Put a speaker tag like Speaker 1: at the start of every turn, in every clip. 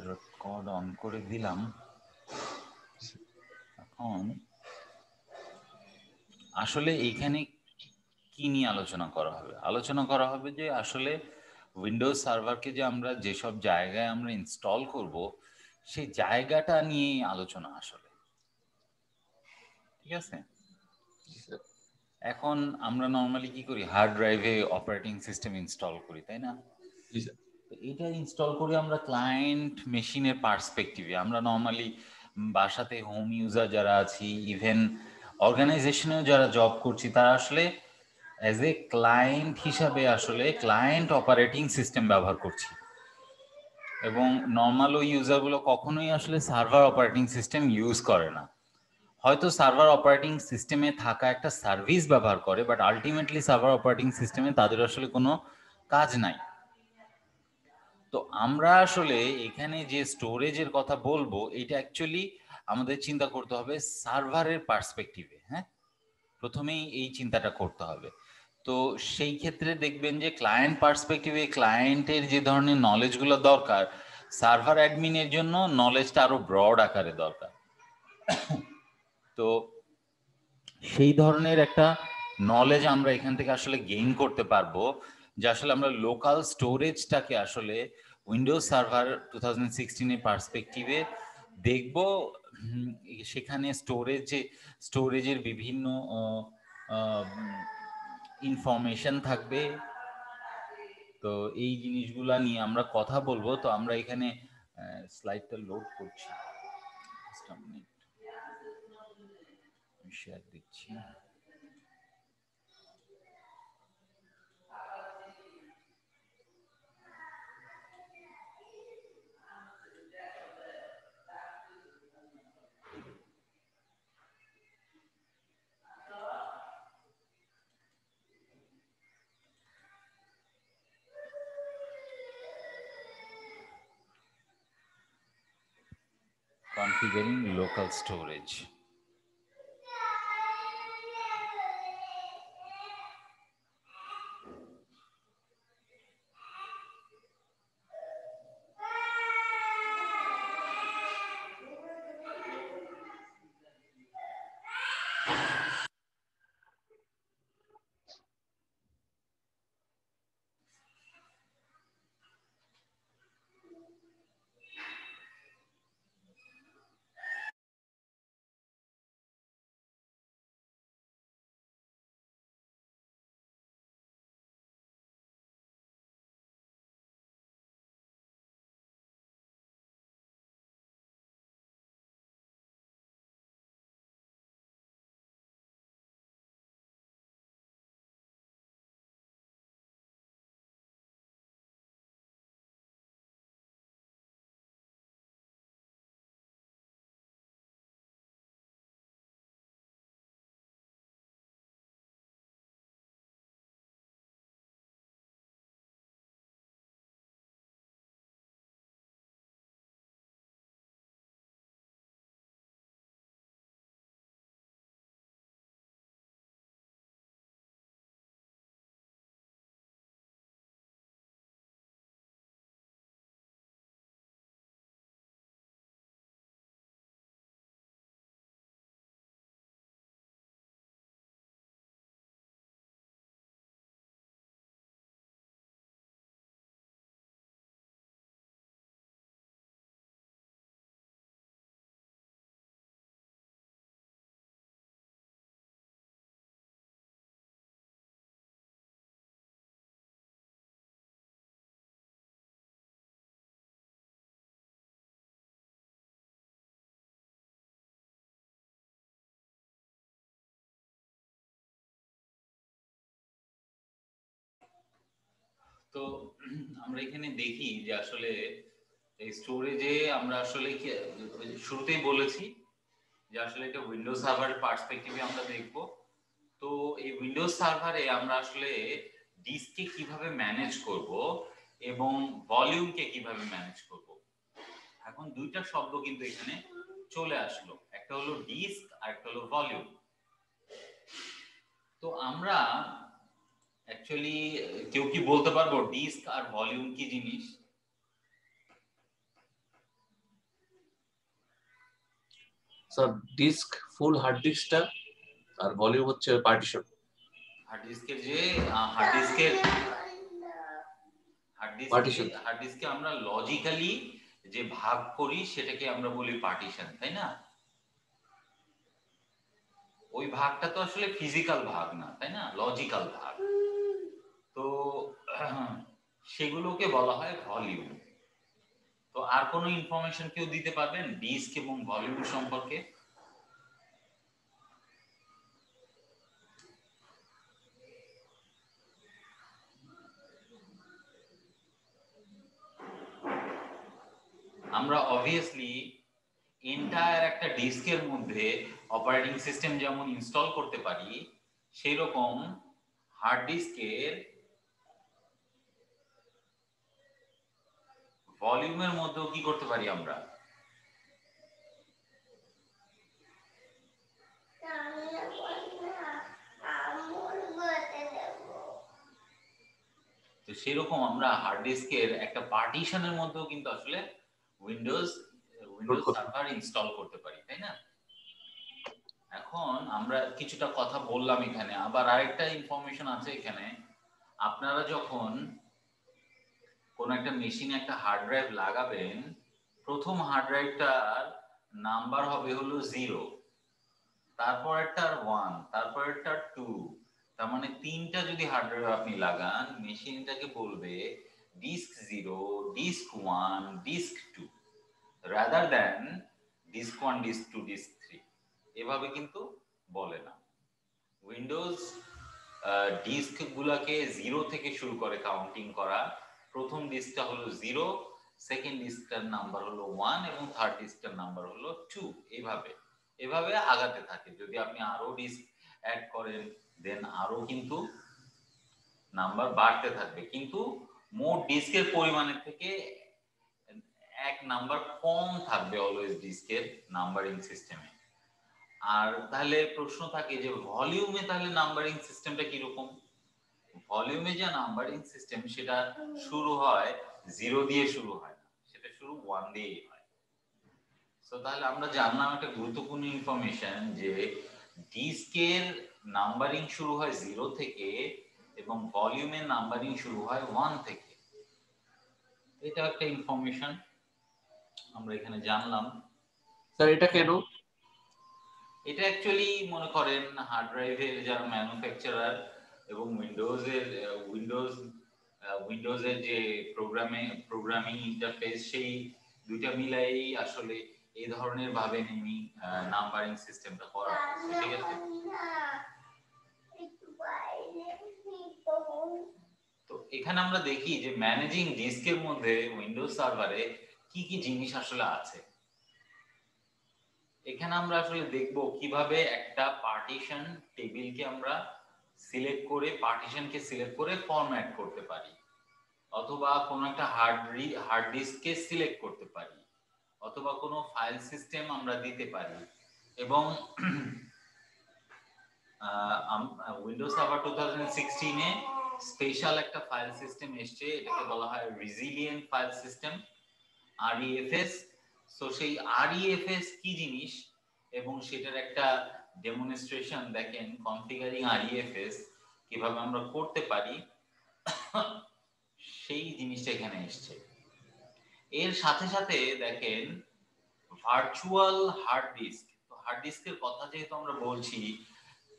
Speaker 1: Record on করে দিলাম। এখন আসলে এইখানে কি নিয়ে আলোচনা করা হবে? আলোচনা করা হবে যে আসলে উইন্ডোজ সার্ভারকে যে আমরা যেসব জায়গায় আমরা ইনস্টল করব সেই জায়গাটা নিয়ে আলোচনা আসলে, ঠিক আছে? এখন আমরা নর্মালি কি করি, হার্ড ড্রাইভে অপারেটিং সিস্টেম ইনস্টল করি, তাই না? এটা ইনস্টল করি আমরা ক্লায়েন্ট মেশিনের পার্সপেক্টিভে। আমরা নর্মালি বাসাতে হোম ইউজার যারা আছি, ইভেন অর্গানাইজেশনেও যারা জব করছি, তারা আসলে অ্যাজ এ ক্লায়েন্ট হিসাবে আসলে ক্লায়েন্ট অপারেটিং সিস্টেম ব্যবহার করছি। এবং নর্মাল ওই ইউজারগুলো কখনোই আসলে সার্ভার অপারেটিং সিস্টেম ইউজ করে না। হয়তো সার্ভার অপারেটিং সিস্টেমে থাকা একটা সার্ভিস ব্যবহার করে, বাট আলটিমেটলি সার্ভার অপারেটিং সিস্টেমে তাদের আসলে কোনো কাজ নাই। তো আমরা আসলে এখানে যে স্টোরেজের কথা বলবো, এটা অ্যাকচুয়ালি আমাদের চিন্তা করতে হবে সার্ভারের পার্সপেক্টিভে। হ্যাঁ, প্রথমেই এই চিন্তাটা করতে হবে। তো সেই ক্ষেত্রে দেখবেন যে ক্লায়েন্ট পার্সপেক্টিভে ক্লায়েন্টের যে ধরনের নলেজগুলো দরকার, সার্ভার অ্যাডমিনের জন্য নলেজটা আরো ব্রড আকারে দরকার। তো সেই ধরনের একটা নলেজ আমরা এখান থেকে আসলে গেইন করতে পারবো, যে আসলে আমরা লোকাল স্টোরেজটাকে আসলে উইন্ডোজ সার্ভার 2016 পার্সপেক্টিভে দেখব। সেখানে স্টোরেজের বিভিন্ন ইনফরমেশন থাকবে। তো এই জিনিসগুলা নিয়ে আমরা কথা বলবো। তো আমরা এখানে স্লাইডটা লোড করছি, শেয়ার দিচ্ছি। Configuring local storage. তো আমরা এখানে দেখি যে আসলে এই স্টোরেজে আমরা আসলে শুরুতেই বলেছি যে আসলে এটা উইন্ডোজ সার্ভারের পার্সপেক্টিভে আমরা দেখব। তো এই উইন্ডোজ সার্ভারে আমরা আসলে ডিস্ককে কিভাবে ম্যানেজ করব এবং ভলিউমকে কিভাবে ম্যানেজ করব। এখন দুইটা শব্দ কিন্তু এখানে চলে আসলো, একটা হলো ডিস্ক আর একটা হলো ভলিউম। তো আমরা অ্যাকচুয়ালি কেউ কি বলতে পারবো ডিস্ক আর ভলিউম কি জিনিস?
Speaker 2: স্যার ডিস্ক ফুল হার্ড ডিস্কটা আর ভলিউম হচ্ছে পার্টিশন।
Speaker 1: হার্ড ডিস্কের যে হার্ড ডিস্কের
Speaker 2: পার্টিশন
Speaker 1: হার্ড ডিস্কে আমরা লজিক্যালি যে ভাগ করি সেটাকে আমরা বলি পার্টিশন, তাই না? ওই ভাগটা তো আসলে ফিজিক্যাল ভাগ না, তাই না, লজিক্যাল ভাগ। তো সেগুলোকে বলা হয় ভলিউম। তো আর কোনো ইনফরমেশন কেউ দিতে পারবেন ডিস্ক এবং ভলিউম সম্পর্কে? আমরা অবভিয়াসলি এন্টায়ার একটা ডিস্কের মধ্যে অপারেটিং সিস্টেম যেমন ইনস্টল করতে পারি, সেই রকম হার্ড ডিস্কের ভলিউমের মধ্যেও কি করতে পারি আমরা? তো সেরকম আমরা হার্ড ডিস্কের একটা পার্টিশনের মধ্যেও কিন্তু আসলে উইন্ডোজ সার্ভার ইনস্টল করতে পারি, তাই না? এখন আমরা কিছুটা কথা বললাম, এখানে আবার আরেকটা ইনফরমেশন আছে এখানে। আপনারা যখন কোন একটা মেশিনে একটা হার্ড ড্রাইভ লাগাবেন, প্রথম হার্ড ড্রাইভটার নাম্বার হবে হলো 0, তারপর একটা 1, তারপর একটা 2। তার মানে তিনটা যদি হার্ড ড্রাইভ আপনি লাগান, মেশিনটাকে বলবে disk 0, disk 1, disk 2, rather than disk 1, disk 2, disk 3। এভাবে কিন্তু বলে না। উইন্ডোজ ডিস্ক গুলাকে 0 থেকে শুরু করে কাউন্টিং করা। প্রথম ডিস্কটা হলো 0, সেকেন্ড ডিস্কটার নাম্বার হলো 1 এবং থার্ড ডিস্কটার নাম্বার হলো 2। এভাবে আগাতে থাকে। যদি আপনি আরো ডিস্ক অ্যাড করেন দেন আরো কিন্তু নাম্বার বাড়তে থাকবে, কিন্তু মোট ডিস্কের পরিমাণের থেকে এক নাম্বার কম থাকবে অলওয়েজ ডিস্কের নাম্বারিং সিস্টেমে। আর তাহলে প্রশ্ন থাকে যে ভলিউমে তাহলে নাম্বারিং সিস্টেমটা কিরকম? ভলিউমে যে নাম্বারিং সিস্টেম সেটা শুরু হয় 0 দিয়ে, শুরু হয় না, সেটা শুরু 1 দিয়েই হয়। তো তাহলে আমরা জানলাম একটা গুরুত্বপূর্ণ ইনফরমেশন যে ডিস্কের নাম্বারিং শুরু হয় 0 থেকে এবং ভলিউমের নাম্বারিং শুরু হয় 1 থেকে। এটা একটা ইনফরমেশন আমরা এখানে জানলাম।
Speaker 2: স্যার এটা কেন?
Speaker 1: এটা অ্যাকচুয়ালি মনে করেন হার্ড ড্রাইভের যারা ম্যানুফ্যাকচারার এবং উইন্ডোজের যে প্রোগ্রামিং ইন্টারফেস, সেই দুইটা মিলাই আসলে এই ধরনের ভাবে নেমি নাম্বারিং সিস্টেমটা করা, ঠিক আছে? তো এখানে আমরা দেখি যে ম্যানেজিং ডিস্কের মধ্যে উইন্ডোজ সার্ভারে কি কি জিনিস আসলে আছে। এখানে আমরা আসলে দেখব কিভাবে একটা পার্টিশন টেবিলকে আমরা সিলেক্ট করে ফরম্যাট করতে পারি, অথবা কোনো একটা হার্ড ডিস্ককে সিলেক্ট করতে পারি, অথবা কোনো ফাইল সিস্টেম আমরা দিতে পারি। এবং উইন্ডোজ সার্ভার 2016 এ স্পেশাল একটা ফাইল সিস্টেম এসছে, এটাকে বলা হয় resilient file system, REFS। So সেই REFS কি জিনিস এবং সেটার একটা ডেমনস্ট্রেশন দেখেন, কনফিগারিং REFS কিভাবে আমরা করতে পারি, সেই জিনিসটা এখানে এসছে। এর সাথে সাথে দেখেন ভার্চুয়াল হার্ড ডিস্ক। তো হার্ড ডিস্কের কথা যেহেতু আমরা বলছি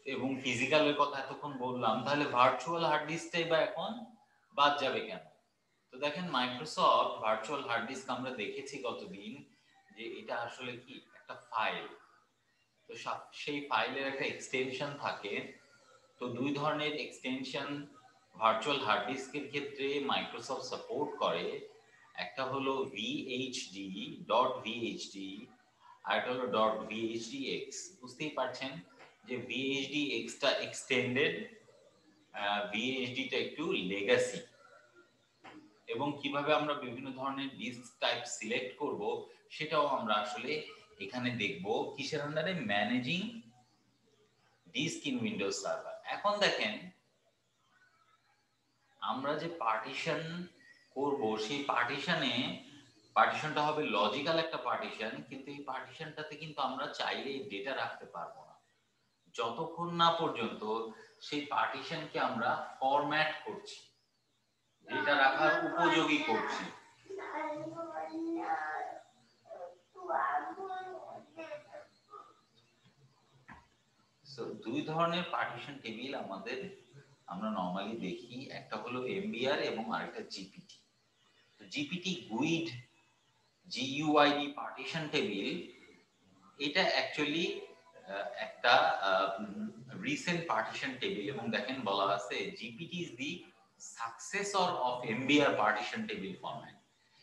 Speaker 1: এবং ফিজিক্যালের কথা এতক্ষণ বললাম, তাহলে ভার্চুয়াল হার্ড ডিস্কটাই বা এখন বাদ যাবে কেন? তো দেখেন মাইক্রোসফট ভার্চুয়াল হার্ড ডিস্ক আমরা দেখেছি কতদিন যে এটা আসলে কি একটা ফাইল। তো সেই ফাইলের একটা এক্সটেনশন থাকে। তো দুই ধরনের এক্সটেনশন ভার্চুয়াল হার্ড ডিস্কের ক্ষেত্রে মাইক্রোসফট সাপোর্ট করে। একটা হলো VHD.VHD, আর একটা হলো .VHDX। বুঝতেই পারছেন যে VHDX টা এক্সটেন্ডেড, VHD টা একটু লেগাসি। এবং কিভাবে আমরা বিভিন্ন ধরনের ডিস্ক টাইপ সিলেক্ট করব সেটাও আমরা আসলে এখানে দেখব কিসের আন্ডারে, managing disk in Windows server. এখন দেখেন আমরা যে পার্টিশন করব সেই পার্টিশনে পার্টিশনটা হবে লজিক্যাল একটা পার্টিশন, কিন্তু এই পার্টিশনটাতে কিন্তু আমরা চাইলে ডেটা রাখতে পারবো না যতক্ষণ না পর্যন্ত সেই পার্টিশনকে আমরা ফরম্যাট করছি, ডেটা রাখার উপযোগী করছি। দুই ধরনের পার্টিশন টেবিল আমরা নরমালি দেখি, একটা হলো এমবিআর এবং আরেকটা জিপিটি। জিপিটি গুইড জিইউআইডি পার্টিশন টেবিল, এটা অ্যাকচুয়ালি একটা রিসেন্ট পার্টিশন টেবিল, এবং দেখেন বলা আছে GPT is the successor of MBR partition table format.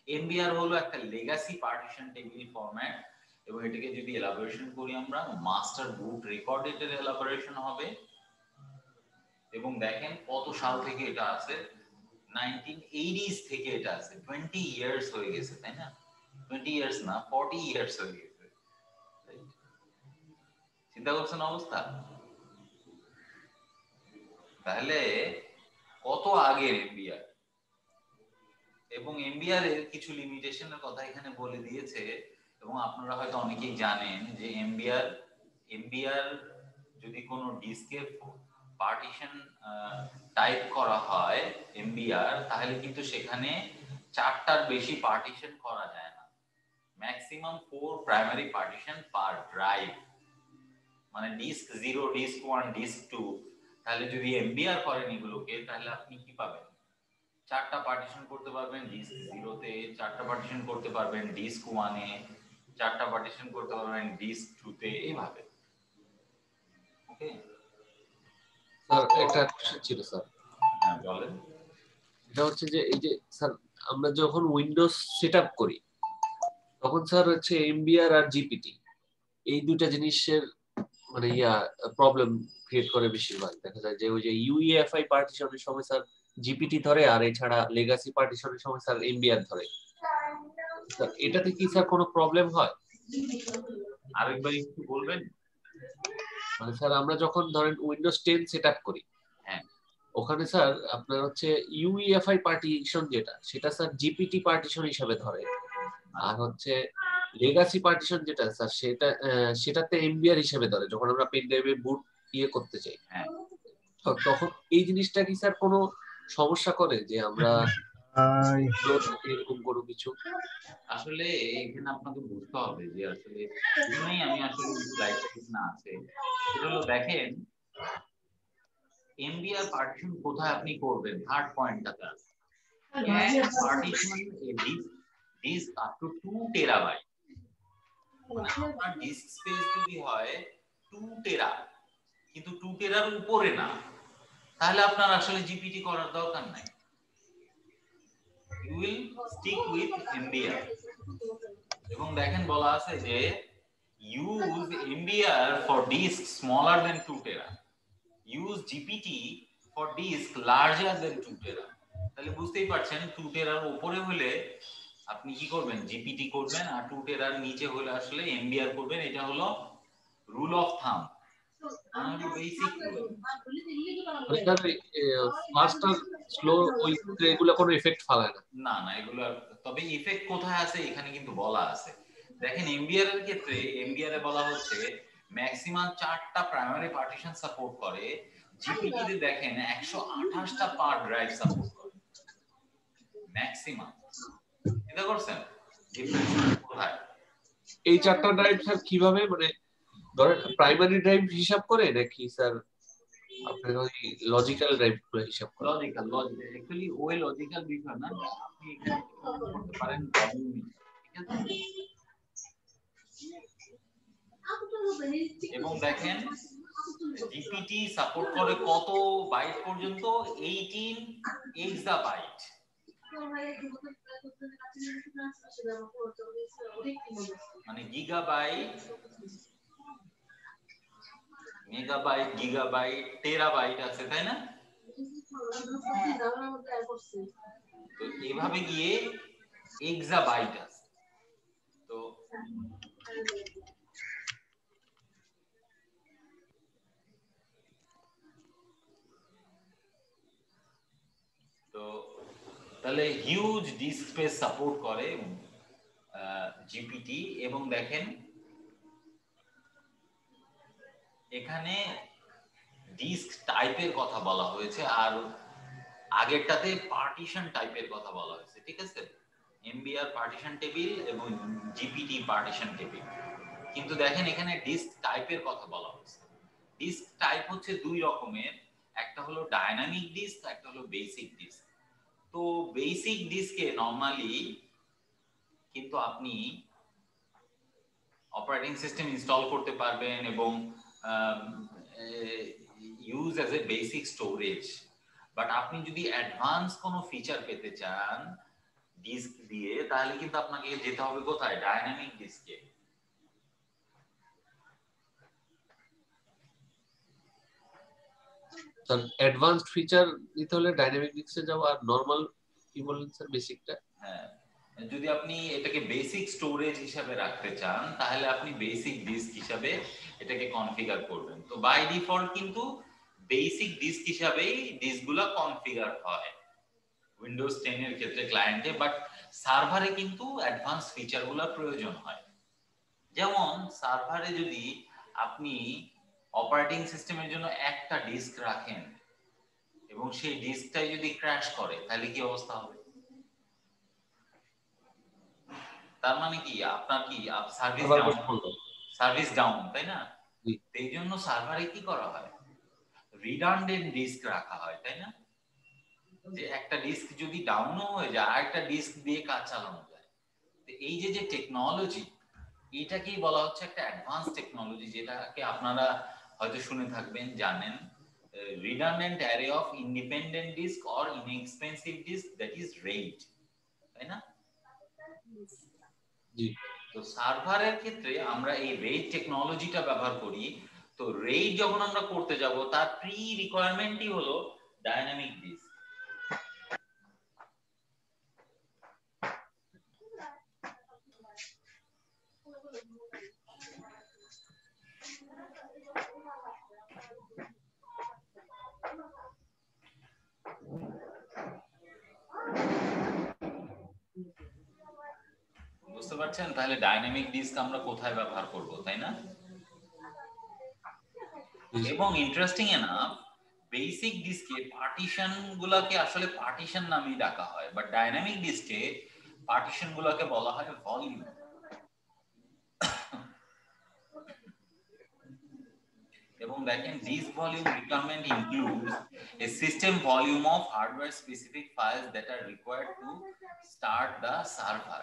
Speaker 1: MBR হলো একটা লেগাসি পার্টিশন টেবিল ফরম্যাট, এবং এটাকে যদি এলাবোরেশন করি আমরা, মাস্টার বুট রেকর্ড এটার এলাবোরেশন হবে। এবং দেখেন কত সাল থেকে এটা আছে, 1980s থেকে এটা আছে, 20 ইয়ার্স হয়ে গেছে, তাই না? 20 ইয়ার্স না, 40 ইয়ার্স হয়ে গেছে। চিন্তা করছেন অবস্থা? তাহলে কত আগের এমবিআর, এবং এমবিআর এর কিছু লিমিটেশনের কথা এখানে বলে দিয়েছে। এবং আপনারা হয়তো অনেকেই জানেন যে এমবিআর যদি কোনো ডিস্কের পার্টিশন টাইপ করা হয় এমবিআর, তাহলে কিন্তু সেখানে 4টার বেশি পার্টিশন করা যায় না, ম্যাক্সিমাম 4 প্রাইমারি পার্টিশন পার ড্রাইভ। মানে ডিস্ক 0, ডিস্ক 1, ডিস্ক 2, তাহলে যদি এমবিআর করেন এগুলোকে, তাহলে আপনি কি পাবেন? 4টা পার্টিশন করতে পারবেন ডিস্ক 0-তে, 4টা পার্টিশন করতে পারবেন ডিস্ক 1-এ, 4টা পার্টিশন করতে পারবেন ডিস্ক 2-তে, এইভাবে। ওকে
Speaker 2: স্যার, একটা কোশ্চেন ছিল স্যার।
Speaker 1: হ্যাঁ বলেন।
Speaker 2: এটা হচ্ছে যে এই যে স্যার, আমরা যখন উইন্ডোজ সেটআপ করি তখন স্যার হচ্ছে এমবিআর আর জিপিটি এই দুইটা জিনিসের মানে প্রবলেম ক্রিয়েট করে। বেশিরভাগ দেখা যায় যে ওই যে ইউইএফআই পার্টিশনের সময় স্যার জিপিটি ধরে, আর এছাড়া লেগাসি পার্টিশনের সময় স্যার এমবিআর ধরে। স্যার এটাতে কি স্যার কোনো প্রবলেম হয়?
Speaker 1: আরেকবার একটু বলবেন।
Speaker 2: মানে স্যার আমরা যখন ধরেন উইন্ডোজ 10 সেটআপ করি,
Speaker 1: হ্যাঁ,
Speaker 2: ওখানে স্যার আপনার হচ্ছে ইউইএফআই পার্টিশন যেটা, সেটা স্যার জিপিটি পার্টিশন হিসাবে ধরে। আর হচ্ছে লেগাসি পার্টিশন যেটা স্যার, সেটাতে এমবিআর হিসেবে ধরে যখন আমরা পেন ড্রাইভে বুট করতে চাই।
Speaker 1: হ্যাঁ।
Speaker 2: তখন এই জিনিসটা কি স্যার কোনো সমস্যা করে যে আমরা এরকম কোনো কিছু?
Speaker 1: আসলে এখানে আপনাকে বুঝতে হবে যে আসলে এখানেই আমি আসলে স্লাইড না আছে, সেটা হলো দেখেন এমবিআর পার্টিশন কোথায় আপনি করবেন, থার্ড পয়েন্টটাতে আছে partition disk up to 2 terabyte. আপনার ডিস্ক স্পেস যদি হয় 2 টেরা, কিন্তু 2 টেরার উপরে না, তাহলে আপনার আসলে জিপিটি করার দরকার নাই। You will stick with MBR। এবং দেখেন বলা আছে যে use MBR for disk smaller than 2 tera, use GPT for disk larger than 2 tera। তাহলে বুঝতেই পারছেন 2 টেরার উপরে হলে আপনি কি করবেন, জিপিটি করবেন, আর 2 টেরার নিচে হলে আসলে এমবিআর করবেন। এটা হলো rule of thumb, basic rule.
Speaker 2: Fast আর স্লো ওই এগুলো কোনো এফেক্ট ফেলায় না?
Speaker 1: না না, এগুলো তবে ইফেক্ট কোথায় আছে এখানে কিন্তু বলা আছে। দেখেন এমবিআর এর ক্ষেত্রে এমবিআর এ বলা হচ্ছে ম্যাক্সিমাম 4টা প্রাইমারি পার্টিশন সাপোর্ট করে, জিপিটি তে দেখেন 128টা পার ড্রাইভ সাপোর্ট করে ম্যাক্সিমাম। এটা করছেন ডিফারেন্স কোথায়?
Speaker 2: এই 4টা ড্রাইভ স্যার কিভাবে, মানে ধরেন প্রাইমারি ড্রাইভ হিসাব করে নাকি স্যার আপনার ওই লজিক্যাল ড্রাইভ গুলো হিসাব করে?
Speaker 1: লজিক্যাল অ্যাকচুয়ালি ওই লজিক্যাল বিষয় না, আপনি এখানে করতে পারেন ভলিউম, ঠিক আছে? এবং দেখেন জিপিটি সাপোর্ট করে কত বাইট পর্যন্ত, 18 এক্সাবাইট। মানে গিগাবাইট, মেগাবাইট, গিগাবাইট, টেরাবাইট আছে, তাই না? তো এভাবে গিয়ে এক্সাবাইট আছে। তো তাহলে হিউজ ডিস্ক স্পেস সাপোর্ট করে জিপিটি এবং দেখেন এখানে ডিস্ক টাইপের কথা বলা হয়েছে আর আগেরটাতে পার্টিশন টাইপের কথা বলা হয়েছে, ঠিক আছে? এমবিআর পার্টিশন টেবিল এবং জিপিটি পার্টিশন টেবিল। কিন্তু দেখেন এখানে ডিস্ক টাইপের কথা বলা হয়েছে। ডিস্ক টাইপ হচ্ছে দুই রকমের, একটা হলো ডায়নামিক ডিস্ক, একটা হলো বেসিক ডিস্ক। তো বেসিক ডিস্কে নরমালি কিন্তু আপনি অপারেটিং সিস্টেম ইনস্টল করতে পারবেন এবং use as a basic storage. But আপনি যদি অ্যাডভান্স কোনো ফিচার পেতে চান ডিস্ক দিয়ে, তাহলে কিন্তু আপনাকে যেতে হবে কোথায়? ডায়নামিক ডিস্কে।
Speaker 2: স্যার অ্যাডভান্সড ফিচার নিতে হলে ডাইনামিক ডিস্কে যাও, আর নরমাল কি বললেন স্যার বেসিকটা?
Speaker 1: হ্যাঁ, যদি আপনি এটাকে বেসিক স্টোরেজ হিসাবে রাখতে চান তাহলে আপনি বেসিক ডিস্ক হিসাবে এটাকে কনফিগার করবেন। তো বাই ডিফল্ট কিন্তু বেসিক ডিস্ক হিসাবেই ডিস্কগুলো কনফিগার হয় উইন্ডোজ 10 এর ক্ষেত্রে ক্লায়েন্টে, বাট সার্ভারে কিন্তু অ্যাডভান্স ফিচারগুলো প্রয়োজন হয়। যেমন সার্ভারে যদি আপনি অপারেটিং সিস্টেমের জন্য একটা ডিস্ক রাখেন এবং সেই ডিস্কটাই যদি ক্র্যাশ করে তাহলে কি অবস্থা হবে? তার মানে কি আপনার কি সার্ভিস ডাউন, তাই না? এই জন্য সার্ভারে কি করা হয়? রিডান্ডেন্ট ডিস্ক রাখা হয়, তাই না? যে একটা ডিস্ক যদি ডাউনও হয়ে যায় আরেকটা ডিস্ক দিয়ে কাজ চালানো যায়। তো এই যে যে টেকনোলজি, এটাকেই বলা হচ্ছে একটা অ্যাডভান্স টেকনোলজি, যেটাকে আপনারা হয়তো শুনে থাকবেন, জানেন, redundant array of independent disk or inexpensive disk, that is RAID, তাই না?
Speaker 2: জি।
Speaker 1: তো সার্ভারের ক্ষেত্রে আমরা এই RAID টেকনোলজিটা ব্যবহার করি। তো RAID যখন আমরা করতে যাব তার প্রি রিকোয়ারমেন্টই হলো ডায়নামিক ডিস্ক। বুঝতে পারছেন? তাহলে ডায়নামিক ডিস্ক আমরা কোথায় ব্যবহার করব, তাই না? এবং ইন্টারেস্টিং এনাফ বেসিক ডিস্কে পার্টিশন গুলাকে আসলে পার্টিশন নামেই ডাকা হয়, বাট ডায়নামিক ডিস্কে পার্টিশন গুলাকে বলা হয় ভলিউম। এবং দেখেন disk volume requirement includes a system volume of hardware specific files that are required to start the server.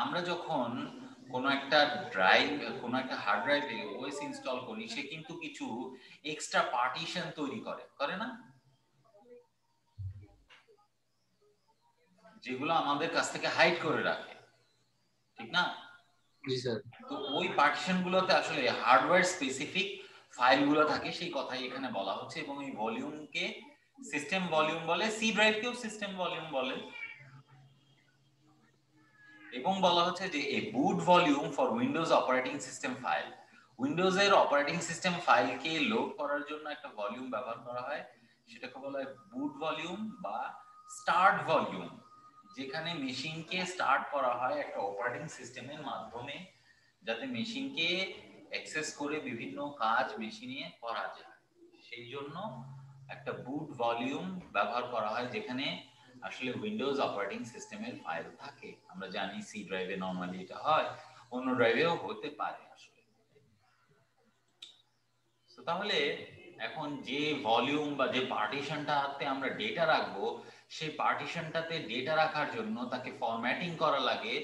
Speaker 1: আমরা যখন কোনো একটা হার্ড ড্রাইভে ওএস ইনস্টল করি, সে কিন্তু কিছু এক্সট্রা পার্টিশন তৈরি করে না? যেগুলো আমাদের কাছ থেকে হাইড করে রাখে, ঠিক না? তো ওই পার্টিশন গুলোতে আসলে হার্ডওয়্যার স্পেসিফিক ফাইলগুলো থাকে, সেই কথাই এখানে বলা হচ্ছে। এবং এই ভলিউমকে সিস্টেম ভলিউম বলে, সি ড্রাইভকেও সিস্টেম ভলিউম বলে। এবং বলা হচ্ছে যে a boot volume for Windows operating system file, উইন্ডোজের অপারেটিং সিস্টেম ফাইলকে লোড করার জন্য একটা ভলিউম ব্যবহার করা হয়, সেটাকে বলা হয় বুট ভলিউম বা স্টার্ট ভলিউম, যেখানে মেশিনকে স্টার্ট করা হয় একটা অপারেটিং সিস্টেমের মাধ্যমে, যাতে মেশিনকে অ্যাক্সেস করে বিভিন্ন কাজ মেশিনে করা যায়। সেই জন্য একটা বুট ভলিউম ব্যবহার করা হয়, যেখানে আসলে উইন্ডোজ অপারেটিং সিস্টেমের ফাইল থাকে। আমরা জানি সি ড্রাইভে নরমালি এটা হয়, অন্য ড্রাইভেও হতে পারে আসলে। তো তাহলে এখন যে ভলিউম বা যে পার্টিশনটাতে আমরা ডেটা রাখবো, সেই পার্টিশনটাতে ডেটা রাখার জন্য তাকে ফরম্যাটিং করা লাগে।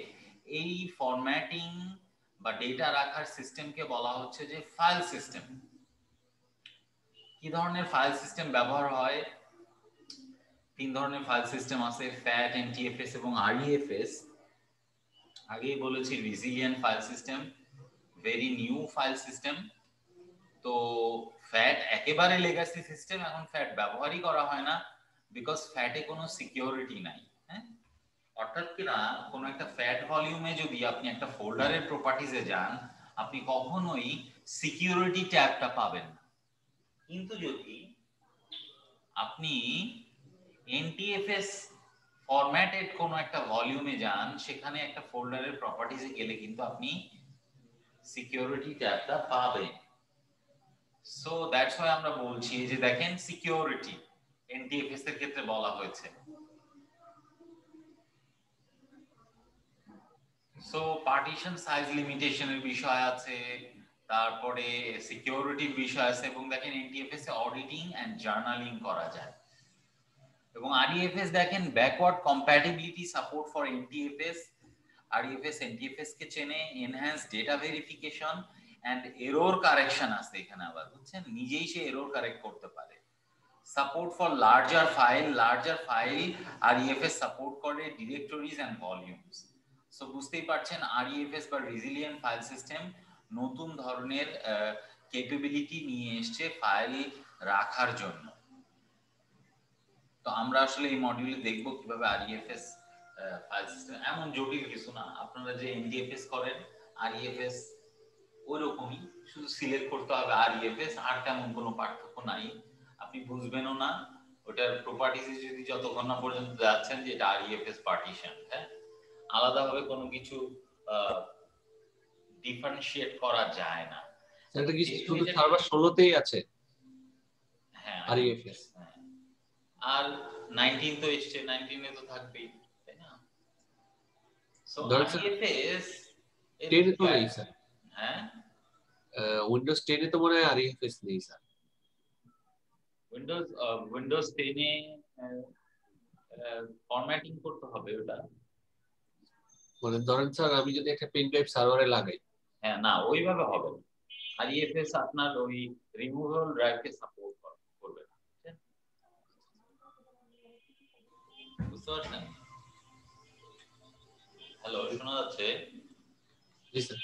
Speaker 1: এই ফরম্যাটিং বা ডেটা রাখার সিস্টেমকে বলা হচ্ছে যে ফাইল সিস্টেম। কি ধরনের ফাইল সিস্টেম ব্যবহার হয়? তিন ধরনের ফাইল সিস্টেম আছে, ফ্যাট, এনটিএফএস এবং আরইএফএস। আগেই বলেছি resilient file system, very new file system. তো ফ্যাট একেবারে লেগাসি সিস্টেম, এখন ফ্যাট ব্যবহারই করা হয় না, বিকজ ফ্যাটে কোনো সিকিউরিটি নাই। হ্যাঁ, অর্থাৎ কিনা কোনো একটা ফ্যাট ভলিউমে যদি আপনি একটা ফোল্ডারের প্রপার্টিজে যান, আপনি কখনোই সিকিউরিটি ট্যাবটা পাবেন না। কিন্তু যদি আপনি এনটিএফএস ফরম্যাটেড কোনো একটা ভলিউমে যান, সেখানে একটা ফোল্ডারের প্রপার্টিজে গেলে কিন্তু আপনি সিকিউরিটি ট্যাবটা পাবেন। সো দ্যাটস ওয়াই আমরা বলছি যে দেখেন সিকিউরিটি এনটিএফএস এর ক্ষেত্রে বলা হয়েছে। সো পার্টিশন সাইজ লিমিটেশনের বিষয় আছে, তারপরে সিকিউরিটির বিষয় আছে, এবং দেখেন এনটিএফএস এ অডিটিং এন্ড জার্নালিং করা যায়। এবং আরইএফএস দেখেন backward compatibility support for NTFS, ReFS NTFS কে চেনে, enhance data verification and error correction আছে এখানে, আবার বুঝছেন নিজেই সে এরর কারেক্ট করতে পারে। Support for larger file ReFS support করে ডিরেক্টরিজ এন্ড ভলিউমস। সো বুঝতেই পারছেন আরইএফএস বা রেজিলিয়েন্ট ফাইল সিস্টেম নতুন ধরনের ক্যাপাবিলিটি নিয়ে এসেছে ফাইল রাখার জন্য। তো আমরা আসলে এই মডিউলে দেখব কিভাবে আরইএফএস ফাইল সিস্টেম, এমন জটিল কিছু না, আপনারা যে এনডিএফএস করেন আরইএফএস ওইরকমই, শুধু সিলেক্ট করতে হবে আরইএফএস, আর তেমন কোনো পার্থক্য নাই, আপনি বুঝবেনও না ওটার প্রপার্টিজ যদি যতক্ষণ না পর্যন্ত যাচ্ছেন যে এটা আরইএফএস পার্টিশন। হ্যাঁ, আলাদাভাবে কোনো কিছু ডিফারেনশিয়েট করা যায় না।
Speaker 2: এটা কি শুধু সার্ভার 16 তেই আছে?
Speaker 1: হ্যাঁ
Speaker 2: আরইএফএস,
Speaker 1: আর 19 তো এসছে, 19 এ তো থাকবেই, তাই না? সো আরইএফএস
Speaker 2: 10 এ তো নেই স্যার।
Speaker 1: হ্যাঁ,
Speaker 2: উইন্ডোজ 10 এ তো মনে হয় আরইএফএস নেই স্যার।
Speaker 1: উইন্ডোজ 10 এ ফরম্যাটিং করতে হবে ওটা।
Speaker 2: মানে ধরেন স্যার আমি যদি একটা পেন ড্রাইভ সার্ভারে লাগাই,
Speaker 1: হ্যাঁ, না ওইভাবে হবে না, আরইএফএস আপনার ওই রিমুভেবল ড্রাইভকে সাপোর্ট করবে না, বুঝতে পারছেন? হ্যালো, শোনা যাচ্ছে?
Speaker 2: জি স্যার।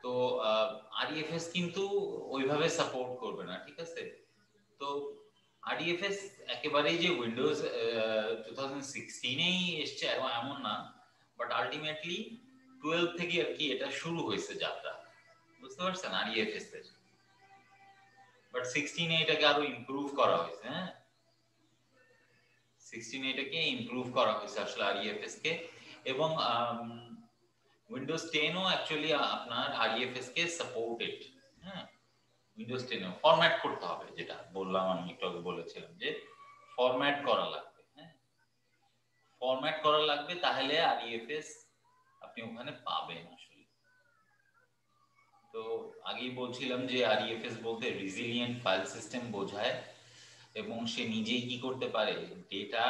Speaker 1: তো আরইএফএস কিন্তু ওইভাবে সাপোর্ট করবে না, ঠিক আছে? তো আরইএফএস একেবারেই যে উইন্ডোজ 2016 এই এসছে এমন না, বাট আলটিমেটলি 12 থেকে আর কি এটা শুরু হয়েছে যাত্রা, বুঝতে পারছেন আরইএফএস এর। বাট 16 এ এটাকে আরো ইমপ্রুভ করা হয়েছে। হ্যাঁ, 16 এটাকে ইমপ্রুভ করা হয়েছে আসলে আরইএফএস কে, এবং উইন্ডোজ 10 ও অ্যাকচুয়ালি আপনার আরইএফএস কে সাপোর্টেড। হ্যাঁ, উইন্ডোজ 10 এ ফরম্যাট করতে হবে, যেটা বললাম আমি একটু আগে বলেছিলাম যে ফরম্যাট করা লাগবে। হ্যাঁ, ফরম্যাট করা লাগবে, তাহলে আরইএফএস আপনি ওখানে পাবেন আসলে। তো আগেই বলছিলাম যে আরইএফএস বলতে রেজিলিয়েন্ট ফাইল সিস্টেম বোঝায়, এবং সে নিজেই কি করতে পারে, ডেটা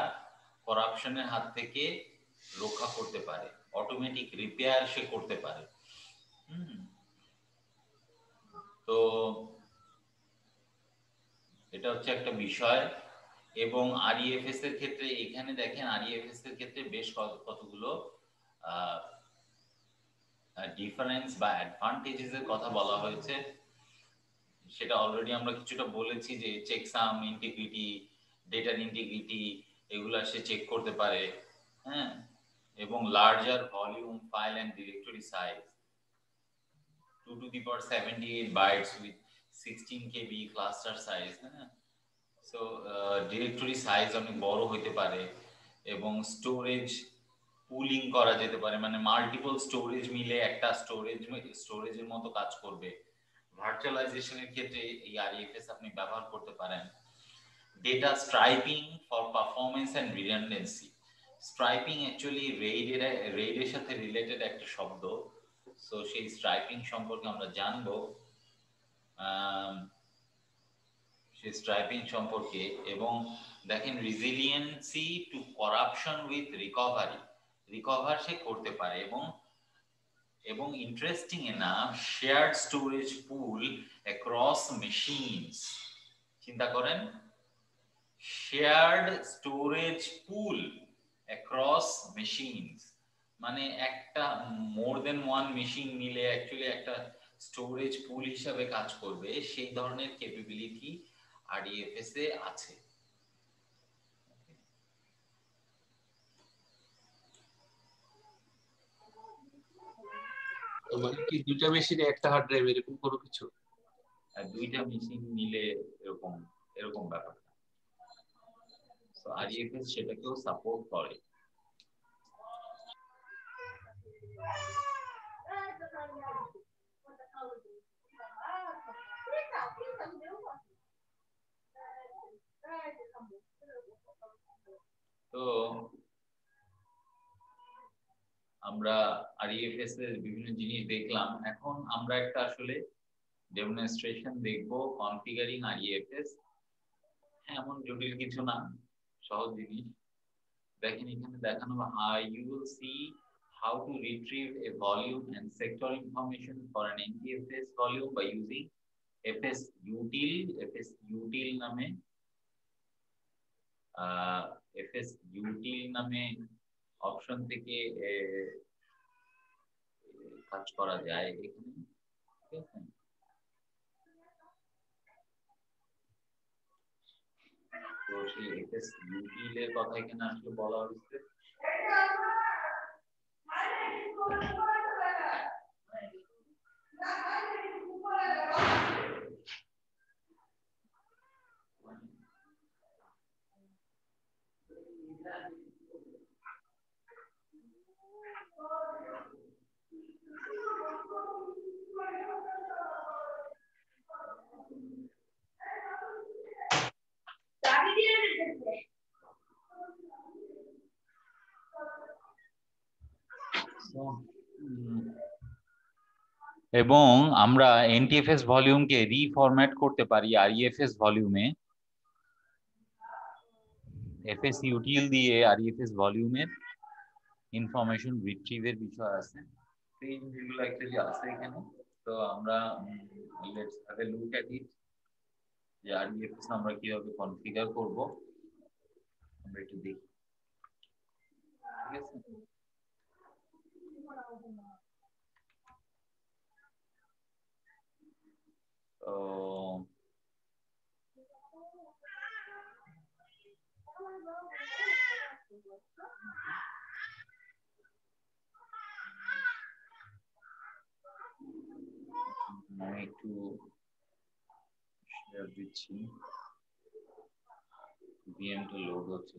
Speaker 1: করাপশনের হাত থেকে রক্ষা করতে পারে, অটোমেটিক রিপেয়ার সে করতে পারে। তো এটা হচ্ছে একটা বিষয়। এবং আরইএফএস এর ক্ষেত্রে এখানে দেখেন আরইএফএস এর ক্ষেত্রে বেশ কতগুলো ডিফারেন্স বা অ্যাডভান্টেজেস এর কথা বলা হয়েছে। সেটা অলরেডি আমরা কিছুটা বলেছি যে চেকসাম, ইন্টিগ্রিটি, ডেটার ইন্টিগ্রিটি, এগুলা সে চেক করতে পারে। হ্যাঁ, এবং larger volume file and directory size 2 to the power 78 bytes with 16 KB cluster size. হ্যাঁ, সো ডিরেক্টরি সাইজ অনেক বড় হতে পারে, এবং স্টোরেজ পুলিং করা যেতে পারে, মানে মাল্টিপল স্টোরেজ মিলে একটা স্টোরেজের মতো কাজ করবে। ভার্চুয়ালাইজেশনের ক্ষেত্রে এই আরইএফএস আপনি ব্যবহার করতে পারেন। Data striping for performance and redundancy. Striping actually রেইডের সাথে রিলেটেড একটা শব্দ, সো সেই স্ট্রাইপিং সম্পর্কে আমরা জানবো, সেই স্ট্রাইপিং সম্পর্কে। এবং দেখেন resiliency two corruption with recover সে করতে পারে, এবং ইন্টারেস্টিং এনাফ শেয়ার্ড স্টোরেজ পুল অ্যাক্রস মেশিনস। চিন্তা করেন, শেয়ার্ড স্টোরেজ পুল অ্যাক্রস মেশিনস, মানে একটা মোর দেন ওয়ান মেশিন মিলে অ্যাকচুয়ালি একটা স্টোরেজ পুল হিসাবে কাজ করবে, সেই ধরনের ক্যাপাবিলিটি আরইএফএস এ আছে।
Speaker 2: মানে কি দুইটা মেশিনে একটা হার্ড ড্রাইভ এরকম কোনো কিছু?
Speaker 1: দুইটা মেশিন মিলে এরকম ব্যাপার। সো REFS সেটাকেও সাপোর্ট করে। তো আমরা REFS এর বিভিন্ন জিনিস দেখলাম, এখন আমরা একটা আসলে ডেমনস্ট্রেশন দেখবো কনফিগারিং REFS। এমন জটিল কিছু না, সহজ জিনিস। দেখেন এখানে দেখানো you will see how to retrieve a volume and sector information for an NTFS volume by using FSUtil নামে FSUtil নামে অপশন থেকে কাজ করা যায় এখানে, ঠিক আছে? তো সেই FSUtil এর কথা এখানে আসলে বলা হচ্ছে। এবং আমরা NTFS ভলিউমকে রিফরম্যাট করতে পারি REFS ভলিউমে। FSUtil দিয়ে REFS ভলিউমের ইনফরমেশন রিট্রিভের বিষয় আছে, এই জিনিসগুলো অ্যাকচুয়ালি আছে এখানে। তো আমরা let's have a look at it, যে REFS আমরা কিভাবে কনফিগার করব আমরা একটু দেখি, ঠিক আছে? তো আমি একটু শেয়ার দিচ্ছি, ভিএমটা লোড হচ্ছে।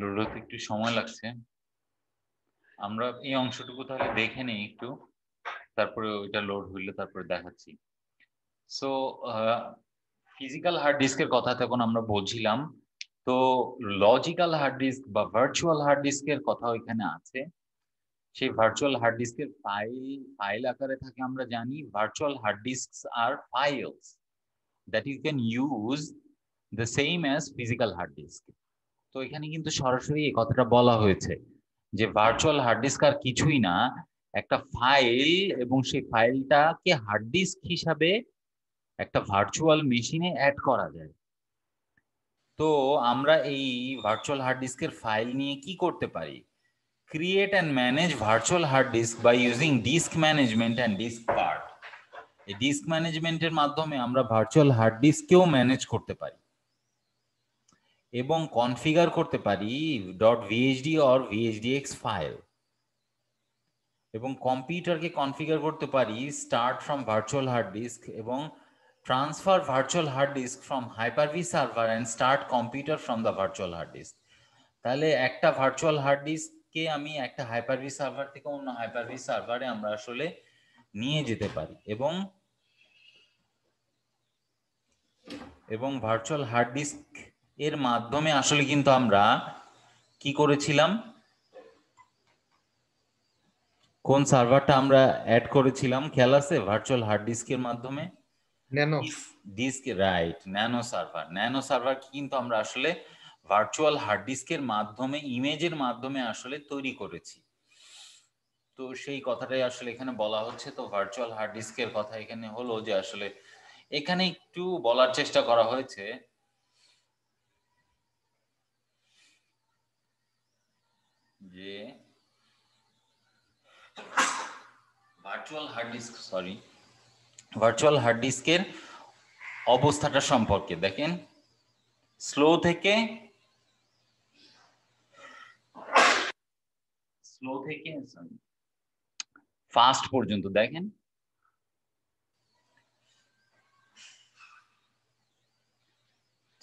Speaker 1: লোড হতে একটু সময় লাগছে, আমরা এই অংশটুকু তাহলে দেখে নেই একটু, তারপরে ওইটা লোড হইলে তারপরে দেখাচ্ছি। সো ফিজিক্যাল হার্ড ডিস্কের কথা তখন আমরা বলছিলাম, তো লজিক্যাল হার্ড ডিস্ক বা ভার্চুয়াল হার্ড ডিস্কের কথা এখানে আছে। সেই ভার্চুয়াল হার্ড ডিস্কের ফাইল আকারে থাকে, আমরা জানি virtual hard disks are files that you can use the same as physical hard disk. তো এখানে কিন্তু সরাসরি এই কথাটা বলা হয়েছে যে ভার্চুয়াল হার্ড ডিস্ক আর কিছুই না, একটা ফাইল, এবং সেই ফাইলটাকে হার্ড ডিস্ক হিসাবে একটা ভার্চুয়াল মেশিনে অ্যাড করা যায়। তো আমরা এই ভার্চুয়াল হার্ড ডিস্কের ফাইল নিয়ে কি করতে পারি? Create and manage virtual hard disk by using disk management and diskpart. এই ডিস্ক ম্যানেজমেন্টের মাধ্যমে আমরা ভার্চুয়াল হার্ড ডিস্ককেও ম্যানেজ করতে পারি এবং কনফিগার করতে পারি .vhd অর vhdx ফাইল, এবং কম্পিউটারকে কনফিগার করতে পারি start from virtual hard disk এবং transfer virtual hard disk from Hyper-V server and start computer from the virtual hard disk. তাহলে একটা ভার্চুয়াল হার্ড ডিস্ককে আমি একটা হাইপার-ভি সার্ভার থেকে অন্য হাইপার-ভি সার্ভারে আমরা আসলে নিয়ে যেতে পারি, এবং ভার্চুয়াল হার্ড ডিস্ক এর মাধ্যমে আসলে কিন্তু আমরা কি করেছিলাম, কোন সার্ভারটা আমরা অ্যাড করেছিলাম খেয়াল আছে? ভার্চুয়াল হার্ড ডিস্কের মাধ্যমে
Speaker 3: nano
Speaker 1: disk, right, nano server. Nano server কিন্তু আমরা আসলে ভার্চুয়াল হার্ড ডিস্কের মাধ্যমে, ইমেজের মাধ্যমে আসলে তৈরি করেছি। তো সেই কথাটাই আসলে এখানে বলা হচ্ছে। তো ভার্চুয়াল হার্ড ডিস্কের কথা এখানে হলো যে আসলে এখানে একটু বলার চেষ্টা করা হয়েছে যে ভার্চুয়াল হার্ড ডিস্কের অবস্থাটা সম্পর্কে। দেখেন, স্লো থেকে ফাস্ট পর্যন্ত দেখেন।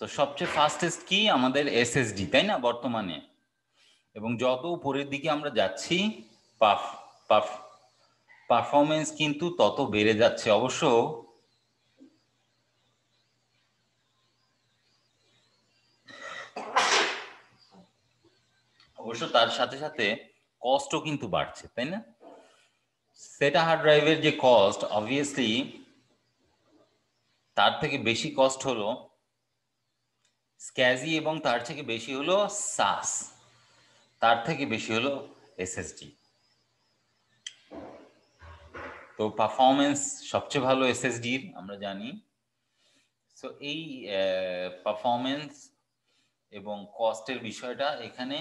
Speaker 1: তো সবচেয়ে ফাস্টেস্ট কি? আমাদের এসএসডি, তাই না বর্তমানে? এবং যত উপরের দিকে আমরা যাচ্ছি পারফরমেন্স কিন্তু তত বেড়ে যাচ্ছে। অবশ্য তার সাথে সাথে কস্টও কিন্তু বাড়ছে, তাই না? সেটা হার্ড ড্রাইভের যে কস্ট, অবভিয়াসলি তার থেকে বেশি কস্ট হলো স্ক্যাজি, এবং তার থেকে বেশি হলো সাস, তার থেকে বেশি হলো এসএসডি। তো পারফরমেন্স সবচেয়ে ভালো এসএসডির, আমরা জানি। সো এই পারফরমেন্স এবং কস্টের বিষয়টা এখানে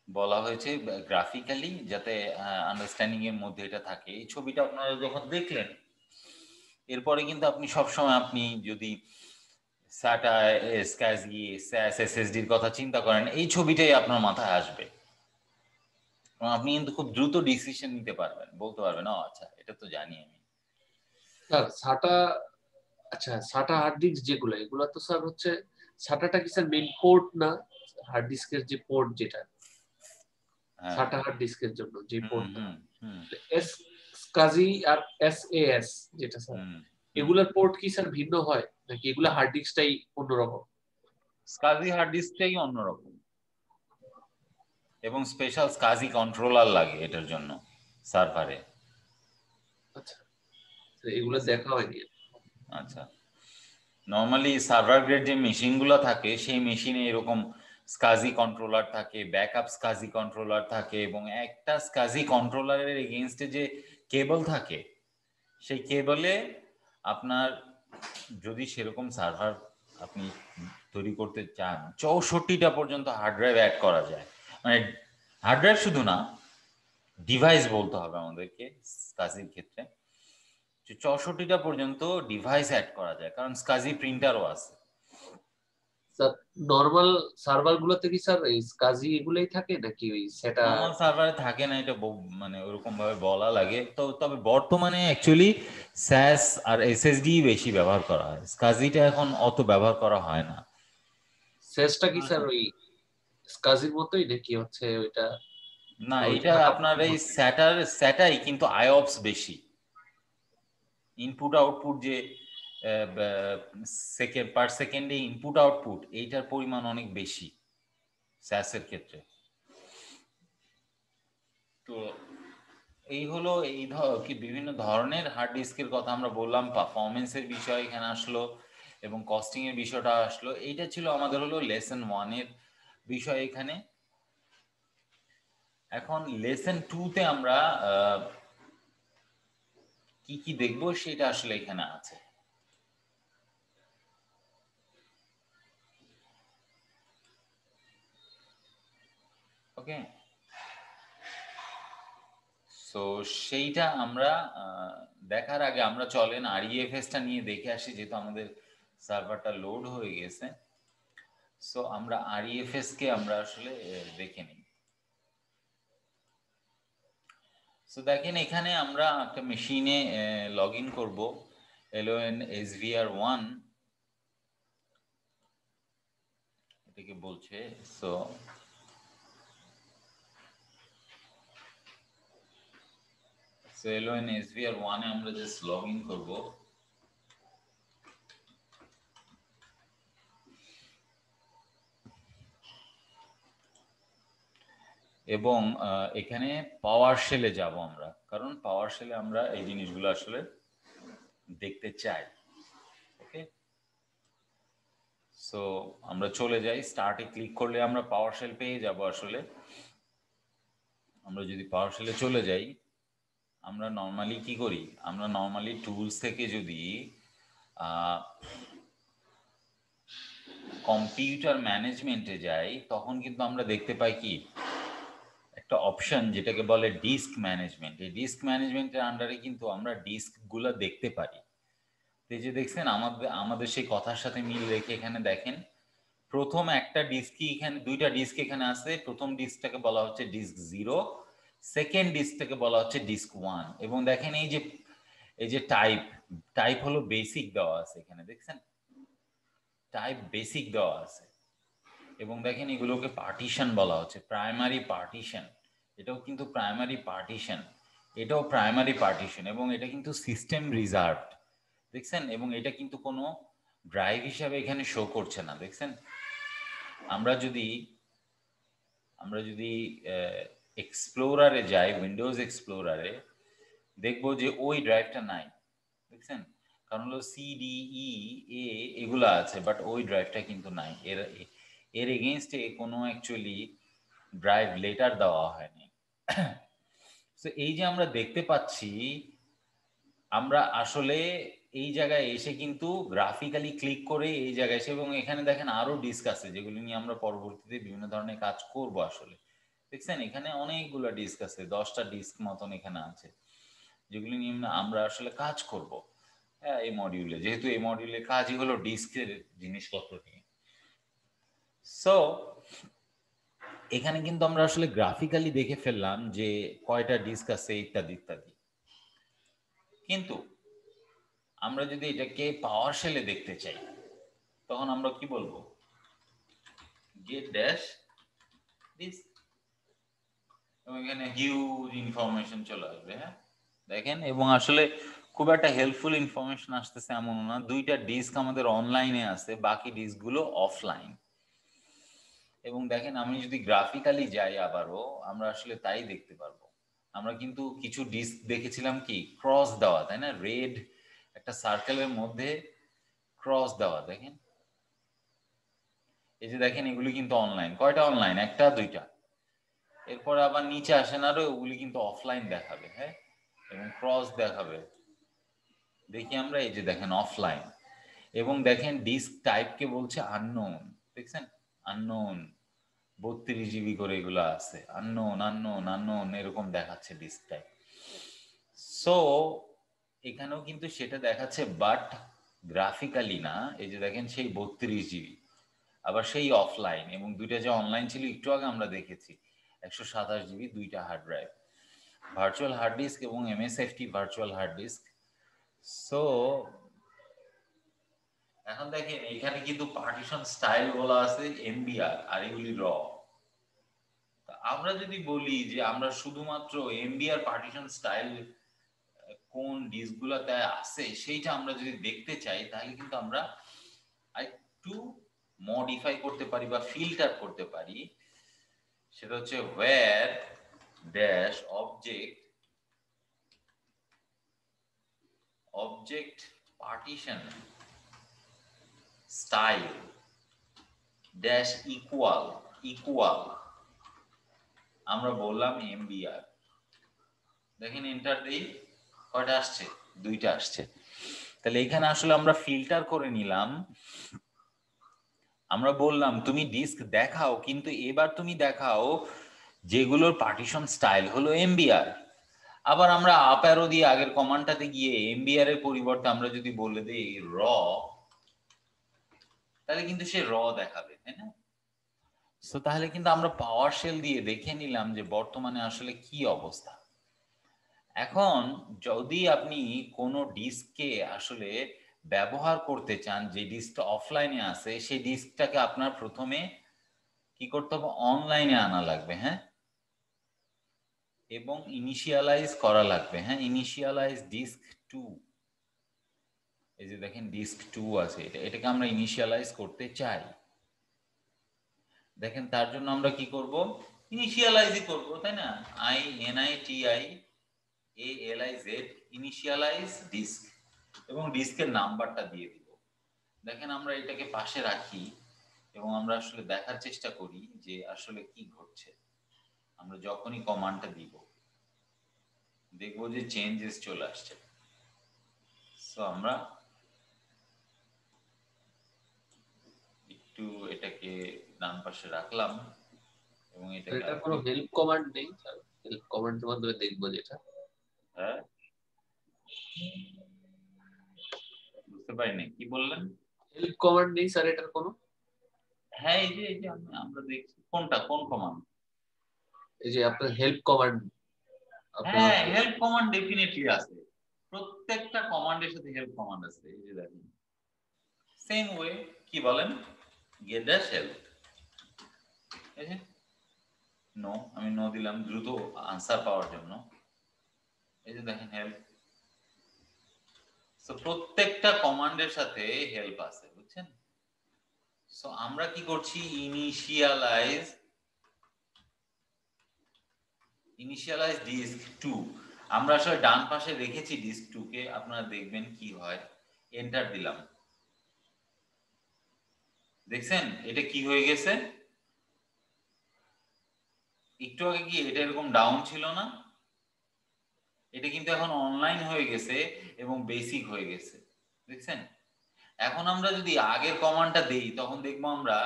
Speaker 1: বলা হয়েছে গ্রাফিক্যালি, যাতে আন্ডারস্ট্যান্ডিং এর মধ্যে এটা থাকে। এই ছবিটা আপনারা যখন দেখলেন, এরপরে কিন্তু আপনি সবসময় আপনি যদি SATA, SCSI, SAS, SSDর কথা চিন্তা করেন, এই ছবিটাই আপনার মাথায় আসবে। আপনি কিন্তু খুব দ্রুত ডিসিশন নিতে পারবেন, বলতে পারবেন আচ্ছা এটা তো জানি আমি।
Speaker 2: স্যার SATA হার্ড ডিস্ক যেগুলো, এগুলো তো স্যার হচ্ছে SATAটা কি স্যার মেইন পোর্ট না? হার্ড ডিস্কের যে পোর্ট, যেটা SATA হার্ড ডিস্কের জন্য যে পোর্টটা, SCSI আর SAS যেটা স্যার, এগুলার পোর্ট কি স্যার ভিন্ন হয় নাকি এগুলা হার্ড ডিস্কটাই অন্যরকম?
Speaker 1: SCSI হার্ড ডিস্কটাই অন্যরকম, এবং স্পেশাল SCSI কন্ট্রোলার লাগে এটার জন্য সার্ভারে।
Speaker 2: আচ্ছা, এগুলো দেখা হয়নি।
Speaker 1: আচ্ছা, নরমালি সার্ভার গ্রেড যে মেশিনগুলো থাকে, সেই মেশিনে এরকম SCSI কন্ট্রোলার থাকে, ব্যাকআপ SCSI কন্ট্রোলার থাকে, এবং একটা SCSI কন্ট্রোলারের এগেইনস্টে যে কেবল থাকে, সেই কেবলে আপনার যদি সেরকম সার্ভার আপনি তৈরি করতে চান, 64টা পর্যন্ত হার্ড ড্রাইভ অ্যাড করা যায়। মানে হার্ড ড্রাইভ শুধু না, ডিভাইস বলতে হবে আমাদেরকে SCSIর ক্ষেত্রে, 64টা পর্যন্ত ডিভাইস অ্যাড করা যায়, কারণ SCSI প্রিন্টারও আছে।
Speaker 2: স্যার নরমাল সার্ভার গুলোতে কি স্যার এই SCSI এগুলাই থাকে নাকি ওই সেটা?
Speaker 1: নরমাল সার্ভারে থাকে না, এটা মানে ওরকম ভাবে বলা লাগে। তো তবে বর্তমানে অ্যাকচুয়ালি SAS আর SSD বেশি ব্যবহার করা হয়, SCSIটা এখন অত ব্যবহার করা হয় না।
Speaker 2: সেসটা কি স্যার ওই SCSIর মতোই নাকি হচ্ছে ওইটা?
Speaker 1: না, এটা আপনার এই স্যাটাই, কিন্তু আইওপস বেশি। ইনপুট আউটপুট যে পার সেকেন্ডে ইনপুট আউটপুট, এইটার পরিমাণ অনেক বেশি SAS এর ক্ষেত্রে। তো এই হলো কি বিভিন্ন ধরনের হার্ড ডিস্কের কথা আমরা বললাম, পারফরমেন্সের বিষয় এখানে আসলো, এবং কস্টিং এর বিষয়টা আসলো। এইটা ছিল আমাদের হলো লেসন 1 এর বিষয় এখানে। এখন লেসন 2 তে আমরা কি কি দেখবো সেটা আসলে এখানে আছে। ওকে, সো সেইটা আমরা দেখার আগে আমরা চলেন REFS টা নিয়ে দেখে আসি, যেহেতু আমাদের সার্ভারটা লোড হয়ে গেছে। সো আমরা REFS কে আমরা আসলে দেখে নিই। সো দেখেন এখানে আমরা একটা মেশিনে লগ ইন করবো, LONSVR1 এটাকে বলছে। সো LONSVR1 এ আমরা জাস্ট লগ ইন করবো। এবং এখানে পাওয়ার শেলে যাব আমরা, কারণ পাওয়ার শেলে আমরা এই জিনিসগুলো আসলে দেখতে চাই। ওকে, সো আমরা চলে যাই, স্টার্টে ক্লিক করলে আমরা পাওয়ার শেল পেয়ে যাব। আসলে আমরা যদি পাওয়ার শেলে চলে যাই, আমরা নর্মালি কি করি, আমরা নর্মালি টুলস থেকে যদি কম্পিউটার ম্যানেজমেন্টে যাই, তখন কিন্তু আমরা দেখতে পাই কি একটা অপশন যেটাকে বলে ডিস্ক ম্যানেজমেন্ট। এই ডিস্ক ম্যানেজমেন্টের আন্ডারে কিন্তু আমরা ডিস্কগুলো দেখতে পারি। এই যে দেখছেন আমাদের সেই কথার সাথে মিল রেখে এখানে দেখেন প্রথম একটা ডিস্কই এখানে, দুইটা ডিস্ক এখানে আছে। প্রথম ডিস্কটাকে বলা হচ্ছে ডিস্ক 0, সেকেন্ড ডিস্কটাকে বলা হচ্ছে ডিস্ক 1। এবং দেখেন এই যে টাইপ হলো বেসিক দেওয়া আছে এখানে, দেখছেন টাইপ বেসিক দেওয়া আছে। এবং দেখেন এগুলোকে পার্টিশন বলা হচ্ছে, প্রাইমারি পার্টিশন। এটাও কিন্তু প্রাইমারি পার্টিশন, এটাও প্রাইমারি পার্টিশন, এবং এটা কিন্তু সিস্টেম রিজার্ভড, দেখছেন। এবং এটা কিন্তু কোনো ড্রাইভ হিসাবে এখানে শো করছে না, দেখছেন। আমরা যদি এক্সপ্লোরারে যাই, উইন্ডোজ এক্সপ্লোরারে, দেখবো যে ওই ড্রাইভটা নাই, দেখছেন। কারণ হলো CDE এগুলো আছে, বাট ওই ড্রাইভটা কিন্তু নাই। এর এগেইনস্টে কোনো অ্যাকচুয়ালি ড্রাইভ লেটার দেওয়া হয়নি। তো এই যে আমরা দেখতে পাচ্ছি, আমরা আসলে এই জায়গায় এসে কিন্তু গ্রাফিক্যালি ক্লিক করে এই জায়গায় এসে, এবং এখানে দেখেন আরো ডিস্ক আছে যেগুলো নিয়ে আমরা পরবর্তীতে বিভিন্ন ধরনের কাজ করব আসলে, দেখছেন। এখানে অনেকগুলো ডিস্ক আছে, 10টা ডিস্ক মতন এখানে আছে, যেগুলো নিয়ে আমরা আসলে কাজ করব। হ্যাঁ, এই মডিউলে, যেহেতু এই মডিউলের কাজই হলো ডিস্কের জিনিসপত্র নিয়ে। সো এখানে কিন্তু আমরা আসলে গ্রাফিক্যালি দেখে ফেললাম যে কয়টা ডিস্ক আছে ইত্যাদি ইত্যাদি। কিন্তু আমরা যদি এটাকে পাওয়ার শেলে দেখতে চাই, তখন আমরা কি বলবো, গেট ড্যাশ ডিস্ক, এবং এখানে হিউজ ইনফরমেশন চলে আসবে। হ্যাঁ, দেখেন, এবং আসলে খুব একটা হেল্পফুল ইনফরমেশন আসতেছে এমন না। দুইটা ডিস্ক আমাদের অনলাইনে আছে, বাকি ডিস্কগুলো অফলাইন। এবং দেখেন আমি যদি গ্রাফিক্যালি যাই আবারও, আমরা আসলে তাই দেখতে পারবো। আমরা কিন্তু কিছু ডিস্ক দেখেছিলাম কি ক্রস দেওয়া, তাই না, রেড একটা সার্কেলের মধ্যে ক্রস দেওয়া, দেখেন। এই যে দেখেন এগুলি কিন্তু অনলাইন, কয়টা অনলাইন, একটা দুইটা। এরপরে আবার নিচে আসেন আরো, ওগুলি কিন্তু অফলাইন দেখাবে। হ্যাঁ, এবং ক্রস দেখাবে, দেখি আমরা এই যে দেখেন অফলাইন। এবং দেখেন ডিস্ক টাইপকে বলছে আননোন, দেখছেন, আননোন। 32 GB করে এগুলো আছে, আননোন আননোন আননোন এরকম দেখাচ্ছে ডিস্ক টাইপ। সো এখানেও কিন্তু সেটা দেখাচ্ছে, বাট গ্রাফিক্যালি না। এই যে দেখেন সেই 32 GB, আবার সেই অফলাইন, এবং দুইটা যে অনলাইন ছিল একটু আগে আমরা দেখেছি 127 GB, দুইটা hard drive, virtual hard disk এবং MSFT virtual hard disk. So এখন দেখেন এখানে কিন্তু পার্টিশন স্টাইল বলা আছে MBR, আর এগুলি র। আমরা যদি বলি যে আমরা শুধুমাত্র MBR পার্টিশন স্টাইল কোন ডিস্কগুলোতে আছে সেইটা আমরা যদি দেখতে চাই, তাহলে কিন্তু আমরা একটু মডিফাই করতে পারি বা ফিল্টার করতে পারি। সেটা হচ্ছে where dash object partition style dash equal আমরা বললাম MBR, দেখেন এন্টার দেই, কয়টা আসছে? 2টা আসছে। তাহলে এখানে আসলে আমরা ফিল্টার করে নিলাম। আমরা বললাম তুমি ডিস্ক দেখাও, কিন্তু এবার তুমি দেখাও যেগুলোর পার্টিশন স্টাইল হলো MBR। আবার আমরা আপ অ্যারো দিয়ে আগের কমান্ডটাতে গিয়ে MBR এর পরিবর্তে আমরা যদি বলে দিই র, তাহলে কিন্তু সে র দেখাবে, তাই না? সো তাহলে কিন্তু আমরা পাওয়ার শেল দিয়ে দেখে নিলাম যে বর্তমানে আসলে কি অবস্থা। এখন যদি আপনি কোনো ডিস্ককে আসলে ব্যবহার করতে চান, যে ডিস্কটা অফলাইনে আছে, সেই ডিস্কটাকে আপনার প্রথমে কি করতে হবে? অনলাইনে আনা লাগবে, হ্যাঁ, এবং ইনিশিয়ালাইজ করা লাগবে, হ্যাঁ, ইনিশিয়ালাইজ ডিস্ক 2। এই যে দেখেন ডিস্ক 2 আছে, এটাকে আমরা ইনিশিয়ালাইজ করতে চাই। দেখেন তার জন্য আমরা কি করব? ইনিশিয়ালাইজই করব, তাই না? INITIALIZ, ইনিশিয়ালাইজ ডিস্ক, এবং ডিস্কের নাম্বারটা দিয়ে দিব। দেখেন আমরা এটাকে পাশে রাখি এবং আমরা আসলে দেখার চেষ্টা করি যে আসলে কি ঘটছে। আমরা যখনই কমান্ডটা দিব দেখব যে চেঞ্জেস চলে আসছে। সো আমরা একটু এটাকে ডান পাশে রাখলাম এবং এটাকে
Speaker 2: এটা কোনো হেল্প কমান্ড নেই স্যার? হেল্প কমান্ডের মাধ্যমে দেখবো যেটা।
Speaker 1: হ্যাঁ, বুঝতে পারিনি কি বললেন?
Speaker 2: হেল্প কমান্ড নেই স্যার এটার কোনো?
Speaker 1: হ্যাঁ, এই যে আমরা দেখছি কোনটা, কোন কমান্ড?
Speaker 2: এই যে আপনার হেল্প কমান্ড।
Speaker 1: হ্যাঁ, হেল্প কমান্ড ডেফিনেটলি আছে, প্রত্যেকটা কমান্ডের সাথে হেল্প কমান্ড আছে। এই যে দেখেন সেম ওয়ে, কি বলেন? গেট ড্যাশ হেল্প, এই যে নো, আমি নো দিলাম দ্রুত আনসার পাওয়ার জন্য। এই যে দেখেন হেল্প। সো প্রত্যেকটা কমান্ডের সাথে হেল্প আছে, বুঝছেন? সো আমরা কি করছি? Initialize disk 2। আমরা আসলে ডান পাশে রেখেছি ডিস্ক 2 কে, আপনারা দেখবেন কি হয়। এন্টার দিলাম, দেখছেন এটা কি হয়ে গেছে? একটু আগে কি এটা এরকম ডাউন ছিল না? এটা কিন্তু এখন অনলাইন হয়ে গেছে এবং বেসিক হয়ে গেছে, দেখছেন? এখন আমরা যদি আগের কমান্ডটা দেই তখন দেখবো আমরা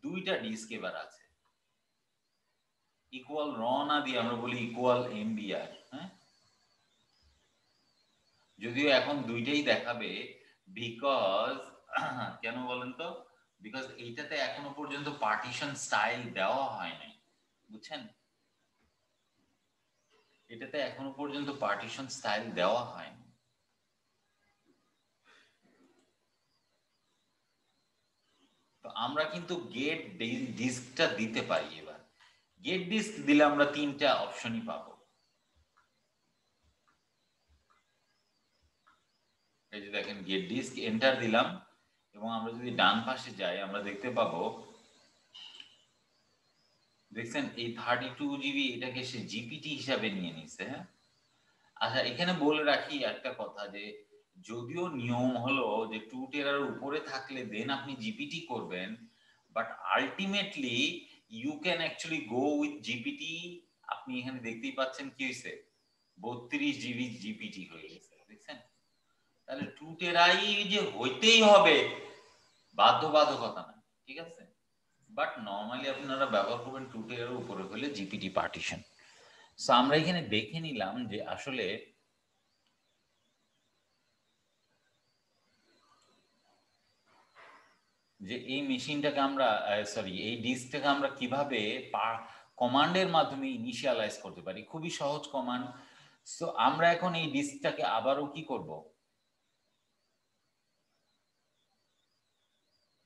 Speaker 1: 2টা ডিস্ক এবার আছে। ইকুয়াল র না দিয়ে আমরা বলি ইকুয়াল MBR, হ্যাঁ, যদিও এখন 2টাই দেখাবে। বিকজ কেন বলেন তো? বিকজ এইটাতে এখনো পর্যন্ত পার্টিশন স্টাইল দেওয়া হয় নাই, বুঝছেন? এটাতে এখনো পর্যন্ত পার্টিশন স্টাইল দেওয়া হয়নি। তো আমরা কিন্তু গেট ডিস্কটা দিতে পারি। এবার গেট ডিস্ক দিলে আমরা 3টা অপশনই পাবো। এই যে দেখেন গেট ডিস্ক, এন্টার দিলাম এবং আমরা যদি ডান পাশে যাই আমরা দেখতে পাবো, দেখছেন এই 32 GB এটাকে সে জিপিটি হিসাবে নিয়ে নিছে, হ্যাঁ। আচ্ছা, এখানে বলে রাখি একটা কথা, যে যদিও নিয়ম হলো যে 2 টেরার উপরে থাকলে দেন আপনি জিপিটি করবেন, but ultimately you can actually go with GPT. আপনি এখানে দেখতেই পাচ্ছেন কি হয়েছে, 32 GB জিপিটি হয়ে গেছে, দেখছেন? তাহলে 2 টেরাই যে হইতেই হবে বাধ্যবাধকতা না, ঠিক আছে? বাট নর্মালি আপনারা ব্যবহার করবেন 2 টেরার উপরে হলে জিপিটি পার্টিশন। সো আমরা এখানে দেখে নিলাম যে আসলে যে এই মেশিনটাকে আমরা সরি এই ডিস্কটাকে আমরা কিভাবে কমান্ডের মাধ্যমে ইনিশিয়ালাইজ করতে পারি। খুবই সহজ কমান্ড। সো আমরা এখন এই ডিস্কটাকে আবারও কি করব?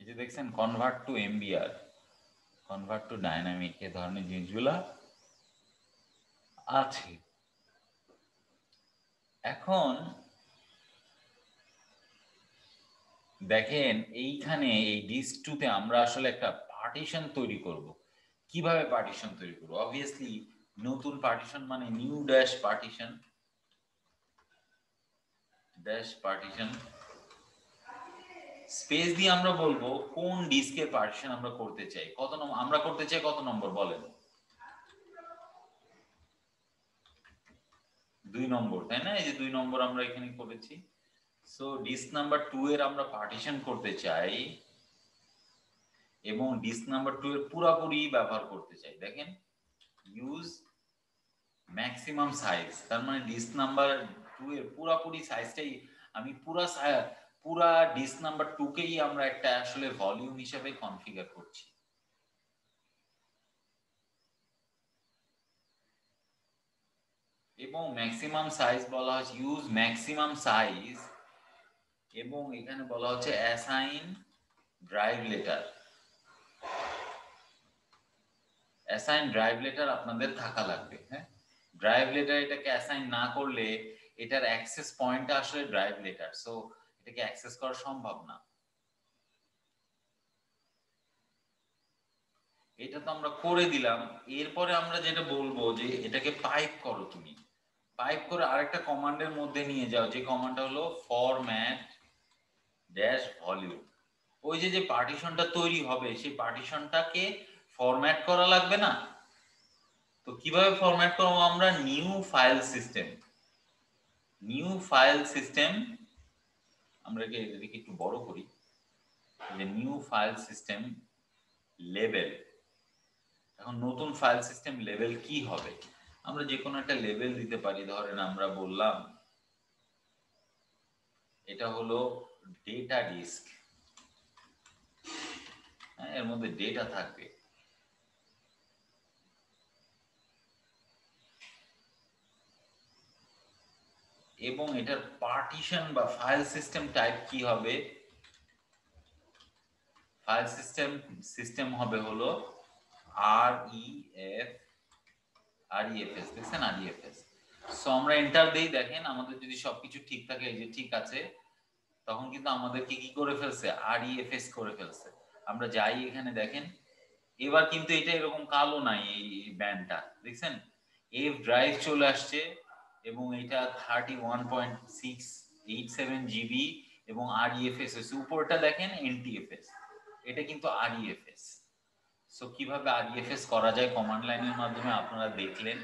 Speaker 1: এই যে দেখছেন convert to MBR, convert to dynamic, এ ধরনের জিনিসগুলা আছে। এখন দেখেন এইখানে এই ডিস্ক 2তে আমরা আসলে একটা পার্টিশন তৈরি করব। কিভাবে পার্টিশন তৈরি করব? অবভিয়াসলি নতুন পার্টিশন মানে new dash partition, dash partition space দিয়ে আমরা বলবো কোন ডিস্কের পার্টিশন আমরা করতে চাই। কত নম্বর আমরা করতে চাই, কত নম্বর বলেন? 2 নম্বর, তাই না? এই যে 2 নম্বর আমরা এখানে করেছি। সো ডিস্ক নাম্বার 2 এর আমরা পার্টিশন করতে চাই এবং ডিস্ক নাম্বার 2 এর পুরোপুরি ব্যবহার করতে চাই। দেখেন ইউজ ম্যাক্সিমাম সাইজ, তার মানে ডিস্ক নাম্বার 2 এর পুরোপুরি সাইজটাই আমি পুরা ডিস্ক নাম্বার 2 কেই আমরা একটা আসলে ভলিউম হিসেবে কনফিগার করছি। এবং ম্যাক্সিমাম সাইজ বলা হচ্ছে ইউজ ম্যাক্সিমাম সাইজ, এবং এখানে বলা হচ্ছে assign drive letter. Assign drive letter আপনাদের থাকা লাগবে। হ্যাঁ, ড্রাইভ লেটার এটাকে অ্যাসাইন না করলে এটার অ্যাক্সেস পয়েন্টটা আসলে ড্রাইভ লেটার, সো এটাকে অ্যাক্সেস করা সম্ভব না। এটা তো আমরা করে দিলাম। এরপরে আমরা যেটা বলবো যে এটাকে পাইপ করো, তুমি পাইপ করে আরেকটা কমান্ডের মধ্যে নিয়ে যাও, যে কমান্ডটা হলো ফরম্যাট ড্যাশ ভলিউম। ওই যে পার্টিশনটা তৈরি হবে সেই পার্টিশনটাকে ফরম্যাট করা লাগবে না? তো কিভাবে ফরম্যাট করব আমরা? New file system, new file system আমরা এটাকে একটু বড় করি, যে নিউ ফাইল সিস্টেম লেভেল। এখন নতুন ফাইল সিস্টেম লেভেল কি হবে? আমরা যে কোনো একটা লেভেল দিতে পারি। ধরেন আমরা বললাম এটা হলো ডেটা ডিস্ক, এর মধ্যে ডেটা থাকবে। এবং এটার পার্টিশন বা ফাইল সিস্টেম টাইপ কি হবে? ফাইল সিস্টেম হবে হলো REFS। দেখছেন REFS? সো আমরা এন্টার দেই, দেখেন আমাদের যদি সবকিছু ঠিক থাকে, এই যে ঠিক আছে, তখন কিন্তু আমাদেরকে কি করে ফেলছে? REFS করে ফেলছে। আমরা যাই এখানে দেখেন, এবার কিন্তু এটা এরকম কালো নাই, এই ব্যান্ডটা দেখছেন, এফ ড্রাইভ চলে আসছে এবং এটা 31.687 জিবি এবং REFS হচ্ছে। উপরটা দেখেন NTFS, এটা কিন্তু REFS। সো কিভাবে REFS করা যায় কমান্ড লাইনের মাধ্যমে আপনারা দেখলেন,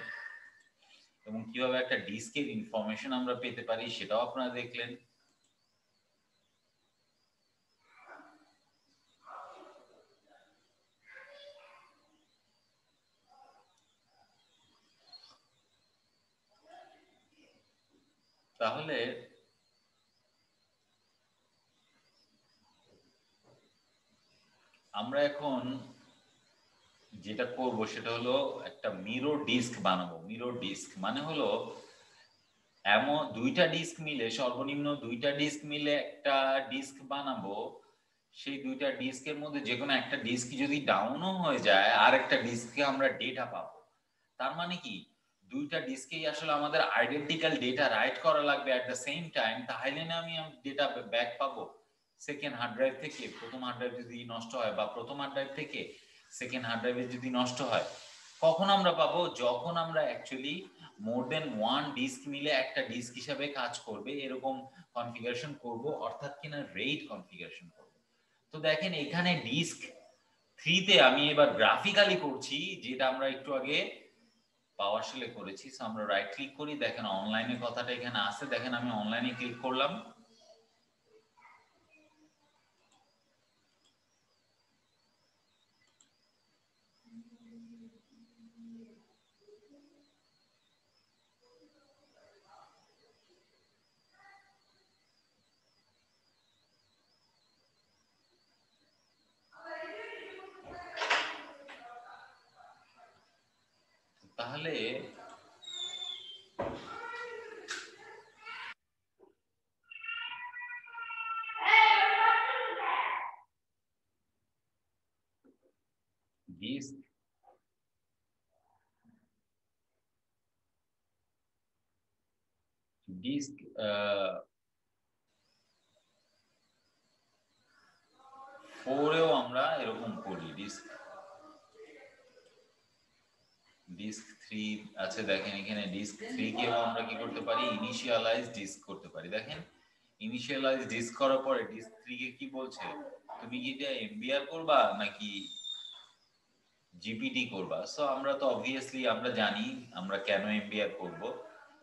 Speaker 1: এবং কিভাবে একটা ডিস্কের ইনফরমেশন আমরা পেতে পারি সেটাও আপনারা দেখলেন। তাহলে আমরা এখন যেটা করব সেটা হলো একটা মিরর ডিস্ক বানাবো। মিরর ডিস্ক মানে হলো এমন দুইটা ডিস্ক মিলে, সর্বনিম্ন দুইটা ডিস্ক মিলে একটা ডিস্ক বানাবো। সেই দুইটা ডিস্কের মধ্যে যে কোনো একটা ডিস্ক যদি ডাউনও হয়ে যায়, আর একটা ডিস্কে আমরা ডেটা পাবো। তার মানে কি, দুইটা ডিস্কেই আসলে আমাদের আইডেন্টিক্যাল ডেটা রাইট করা লাগবে অ্যাট দ্য সেম টাইম, তাহলে না আমি ডেটা ব্যাক পাবো সেকেন্ড হার্ড ড্রাইভ থেকে। প্রথম হার্ড ড্রাইভ যদি নষ্ট হয়, বা প্রথম হার্ড ড্রাইভ থেকে সেকেন্ড হার্ড ড্রাইভে যদি নষ্ট হয়, কখন আমরা পাবো? যখন আমরা অ্যাকচুয়ালি মোর দেন ওয়ান ডিস্ক মিলে একটা ডিস্ক হিসাবে কাজ করবে এরকম কনফিগারেশন করব, অর্থাৎ কিনা রেইড কনফিগারেশন করব। তো দেখেন এখানে ডিস্ক 3 তে আমি এবার গ্রাফিক্যালি করছি, যেটা আমরা একটু আগে পাওয়ারশেলে করেছি। সো আমরা রাইট ক্লিক করি, দেখেন অনলাইনের কথাটা এখানে আছে, দেখেন আমি অনলাইনে ক্লিক করলাম। তাহলে ডিস্ক ডিস্ক 4 এও আমরা এরকম করি। ডিস্ক 3 আছে, দেখেন এখানে ডিস্ক 3 কেও আমরা কি করতে পারি? ইনিশিয়ালাইজ ডিস্ক করতে পারি। দেখেন ইনিশিয়ালাইজ ডিস্ক করার পরে ডিস্ক 3 কে কি বলছে? তুমি কি এটা এমবিআর করবা নাকি জিপিটি করবা? সো আমরা তো অবভিয়াসলি আমরা জানি আমরা কেন এমবিআর করব।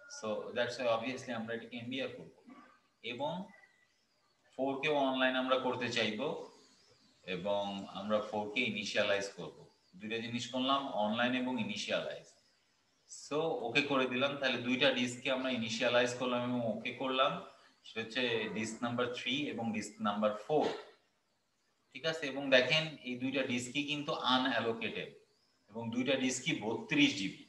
Speaker 1: সো দ্যাটস ওয়াই অবভিয়াসলি আমরা এটাকে এমবিআর করব এবং 4 কেও অনলাইন আমরা করতে চাইবো এবং আমরা 4 কে ইনিশিয়ালাইজ করব দুইটা জিনিস করলাম অনলাইন এবং ইনিশিয়ালাইজ সো ওকে করে দিলাম তাহলে দুইটা ডিস্ককে আমরা ইনিশিয়ালাইজ করলাম এবং ওকে করলাম সেটা হচ্ছে ডিস্ক নাম্বার 3 এবং ডিস্ক নাম্বার 4 ঠিক আছে এবং দেখেন এই দুইটা ডিস্কই কিন্তু আনঅ্যালোকেটেড এবং দুইটা ডিস্কই 32 জিবি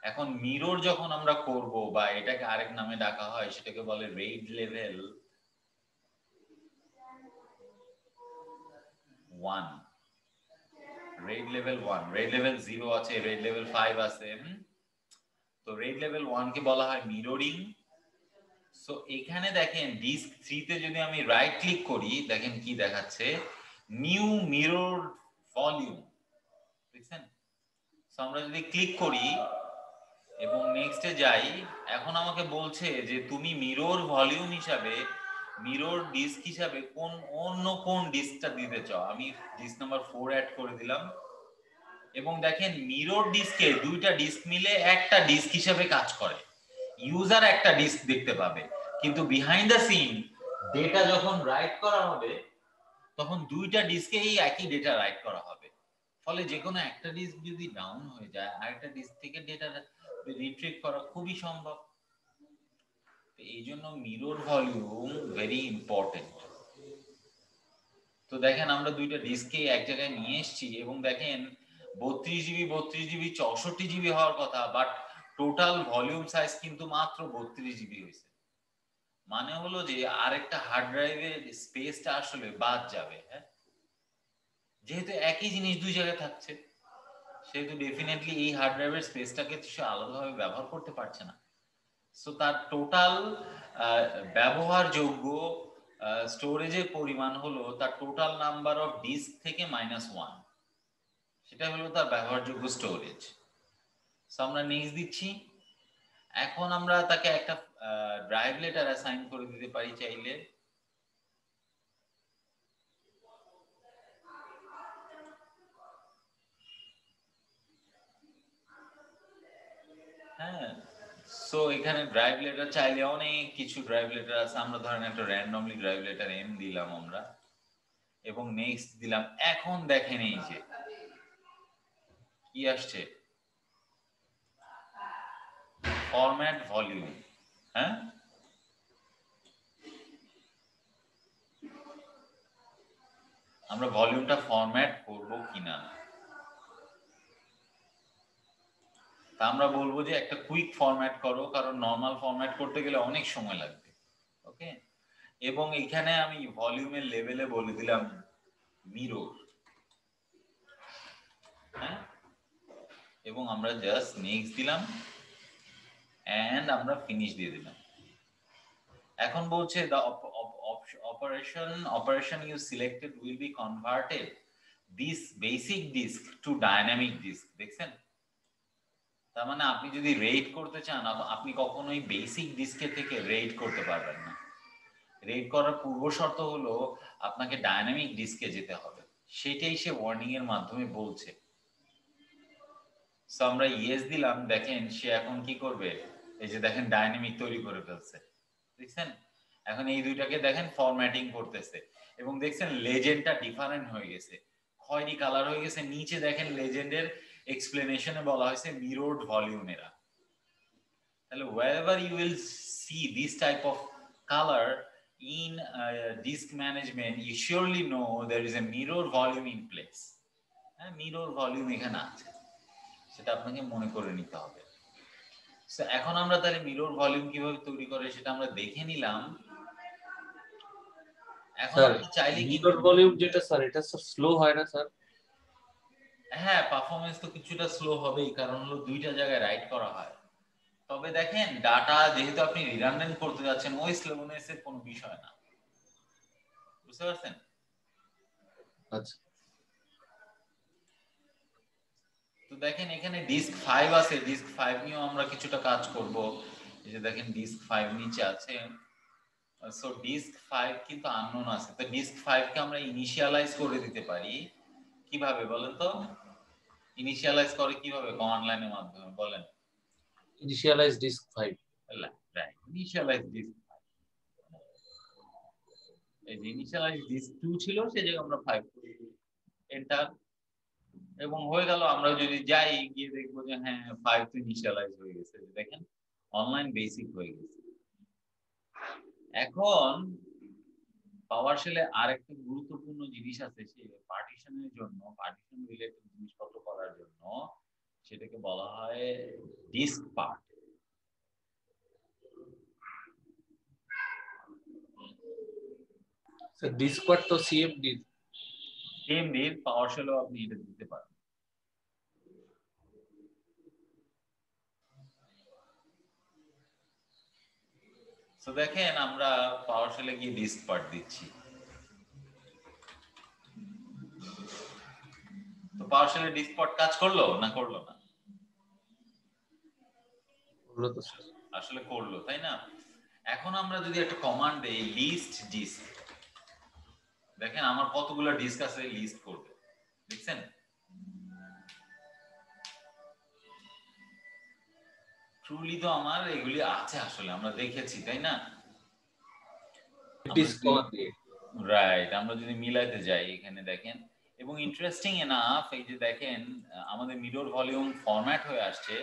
Speaker 1: এখন মিরর যখন আমরা করব বা এটাকে আরেক নামে ডাকা হয় সেটাকে বলে RAID level 1 RAID level 1 RAID level 0 আছে RAID লেভেল 5 আছে তো RAID লেভেল 1 কে বলা হয় মিররিং সো এখানে দেখেন ডিস্ক 3 তে যদি আমি রাইট ক্লিক করি দেখেন কি দেখাচ্ছে নিউ মিরর ভলিউম দেখছেন সো আমরা যদি ক্লিক করি এবং নেক্সটে যাই এখন আমাকে বলছে যে তুমি মিরর ভলিউম হিসাবে মিরর ডিস্ক হিসাবে অন্য কোন ডিস্কটা দিতে চাও আমি ডিস্ক নাম্বার 4 অ্যাড করে দিলাম এবং দেখেন মিরর ডিস্কে দুইটা ডিস্ক মিলে একটা ডিস্ক হিসাবে কাজ করে ইউজার একটা ডিস্ক দেখতে পাবে কিন্তু বিহাইন্ড দ্য সিন ডেটা যখন রাইট করা হবে তখন দুইটা ডিস্কেই একই ডেটা রাইট করা হবে ফলে যে কোনো একটা ডিস্ক যদি ডাউন হয়ে যায় আরেকটা ডিস্ক থেকে ডেটা রিট্রিভ করা খুবই সম্ভব এই জন্য মিরর ভলিউম ভেরি ইম্পর্টেন্ট তো দেখেন আমরা দুইটা ডিস্ককে এক জায়গায় নিয়ে এসেছি এবং দেখেন 32 জিবি 64 জিবি হওয়ার কথা বাট টোটাল ভলিউম সাইজ কিন্তু মাত্র 32 জিবি হয়েছে মানে হলো যে আরেকটা হার্ড ড্রাইভের স্পেসটা আসলে বাদ যাবে হ্যাঁ যেহেতু একই জিনিস দুই জায়গায় থাকছে সেহেতু ডেফিনেটলি এই হার্ড ড্রাইভের স্পেসটাকে সে আলাদাভাবে ব্যবহার করতে পারছে না সো তার টোটাল ব্যবহারযোগ্য স্টোরেজের পরিমাণ হলো তার টোটাল নাম্বার অফ ডিস্ক থেকে -1 সেটা হলো তার ব্যবহারযোগ্য স্টোরেজ সো আমরা নেক্সট দিচ্ছি এখন আমরা তাকে একটা ড্রাইভ লেটার অ্যাসাইন করে দিতে পারি চাইলে হ্যাঁ সো এখানে ড্রাইভ লেটার চাইলে অনেক কিছু ড্রাইভ লেটার আছে আমরা ধরেন একটা র্যান্ডমলি ড্রাইভ লেটার এম দিলাম আমরা এবং নেক্সট দিলাম এখন দেখেন এই যে কি আসছে ফরম্যাট ভলিউম হ্যাঁ আমরা ভলিউমটা ফরম্যাট করব কিনা তা আমরা বলবো যে একটা কুইক ফরম্যাট করো কারণ নরমাল ফরম্যাট করতে গেলে অনেক সময় লাগবে ওকে এবং এখানে আমি ভলিউমের লেভেলে বলে দিলাম মিরর হ্যাঁ এবং আমরা জাস্ট নেক্সট দিলাম এন্ড আমরা ফিনিশ দিয়ে দিলাম এখন বলছে the operation you selected will be converted this basic disk to dynamic disk দেখছেন তার মানে আপনি যদি রেড করতে চান আপনি কখনোই বেসিক ডিস্কে থেকে রেড করতে পারবেন না রেড করার পূর্ব শর্ত হলো আপনাকে ডাইনামিক ডিস্কে যেতে হবে সেটাই সে ওয়ার্নিং এর মাধ্যমে বলছে সো আমরা ইয়েস দিলাম দেখেন সে এখন কি করবে এই যে দেখেন ডাইনামিক তৈরি করে ফেলছে দেখছেন এখন এই দুইটাকে দেখেন ফরম্যাটিং করতেছে এবং দেখছেন লেজেন্ডটা ডিফারেন্ট হয়ে গেছে খয়েরি কালার হয়ে গেছে নিচে দেখেন লেজেন্ডের এক্সপ্লেনেশনে বলা হয়েছে মিররড ভলিউম এরা তাহলে wherever you will see this type of color in disk management you surely know there is a mirror volume in place হ্যাঁ মিরর ভলিউম এখানে আছে সেটা আপনাকে মনে করে নিতে হবে সো এখন আমরা তাহলে মিরর ভলিউম কিভাবে তৈরি করে সেটা আমরা দেখে নিলাম এখন আপনি চাইলে কি
Speaker 2: মিরর ভলিউম যেটা স্যার এটা স্লো হয় না স্যার
Speaker 1: হ্যাঁ পারফরম্যান্স তো কিছুটা স্লো হবেই কারণ হলো দুইটা জায়গায় রাইট করা হয় তবে দেখেন ডাটা যেহেতু আপনি রিডান্ডেন্ট করতে যাচ্ছেন ওই স্লোনেস এর কোনো বিষয় না বুঝতে পারছেন
Speaker 2: আচ্ছা
Speaker 1: তো দেখেন এখানে ডিস্ক 5 আছে ডিস্ক 5 নিয়েও আমরা কিছুটা কাজ করব এই যে দেখেন ডিস্ক 5 নিচে আছে সো ডিস্ক 5 কিন্তু আননোন আছে তো ডিস্ক 5 কে আমরা ইনিশিয়ালাইজ করে দিতে পারি কিভাবে বলেন তো ইনিশিয়ালাইজ করে কিভাবে কমান্ড লাইনের মাধ্যমে বলেন
Speaker 2: initialize disk 5
Speaker 1: right initialize disk এই যে ইনিশিয়ালাইজ ডিস্ক 2 ছিল সেই জায়গায় আমরা 5 করি এন্টার এবং হয়ে গেল। আমরা যদি যাই গিয়ে দেখবো যে হ্যাঁ 5 তো ইনিশিয়ালাইজ হয়ে গেছে, দেখেন অনলাইন বেসিক হয়ে গেছে। এখন পাওয়ারশেলে আরেকটা গুরুত্বপূর্ণ জিনিস আছে, সে পার্টিশনের জন্য, পার্টিশন রিলেটেড জিনিসপত্র করার জন্য, সেটাকে বলা হয় diskpart.
Speaker 2: Sir diskpart তো সিএমডি
Speaker 1: পাওয়ারশেলেও আপনি এটা দিতে পারেন। তো দেখেন আমরা পাওয়ারশেলে গিয়ে ডিস্ক পার্ট দিচ্ছি, তো পাওয়ারশেলে ডিস্ক পার্ট কাজ করলো না করলো না? আসলে করলো, তাই না? এখন আমরা যদি একটা কমান্ড দেই লিস্ট ডিস্ক, দেখেন আমার কতগুলো ডিস্ক আছে লিস্ট করবে, দেখছেন? ট্রুলি তো আমার এগুলি আছে, আসলে আমরা দেখেছি, তাই না? রাইট, আমরা যদি মিলাইতে যাই এখানে দেখেন, এবং ইন্টারেস্টিং এনাফ এই যে দেখেন আমাদের মিরর ভলিউম ফরম্যাট হয়ে আসছে।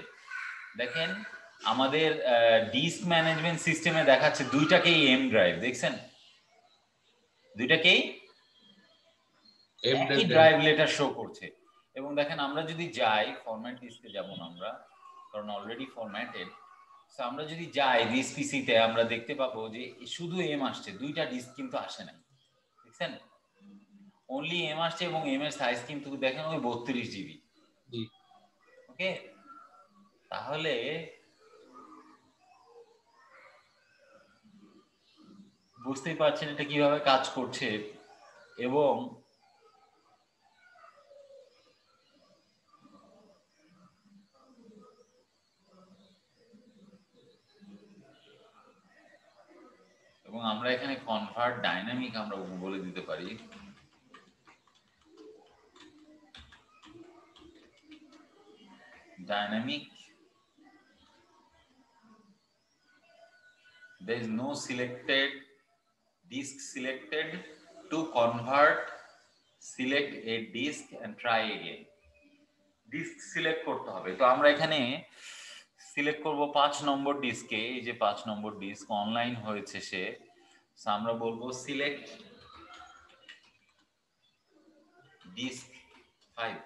Speaker 1: দেখেন আমাদের ডিস্ক ম্যানেজমেন্ট সিস্টেমে দেখাচ্ছে দুইটাকেই এম ড্রাইভ, দেখছেন? দুইটাকেই একই ড্রাইভ লেটার শো করছে। এবং দেখেন আমরা যদি যাই ফরম্যাট ডিস্কে যাব না আমরা, কারণ অলরেডি ফরম্যাটেড। সো আমরা যদি যাই ডিস পিসিতে আমরা দেখতে পাবো যে শুধু এম আসছে, দুইটা ডিস্ক কিন্তু আসে না, দেখছেন? অনলি এম আসছে এবং এম এর সাইজ কিন্তু দেখেন ওই 32 জিবি। ওকে, তাহলে বুঝতেই পারছেন এটা কিভাবে কাজ করছে। এবং আমরা এখানে কনভার্ট ডাইনামিক আমরা বলে দিতে পারি। Dynamic, there is no selected disk selected to convert, select a disk and try again. Disk select করতে হবে, তো আমরা এখানে সিলেক্ট করব 5 নম্বর ডিস্কে। এই যে 5 নম্বর ডিস্ক অনলাইন হয়েছে সে, আমরা বলবো সিলেক্ট ডিস্ক 5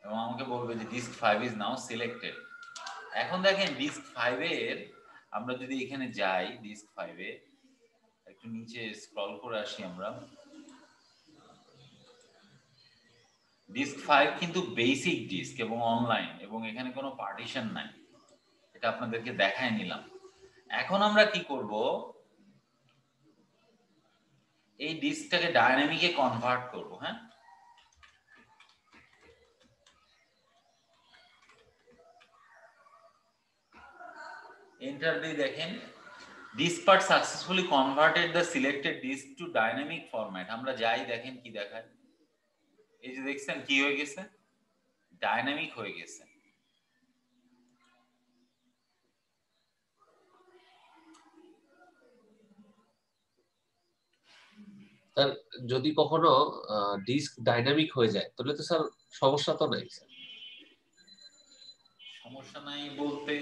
Speaker 1: এবং আমাকে বলবে যে ডিস্ক 5 ইজ নাও সিলেক্টেড। এখন দেখেন ডিস্ক 5 এর আমরা যদি এখানে যাই, ডিস্ক 5 এ একটু নিচে স্ক্রল করে আসি আমরা, ডিস্ক 5 কিন্তু বেসিক ডিস্ক এবং অনলাইন, এবং এখানে কোনো পার্টিশন নাই, এটা আপনাদেরকে দেখাই নিলাম। এখন আমরা কি করব, এই ডিস্কটাকে ডায়নামিকে কনভার্ট করব। হ্যাঁ, এন্টার দিয়ে দেখেন disk part successfully converted the selected disk to dynamic format। আমরা যাই দেখেন কি দেখায়, এই যে দেখছেন কি হয়ে গেছে, ডাইনামিক হয়ে গেছে।
Speaker 2: স্যার যদি কখনো ডিস্ক ডাইনামিক হয়ে যায় তাহলে তো স্যার সমস্যা তো নাই?
Speaker 1: সমস্যা নাই বলতে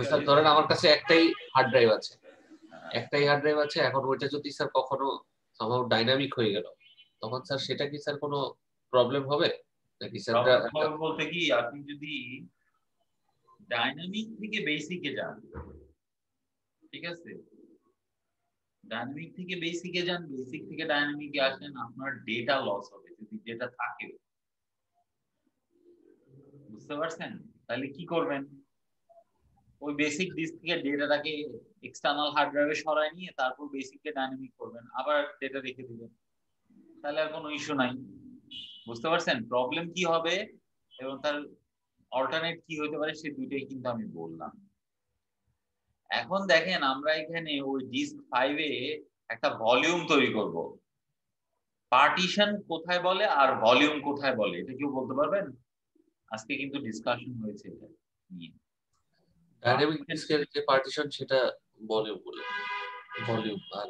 Speaker 2: স্যার ধরেন আমার কাছে একটাই হার্ড ড্রাইভ আছে, এখন ওইটা যদি স্যার কখনো সামহাউ ডাইনামিক হয়ে গেল, তখন স্যার সেটা কি স্যার কোনো প্রবলেম হবে নাকি? স্যার
Speaker 1: বলতে কি আপনি যদি ডাইনামিক থেকে বেসিকে যান, ঠিক আছে, ডাইনামিক থেকে বেসিকে যান, বেসিক থেকে ডাইনামিকে আসেন, আপনার ডেটা লস হবে যদি ডেটা থাকে, বুঝতে পারছেন? তাহলে কি করবেন, ওই বেসিক ডিস্ক থেকে ডেটাটাকে এক্সটার্নাল হার্ড ড্রাইভে সরায় নিয়ে তারপর বেসিককে ডাইনামিক করবেন, আবার ডেটা রেখে দিবেন, তাহলে আর কোনো ইস্যু নাই। বুঝতে পারছেন প্রবলেম কি হবে এবং তার অল্টারনেট কি হতে পারে, সেই দুইটাই কিন্তু আমি বললাম। এখন দেখেন আমরা এখানে ওই ডিস্ক 5 এ একটা ভলিউম তৈরি করব। পার্টিশন কোথায় বলে আর ভলিউম কোথায় বলে এটা কেউ বলতে পারবেন? আজকে কিন্তু ডিসকাশন হয়েছে এটা নিয়ে।
Speaker 2: ডাইনামিক ডিস্কের যে পার্টিশন সেটা ভলিউম আর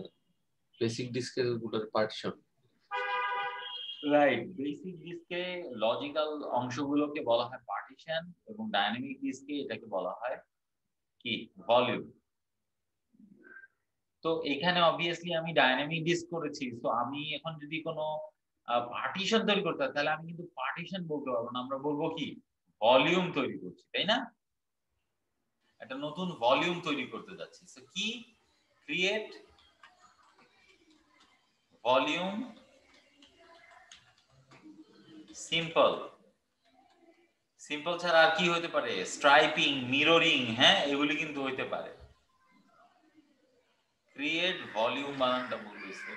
Speaker 2: বেসিক ডিস্কের গুলোর পার্টিশন।
Speaker 1: রাইট, বেসিক ডিস্কে লজিক্যাল অংশগুলোকে বলা হয় পার্টিশন এবং ডাইনামিক ডিস্কে এটাকে বলা হয় কি ভলিউম। তো এখানে অবভিয়াসলি আমি ডাইনামিক ডিস্ক করেছি, তো আমি এখন যদি কোনো পার্টিশন তৈরি করতে হয় তাহলে আমি কিন্তু পার্টিশন বলতে পারবো না, আমরা বলবো কি ভলিউম তৈরি করছি, তাই না? একটা নতুন ভলিউম তৈরি করতে যাচ্ছি। সো কি ক্রিয়েট ভলিউম সিম্পল। সিম্পল ছাড়া আর কি হতে পারে? স্ট্রাইপিং, মিররিং, হ্যাঁ এগুলি কিন্তু হইতে পারে। ক্রিয়েট ভলিউম বানানটা ভুল হয়েছে।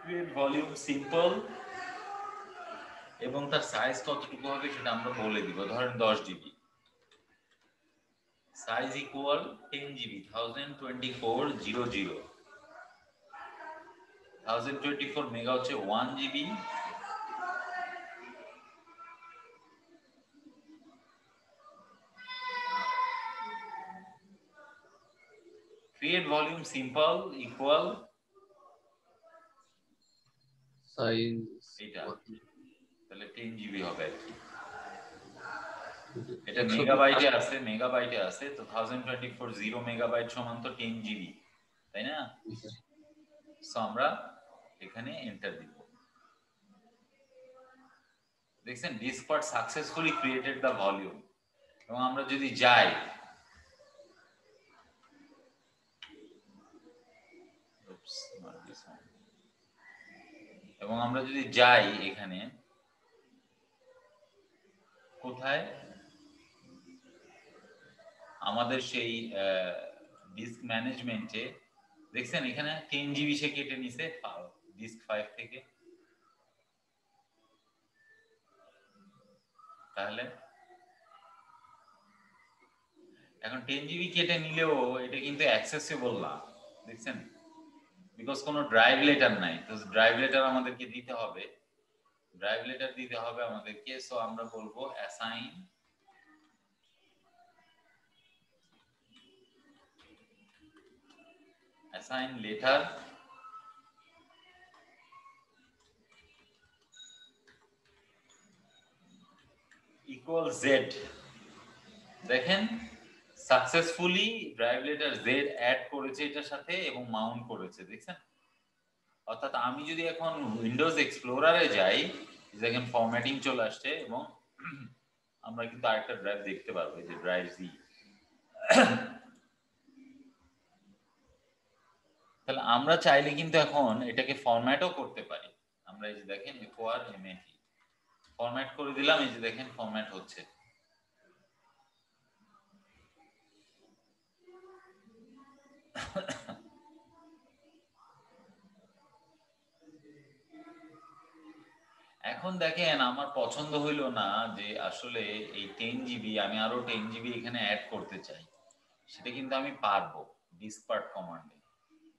Speaker 1: ক্রিয়েট ভলিউম সিম্পল এবং তার সাইজ কতটুকু হবে সেটা আমরা বলে দিব। ধরেন 10 GB, size equal 10 GB, 1024 1024 mega হচ্ছে 1 GB, create volume simple equal
Speaker 2: size
Speaker 1: এটা, তাহলে 10 জিবি হবে আর কি। এটা মেগাবাইটে আছে, তো 1024 মেগাবাইট সমান তো 10 জিবি, তাই না? সো আমরা এখানে এন্টার দিব। দেখছেন diskpart successfully created the volume. এবং আমরা যদি যাই এখানে কোথায় আমাদের সেই ডিস্ক ম্যানেজমেন্টে, দেখছেন এখানে 10 জিবি সে কেটে নিছে ডিস্ক 5 থেকে। তাহলে এখন 10 জিবি কেটে নিলেও এটা কিন্তু অ্যাক্সেসিবল না, দেখছেন, বিকজ কোনো ড্রাইভ লেটার নাই। তো ড্রাইভ লেটার আমাদেরকে দিতে হবে, আমাদেরকে। সো আমরা বলবো অ্যাসাইন লেটার ইকুয়াল জেড। দেখেন successfully drive letter Z add করেছে এটার সাথে এবং মাউন্ট করেছে, দেখছেন। অর্থাৎ আমি যদি এখন উইন্ডোজ এক্সপ্লোরারে যাই, দেখেন ফরম্যাটিং চলে আসছে এবং আমরা কিন্তু আরেকটা ড্রাইভ দেখতে পারবো, যে ড্রাইভ জি। তাহলে আমরা চাইলে কিন্তু এখন এটাকে ফরম্যাটও করতে পারি। আমরা এই যে দেখেন FORMAT ফরম্যাট করে দিলাম, এই যে দেখেন ফরম্যাট হচ্ছে। এখন দেখেন আমার পছন্দ হইল না যে আসলে এই 10 জিবি আমি আরো 10 জিবি এখানে অ্যাড করতে চাই, সেটা কিন্তু আমি পারবো ডিস্কপার্ট কমান্ডে।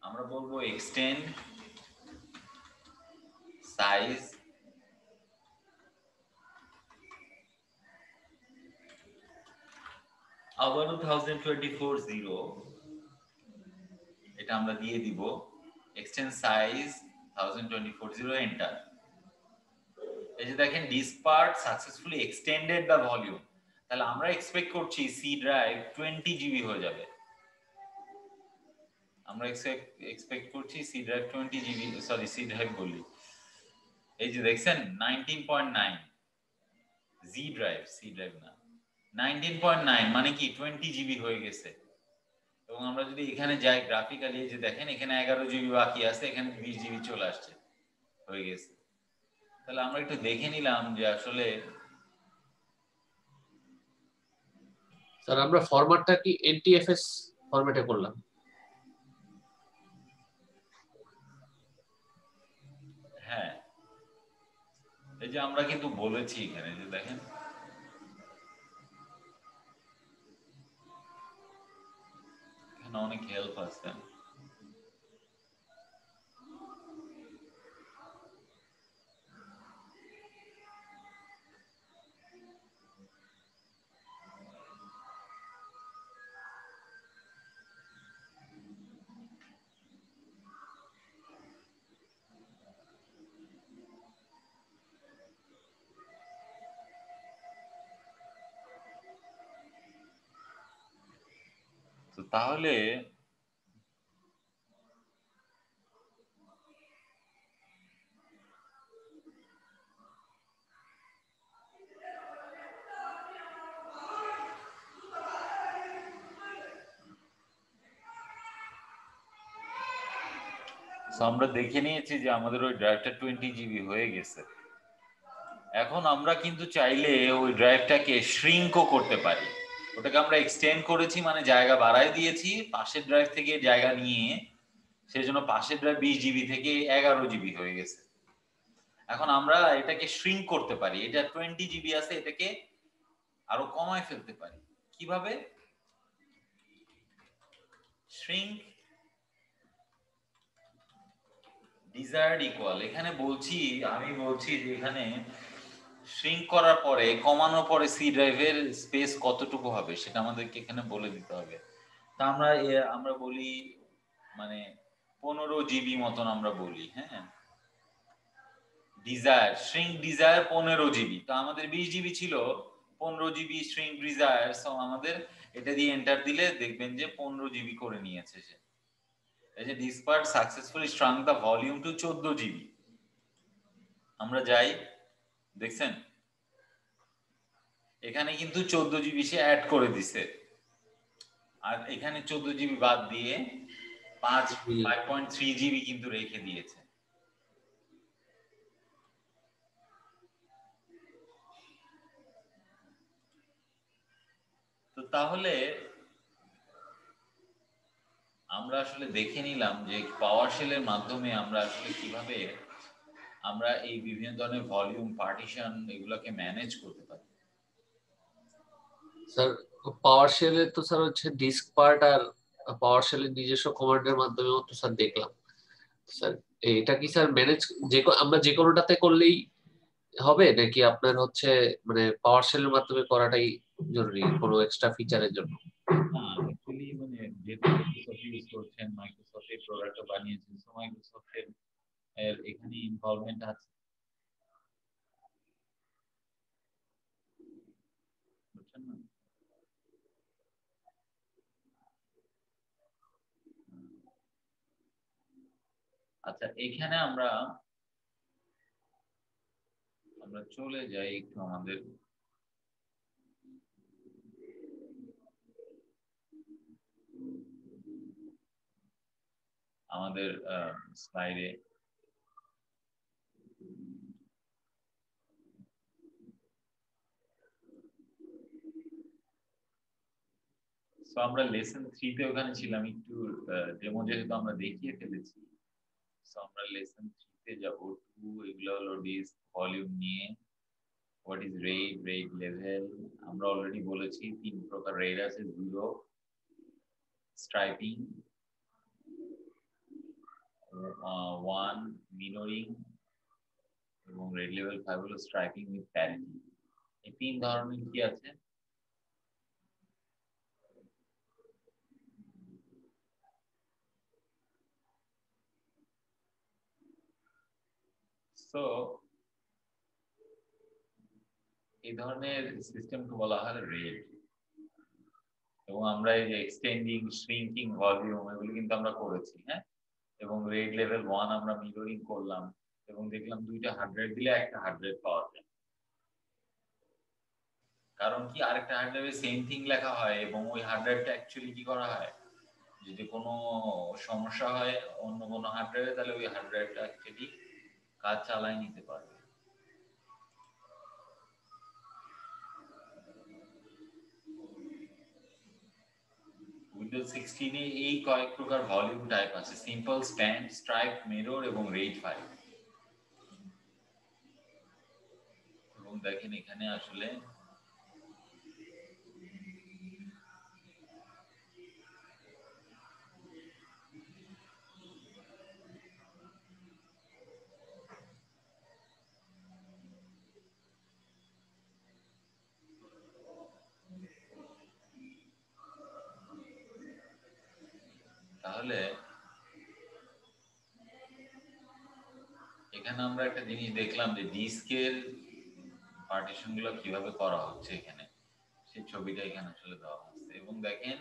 Speaker 1: আমরা বলবো এক্সটেন্ড সাইজ আবারও 1024 এটা আমরা দিয়ে দিব। Extend size 1024 enter. এই যে দেখেন diskpart successfully extended the volume. তাহলে আমরা এক্সপেক্ট করছি সি ড্রাইভ 20 জিবি হয়ে যাবে। আমরা এক্সপেক্ট করছি C drive 20 GB, sorry C drive বলি, এই যে দেখছেন 19.9 জি ড্রাইভ, সি ড্রাইভ না, 19.9 মানে কি 20 জিবি হয়ে গেছে। এবং আমরা যদি এখানে যাই গ্রাফিক্যালি, এই যে দেখেন এখানে 11 জিবি বাকি আছে, এখানে 20 জিবি চলে আসছে, হয়ে গেছে। তাহলে আমরা একটু দেখে নিলাম যে আসলে
Speaker 2: স্যার আমরা ফরম্যাটটা কি NTFS ফরম্যাটে করলাম?
Speaker 1: হ্যাঁ, এই যে আমরা কিন্তু বলেছি এখানে, যে দেখেন এখানে অনেক হেল্প আছে। তাহলে আমরা দেখে নিয়েছি যে আমাদের ওই ড্রাইভটা 20 জিবি হয়ে গেছে। এখন আমরা কিন্তু চাইলে ওই ড্রাইভটাকে শ্রিঙ্কও করতে পারি। ওটাকে আমরা এক্সটেন্ড করেছি, মানে জায়গা বাড়ায় দিয়েছি পাশের ড্রাইভ থেকে জায়গা নিয়ে, সেই জন্য পাশের ড্রাইভ 20 জিবি থেকে 11 জিবি হয়ে গেছে। এখন আমরা এটাকে শ্রিঙ্ক করতে পারি, এটা 20 জিবি আছে, এটাকে আরো কমায় ফেলতে পারি। কিভাবে? শ্রিঙ্ক ডিজায়ার্ড ইকুয়াল, এখানে আমি বলছি যে এখানে শ্রিঙ্ক করার পরে, কমানোর পরে সি ড্রাইভের স্পেস কতটুকু হবে সেটা আমাদেরকে এখানে বলে দিতে হবে। তা আমরা বলি মানে 15 জিবি মতন আমরা বলি, হ্যাঁ। ডিজায়ার শ্রিঙ্ক ডিজায়ার 15 জিবি, তো আমাদের 20 জিবি ছিল, 15 জিবি শ্রিঙ্ক ডিজায়ার। সো আমাদের এটা দিয়ে এন্টার দিলে দেখবেন যে 15 জিবি করে নিয়েছে সে। এই যে this part successfully shrank the volume to 14 GB. আমরা যাই, দেখছেন এখানে কিন্তু 14 জিবি সে অ্যাড করে দিছে, আর এখানে 14 জিবি বাদ দিয়ে 5.3 জিবি কিন্তু রেখে দিয়েছে। তো তাহলে আমরা আসলে দেখে নিলাম যে পাওয়ার শেলের মাধ্যমে আমরা আসলে কিভাবে আমরা এই বিভিন্ন ধরনের ভলিউম পার্টিশন এগুলোকে ম্যানেজ করতে পারি।
Speaker 2: স্যার পাওয়ার শেলে তো স্যার হচ্ছে ডিস্ক পার্ট আর পাওয়ার শেলের নিজস্ব কমান্ডের মাধ্যমে তো স্যার দেখলাম। স্যার এটা কি স্যার ম্যানেজ আমরা যে কোনোটাতে করলেই হবে, নাকি আপনার হচ্ছে মানে পাওয়ার শেলের মাধ্যমে করাটাই জরুরি কোনো এক্সট্রা ফিচারের জন্য?
Speaker 1: না, অ্যাকচুয়ালি মানে যেহেতু মাইক্রোসফট ইউজ করছেন, মাইক্রোসফট এই প্রোডাক্টটা বানিয়েছেন, সো মাইক্রোসফটের এখানে ইনভলভমেন্ট আছে, বুঝছেন না? আচ্ছা, এখানে আমরা চলে যাই একটু আমাদের স্লাইডে। সো আমরা লেসন 3 তে ওখানে ছিলাম, একটু ডেমো যেহেতু আমরা দেখিয়ে ফেলেছি, সো আমরা লেসন 3 তে যাব। 2 এগুলো হলো ডিস্ক ভলিউম নিয়ে, হোয়াট ইজ রেড লেভেল। আমরা অলরেডি বলেছি 3 প্রকার রেড আছে, জিরো, স্ট্রাইপিং, 1 মিররিং, এবং রেড লেভেল 5 হলো স্ট্রাইপিং উইথ প্যারিটি। এই 3 ধরনের কি আছে? সো এই ধরনের সিস্টেমকে বলা হয় রেড। এবং আমরা এই যে এক্সটেন্ডিং, শ্রিঙ্কিং, ভলিউম এগুলো কিন্তু আমরা করেছি, হ্যাঁ। এবং রেড লেভেল 1 আমরা মিররিং করলাম এবং দেখলাম দুইটা 100 দিলে একটা 100 পাওয়া যায়। কারণ কি, আরেকটা 100 এ সেম থিং লেখা হয় এবং ওই 100টা অ্যাকচুয়ালি কি করা হয়, যদি কোনো সমস্যা হয় অন্য কোনো 100 তাহলে ওই 100টা অ্যাকচুয়ালি কাজ চালায় নিতে পারবে। উইন্ডোজ 16 এ এই কয়েক প্রকার ভলিউম টাইপ আছে: সিম্পল, স্ট্যান্ড, স্ট্রাইপ, মিরর এবং রেড 5। এবং দেখেন এখানে আসলে তাহলে এখানে আমরা একটা জিনিস দেখলাম যে ডিস্কের পার্টিশন গুলো কিভাবে করা হচ্ছে, এখানে সেই ছবিটা এখানে আসলে দেওয়া হচ্ছে। এবং দেখেন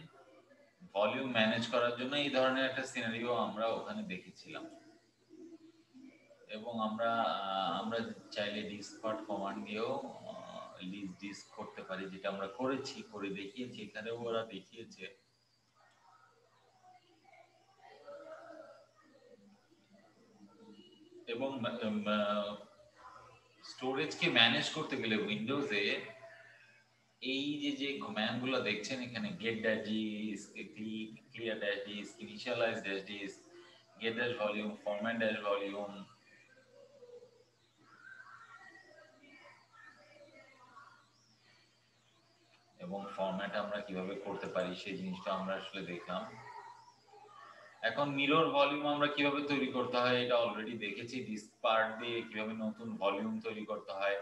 Speaker 1: ভলিউম ম্যানেজ করার জন্য এই ধরনের একটা সিনারিও আমরা ওখানে দেখেছিলাম। এবং আমরা চাইলে ডিস্কপার্ট কমান্ড দিয়েও লিস্ট ডিস্ক করতে পারি, যেটা আমরা করে দেখিয়েছি, এখানেও ওরা দেখিয়েছে। এবং স্টোরেজকে ম্যানেজ করতে গেলে উইন্ডোজে এই যে কমান্ড গুলো দেখছেন এখানে, get dash disk, clear dash disk, initialize dash disk, get dash volume, format dash volume, এবং ফরম্যাট আমরা কিভাবে করতে পারি সেই জিনিসটা আমরা আসলে দেখলাম। এখন মিরর ভলিউম আমরা কিভাবে তৈরি করতে হয় এটা অলরেডি দেখেছি। ডিস্ক পার্ট দিয়ে কিভাবে নতুন ভলিউম তৈরি করতে হয়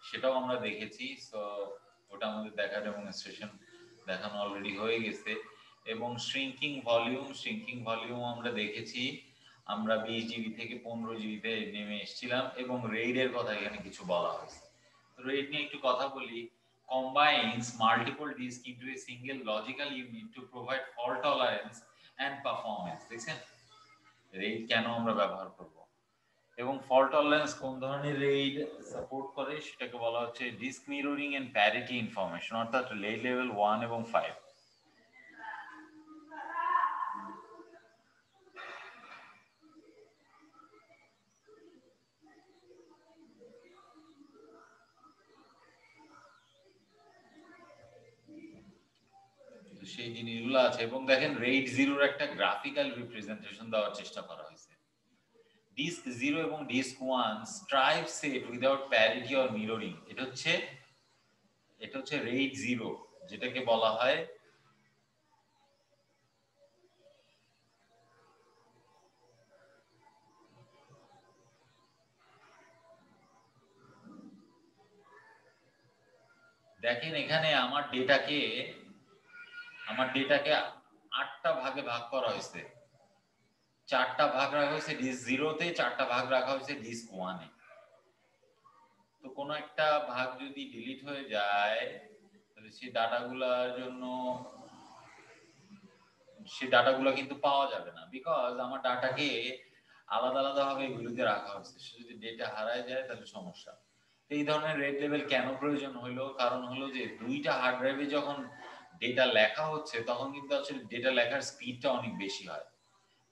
Speaker 1: সেটাও আমরা দেখেছি। সো ওটা আমাদের দেখার ডেমনস্ট্রেশন দেখানো অলরেডি হয়ে গেছে। এবং শ্রিঙ্কিং ভলিউম আমরা দেখেছি। আমরা 20 জিবি থেকে 15 জিবিতে নেমে এসেছিলাম এবং রেইডের কথা এখানে কিছু বলা হয়েছে। তো রেইড নিয়ে একটু কথা বলি। Combines multiple disks into a single logical unit to provide fault tolerance and performance. দেখছেন রেইড কেন আমরা ব্যবহার করব, এবং ফল্ট টলারেন্স কোন ধরনের রেইড সাপোর্ট করে সেটাকে বলা হচ্ছে disk mirroring and parity information, অর্থাৎ রেইড লেভেল 1 এবং 5। সেই জিনিসগুলো আছে। এবং দেখেন রেইড 0 একটা গ্রাফিক্যাল রিপ্রেজেন্টেশন দেওয়ার চেষ্টা করা হয়েছে। ডিস্ক 0 এবং disk 1 stripe set without parity or mirroring. এটা হচ্ছে রেইড 0, যেটাকে বলা হয় দেখেন এখানে আমার ডেটাকে 8টা ভাগে ভাগ করা হয়েছে। 4টা ভাগ রাখা হয়েছে ডিস্ক 0-তে, 4টা ভাগ রাখা হয়েছে ডিস্ক 1-এ। তো কোনো একটা ভাগ যদি ডিলিট হয়ে যায় তাহলে সেই ডাটাগুলো কিন্তু পাওয়া যাবে না, বিকজ আমার ডাটাকে আলাদা ভাবে এগুলোতে রাখা হয়েছে। সে যদি ডেটা হারায় যায় তাহলে সমস্যা। এই ধরনের রেড লেভেল কেন প্রয়োজন হলো? কারণ হলো যে দুইটা হার্ড ড্রাইভে যখন ডেটা লেখা হচ্ছে তখন কিন্তু আসলে ডেটা লেখার স্পিডটা অনেক বেশি হয়,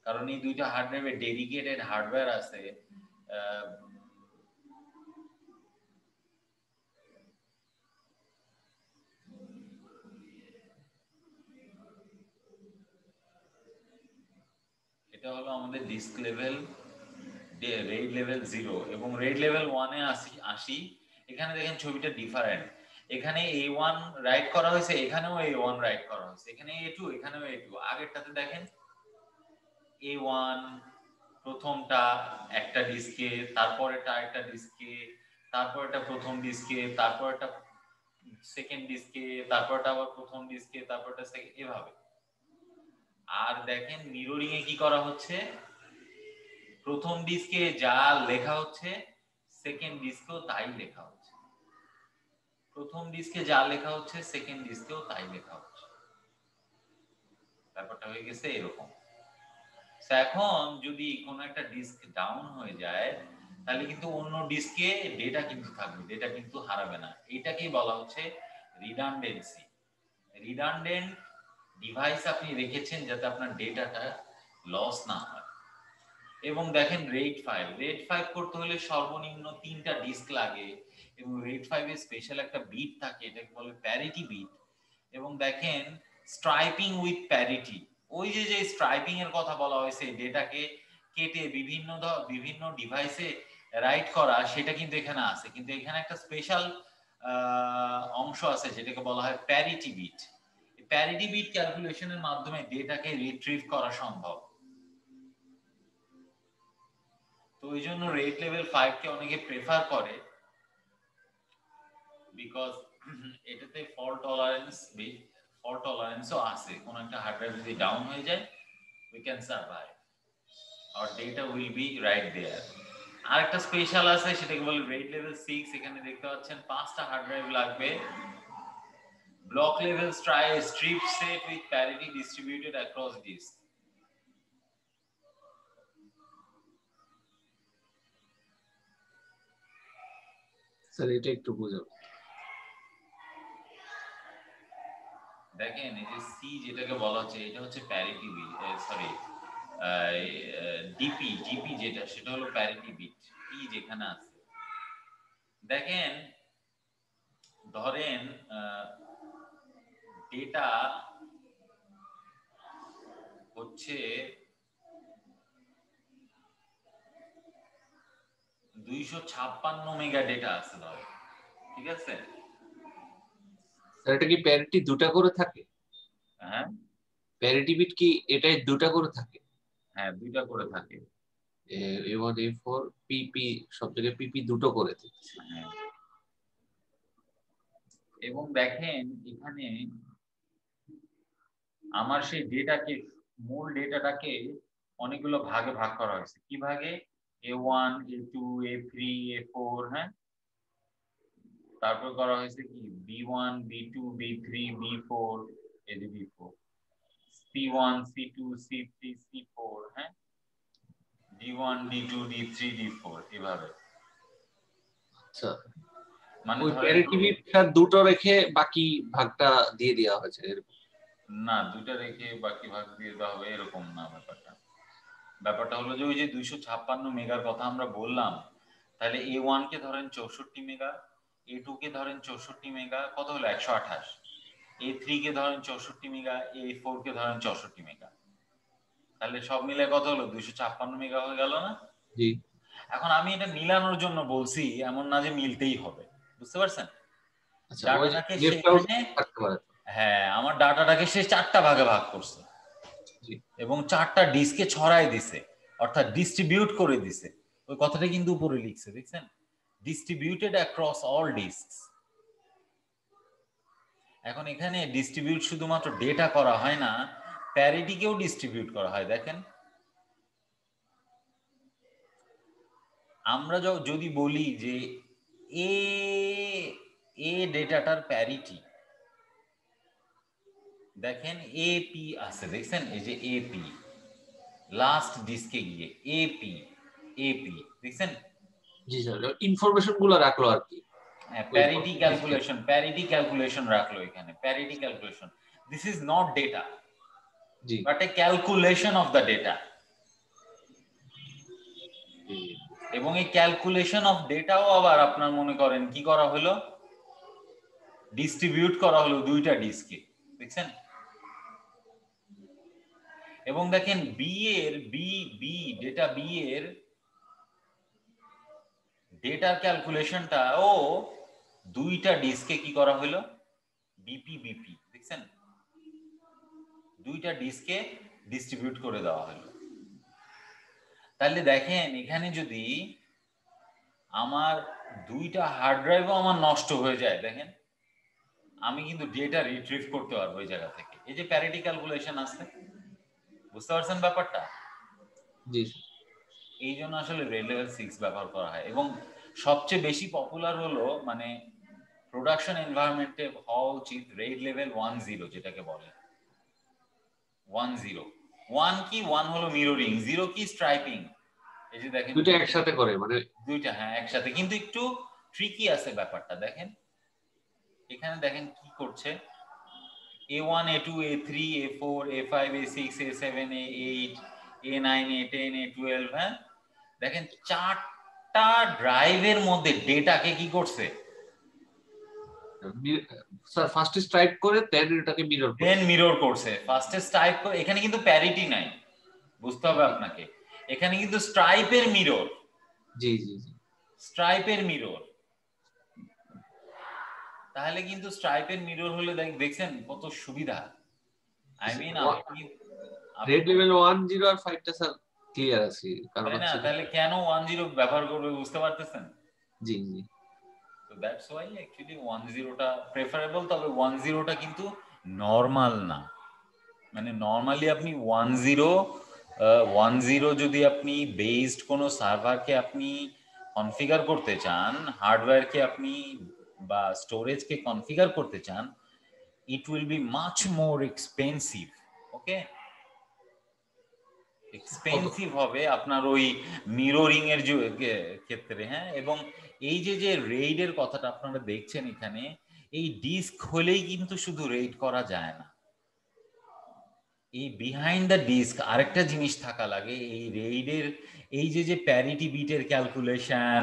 Speaker 1: কারণ এই দুইটা হার্ড ড্রাইভে ডেডিকেটেড হার্ডওয়্যার আছে। এটা হলো আমাদের ডিস্ক লেভেল রেড লেভেল 0 এবং রেড লেভেল 1-এ আসি। এখানে দেখেন ছবিটা ডিফারেন্ট। এখানে A1 রাইট করা হয়েছে, এখানেও A1 রাইট করা হয়েছে, এখানে A2, এখানেও A2। আগেরটাতে দেখেন A1 প্রথমটা একটা ডিস্কে, তারপর এটা আরেকটা ডিস্কে, তারপর এটা প্রথম ডিস্কে, তারপর এটা সেকেন্ড ডিস্কে, তারপর এটা আবার প্রথম ডিস্কে, তারপর এটা সেকেন্ড, এভাবে। আর দেখেন মিররিং এ কি করা হচ্ছে, প্রথম ডিস্কে যা লেখা হচ্ছে সেকেন্ড ডিস্কেও তাই লেখা হচ্ছে, প্রথম ডিস্কে যা লেখা হচ্ছে সেকেন্ড ডিস্কেও তাই লেখা হচ্ছে। ব্যাপারটা হয়ে গেছে এরকম। এখন যদি কোনো একটা ডিস্ক ডাউন হয়ে যায় তাহলে কিন্তু অন্য ডিস্কে ডেটা কিন্তু থাকবে, ডেটা কিন্তু হারাবে না। এটাকেই বলা হচ্ছে রিডান্ডেন্সি। রিডান্ডেন্ট ডিভাইস আপনি রেখেছেন যাতে আপনার ডেটাটা লস না হয়। এবং দেখেন রেড 5 করতে হলে সর্বনিম্ন 3টা ডিস্ক লাগে, এবং রেড 5 এর স্পেশাল একটা বিট থাকে, এটাকে বলে প্যারিটি বিট। এবং দেখেন স্ট্রাইপিং উইথ প্যারিটি, ওই যে স্ট্রাইপিং এর কথা বলা হয়েছে, ডেটাকে কেটে বিভিন্ন ডিভাইসে রাইট করা, সেটা কিন্তু এখানে আছে। কিন্তু এখানে একটা স্পেশাল অংশ আছে যেটাকে বলা হয় প্যারিটি বিট। প্যারিটি বিট ক্যালকুলেশনের মাধ্যমে ডেটাকে রিট্রিভ করা সম্ভব। তো ওই জন্য রেড লেভেল 5 কে অনেকে প্রেফার করে, বিকজ এটাতে ফল্ট টলারেন্সও আছে। কোন একটা হার্ডওয়্যার যদি ডাউন হয়ে যায় we can survive, our data will be right there. আরেকটা স্পেশাল আছে, সেটাকে বলে রেড লেভেল 6। এখানে দেখতে পাচ্ছেন 5টা হার্ড ড্রাইভ লাগবে, block level strip set with parity distributed across disk.
Speaker 2: Sir এটা একটু বোঝাবো।
Speaker 1: দেখেন এই যে সি যেটাকে বলা হচ্ছে এটা হচ্ছে প্যারিটি বিট, সরি ডিপি যেটা সেটা হলো প্যারিটি বিট। পি যেখানে আছে দেখেন ধরেন ডেটা হচ্ছে 256 মেগা ডেটা আছে ধরেন, ঠিক আছে?
Speaker 2: স্যার এটা কি প্যারিটি দুটা করে থাকে?
Speaker 1: হ্যাঁ
Speaker 2: প্যারিটি বিট কি এটাই দুটা করে থাকে?
Speaker 1: হ্যাঁ দুইটা করে থাকে।
Speaker 2: A1 A4 PP সব জায়গায় PP দুটো করে থাকে।
Speaker 1: হ্যাঁ এবং দেখেন এখানে আমার সেই ডেটাকে মূল ডেটাটাকে অনেকগুলো ভাগে ভাগ করা হয়েছে। কি ভাগে? A1 A2 A3 A4, হ্যাঁ তারপর করা হয়েছে কি B1 B2 B3 B4 এই যে B4 C1 C2 C3 C4, হ্যাঁ D1 D2 D3 D4 এভাবে।
Speaker 2: আচ্ছা
Speaker 1: মানে
Speaker 2: ওই
Speaker 1: ধরেন
Speaker 2: প্যারিটি বিটটা দুটো রেখে বাকি ভাগটা দিয়ে দেওয়া হয়েছে এরকম?
Speaker 1: না দুইটা রেখে বাকি ভাগ দিয়ে দেওয়া হবে এরকম না। ব্যাপারটা হলো যে ওই যে 256 মেগার কথা আমরা বললাম, তাহলে A1 কে ধরেন 64 মেগা, A2 কে ধরেন 64 মেগা, কত হলো 128। A3 কে ধরেন 64 মেগা, A4 কে ধরেন 64 মেগা, তাহলে সব মিলে কত হলো 256 মেগা হয়ে গেল না?
Speaker 2: জি।
Speaker 1: এখন আমি এটা মিলানোর জন্য বলছি, এমন না যে মিলতেই হবে, বুঝতে পারছেন?
Speaker 2: আচ্ছা ওই
Speaker 1: ডাটাটাকে
Speaker 2: লেফট আউট
Speaker 1: সেখানে
Speaker 2: থাকতে পারে।
Speaker 1: হ্যাঁ আমার ডাটাটাকে সে 4টা ভাগে ভাগ করছে এবং 4টা ডিস্কে ছড়াই দিছে, অর্থাৎ ডিস্ট্রিবিউট করে দিছে। ওই কথাটা কিন্তু উপরে লিখছে, দেখছেন? Distributed across all disks. এখন এখানে ডিস্ট্রিবিউট শুধুমাত্র ডেটা করা হয় না, প্যারিটিকেও ডিস্ট্রিবিউট করা হয়। দেখেন আমরা যদি বলি যে এ ডেটাটার প্যারিটি, দেখেন এপি আছে, দেখছেন এই যে এপি লাস্ট ডিস্কে গিয়ে এপি দেখছেন?
Speaker 2: জি স্যার ইনফরমেশন গুলো রাখলো আর কি।
Speaker 1: প্যারিটি ক্যালকুলেশন রাখলো এখানে। Parity calculation, this is not data but A calculation of the data. এবং এই ক্যালকুলেশন অফ ডেটাও আবার আপনার মনে করেন কি করা হলো, ডিস্ট্রিবিউট করা হলো দুইটা ডিস্কে, দেখছেন? এবং দেখেন ডেটা বি এর ডেটার ক্যালকুলেশনটা ও দুইটা ডিস্কে কি করা হলো, বিপি দেখছেন? দুইটা ডিস্কে ডিস্ট্রিবিউট করে দেওয়া হলো। তাহলে দেখেন এখানে যদি আমার দুইটা হার্ড ড্রাইভও আমার নষ্ট হয়ে যায়, দেখেন আমি কিন্তু ডেটা রিট্রিভ করতে পারবো ওই জায়গা থেকে। এই যে প্যারিটি ক্যালকুলেশন আছে, বুঝতে পারছেন ব্যাপারটা?
Speaker 2: জি
Speaker 1: এই জন্য আসলে রেড লেভেল 6 ব্যবহার করা হয়। এবং সবচেয়ে বেশি পপুলার হলো মানে প্রোডাকশন এনভায়রনমেন্টে হওয়া উচিত রেড লেভেল 10 যেটাকে বলে 10। 1 কি? 1 হলো মিররিং, 0 কি? স্ট্রাইপিং। এই যে দেখেন
Speaker 2: দুটো একসাথে করে মানে
Speaker 1: দুইটা, হ্যাঁ একসাথে, কিন্তু একটু ট্রিকি আছে ব্যাপারটা। দেখেন এখানে দেখেন কি করছে, A1 A2 A3 A4 A5 A6 A7 A8 A9 A10 A12, হ্যাঁ দেখেন 4টা ড্রাইভের মধ্যে ডেটাকে কি করছে,
Speaker 2: স্যার ফার্স্টে স্ট্রাইপ করে দেন এটাকে মিরর করে
Speaker 1: দেন মিরর করছে। ফার্স্টে স্ট্রাইপ করে, এখানে কিন্তু প্যারিটি নাই, বুঝতে হবে আপনাকে। এখানে কিন্তু স্ট্রাইপের মিরর,
Speaker 2: জি জি জি
Speaker 1: স্ট্রাইপের মিরর। তাহলে কিন্তু স্ট্রাইপের মিরর হলে দেখছেন কত সুবিধা। আই মিন আপনি
Speaker 2: রেড লেভেল 10 আর 5 টা স্যার ক্লিয়ার আছে, কারণ
Speaker 1: তাই না?
Speaker 2: হচ্ছে
Speaker 1: তাহলে কেন 10 ব্যবহার করবে বুঝতে পারতেছেন?
Speaker 2: জি জি
Speaker 1: তো দ্যাটস ওয়াই অ্যাকচুয়ালি 10টা প্রেফারেবল। তবে 10টা কিন্তু নরমাল না, মানে নরমালি আপনি 10 যদি আপনি বেসড কোনো সার্ভারকে আপনি কনফিগার করতে চান, হার্ডওয়্যারকে আপনি বা স্টোরেজকে কনফিগার করতে চান, it will be much more expensive. Okay, expensive হবে আপনার ওই মিররিং এর ক্ষেত্রে। হ্যাঁ, এবং এই যে রেইডের কথাটা আপনারা দেখছেন এখানে, এই ডিস্ক হলেই কিন্তু শুধু রেইড করা যায় না, এই বিহাইন্ড দ্য ডিস্ক আরেকটা জিনিস থাকা লাগে। এই রেইডের এই যে প্যারিটি বিটের ক্যালকুলেশন,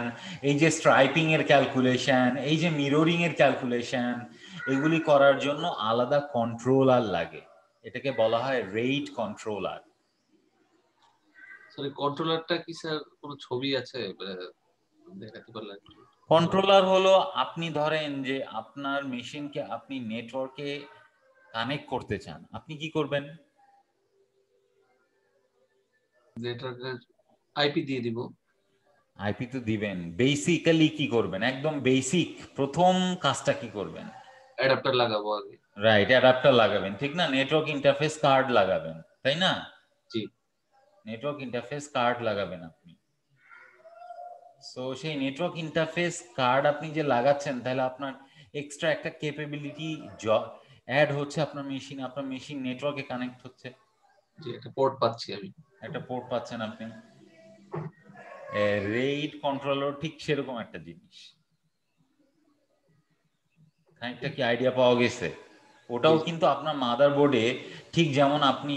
Speaker 1: এই যে স্ট্রাইপিং এর ক্যালকুলেশন, এই যে মিররিং এর ক্যালকুলেশন, এগুলি করার জন্য আলাদা কন্ট্রোলার লাগে। এটাকে বলা হয় রেইড কন্ট্রোলার।
Speaker 2: সরি, কন্ট্রোলারটা কি স্যার কোনো ছবি আছে দেখাতে পারলেন?
Speaker 1: কন্ট্রোলার হলো, আপনি ধরেন যে আপনার মেশিনকে আপনি নেটওয়ার্কে কানেক্ট করতে চান, আপনি কি করবেন?
Speaker 2: নেটওয়ার্কের আইপি দিয়ে দিব।
Speaker 1: আইপি তো দিবেন, বেসিক্যালি কি করবেন, একদম বেসিক প্রথম কাজটা কি করবেন?
Speaker 2: অ্যাডাপ্টার লাগাবো আগে।
Speaker 1: রাইট, অ্যাডাপ্টার লাগাবেন, ঠিক না? নেটওয়ার্ক ইন্টারফেস কার্ড লাগাবেন, তাই না?
Speaker 2: জি।
Speaker 1: নেটওয়ার্ক ইন্টারফেস কার্ড লাগাবেন আপনি। সো সেই নেটওয়ার্ক ইন্টারফেস কার্ড আপনি যে লাগাচ্ছেন, তাহলে আপনার এক্সট্রা একটা ক্যাপাবিলিটি অ্যাড হচ্ছে আপনার মেশিন। আপনার মেশিন নেটওয়ার্কে কানেক্ট হচ্ছে,
Speaker 2: জি, একটা পোর্ট পাচ্ছি আমি।
Speaker 1: একটা পোর্ট পাচ্ছেন আপনি। রেইড কন্ট্রোলার ঠিক সেরকম একটা জিনিস। খানিকটা কি আইডিয়া পাওয়া গেছে? ওটাও কিন্তু আপনার মাদারবোর্ডে, ঠিক যেমন আপনি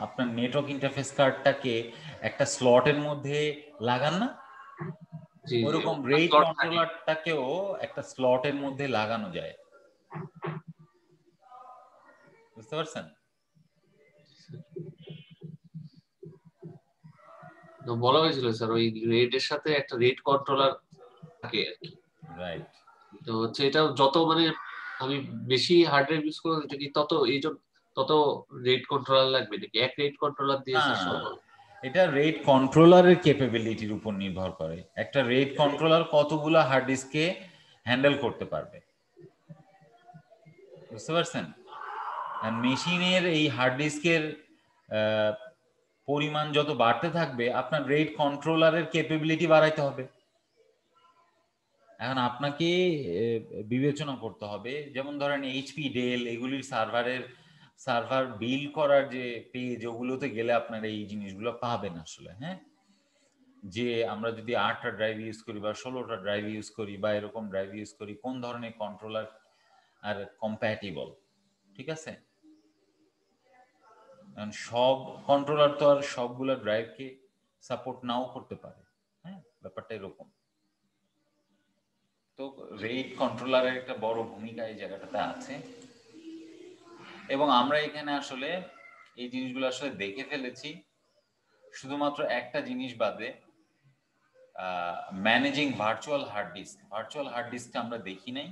Speaker 1: আপনার নেটওয়ার্ক ইন্টারফেস কার্ডটাকে একটা স্লটের মধ্যে লাগান না,
Speaker 2: জি জি,
Speaker 1: ওরকম রেইড কন্ট্রোলারটাকেও একটা স্লটের মধ্যে লাগানো যায়। বুঝতে পারছেন?
Speaker 2: বলা হয়েছিল স্যার ওই রেড এর সাথে একটা রেড কন্ট্রোলার থাকে আর কি।
Speaker 1: রাইট।
Speaker 2: তো হচ্ছে এটা যত মানে আমি বেশি হার্ডওয়্যার ইউজ করব এটা কি তত এই জন্য তত রেড কন্ট্রোলার লাগবে নাকি এক রেড কন্ট্রোলার দিয়ে
Speaker 1: না,
Speaker 2: সব হবে?
Speaker 1: এটা রেড কন্ট্রোলারের ক্যাপাবিলিটির উপর নির্ভর করে। একটা রেড কন্ট্রোলার কতগুলো হার্ড ডিস্কে হ্যান্ডেল করতে পারবে, বুঝতে পারছেন? মেশিনের এই হার্ড ডিস্কের পরিমাণ যত বাড়তে থাকবে, আপনার রেড কন্ট্রোলারের ক্যাপাবিলিটি বাড়াইতে হবে। এখন আপনাকে বিবেচনা করতে হবে, যেমন ধরেন এইচপি, ডেল, এগুলির সার্ভার বিল করার যে পেজ, ওগুলোতে গেলে আপনারা এই জিনিসগুলো পাবেন আসলে। হ্যাঁ, যে আমরা যদি 8টা ড্রাইভ ইউজ করি বা 16টা ড্রাইভ ইউজ করি বা এরকম ড্রাইভ ইউজ করি, কোন ধরনের কন্ট্রোলার আর কম্প্যাটিবল, ঠিক আছে? কারণ সব কন্ট্রোলার তো আর সবগুলো ড্রাইভকে সাপোর্ট নাও করতে পারে। হ্যাঁ, ব্যাপারটা এরকম। তো রেইড কন্ট্রোলারের একটা বড় ভূমিকা এই জায়গাটাতে আছে, এবং আমরা এখানে আসলে এই জিনিসগুলো আসলে দেখে ফেলেছি। শুধুমাত্র একটা জিনিস বাদে, managing virtual hard disk. Virtual hard ডিস্কটা আমরা দেখি নাই,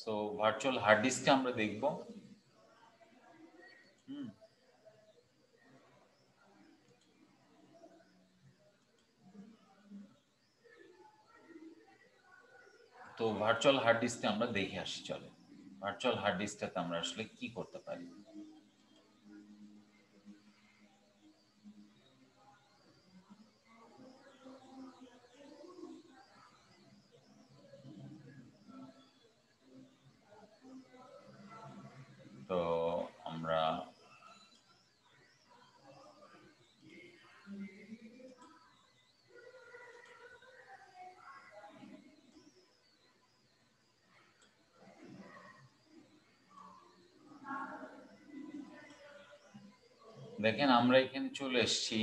Speaker 1: সো ভার্চুয়াল হার্ড ডিস্কটা আমরা দেখব। তো ভার্চুয়াল হার্ড ডিস্কটা আমরা দেখে আসি, চলে। ভার্চুয়াল হার্ড ডিস্কটাতে আমরা আসলে কি করতে পারি। তো আমরা দেখেন, আমরা এখানে চলে এসেছি।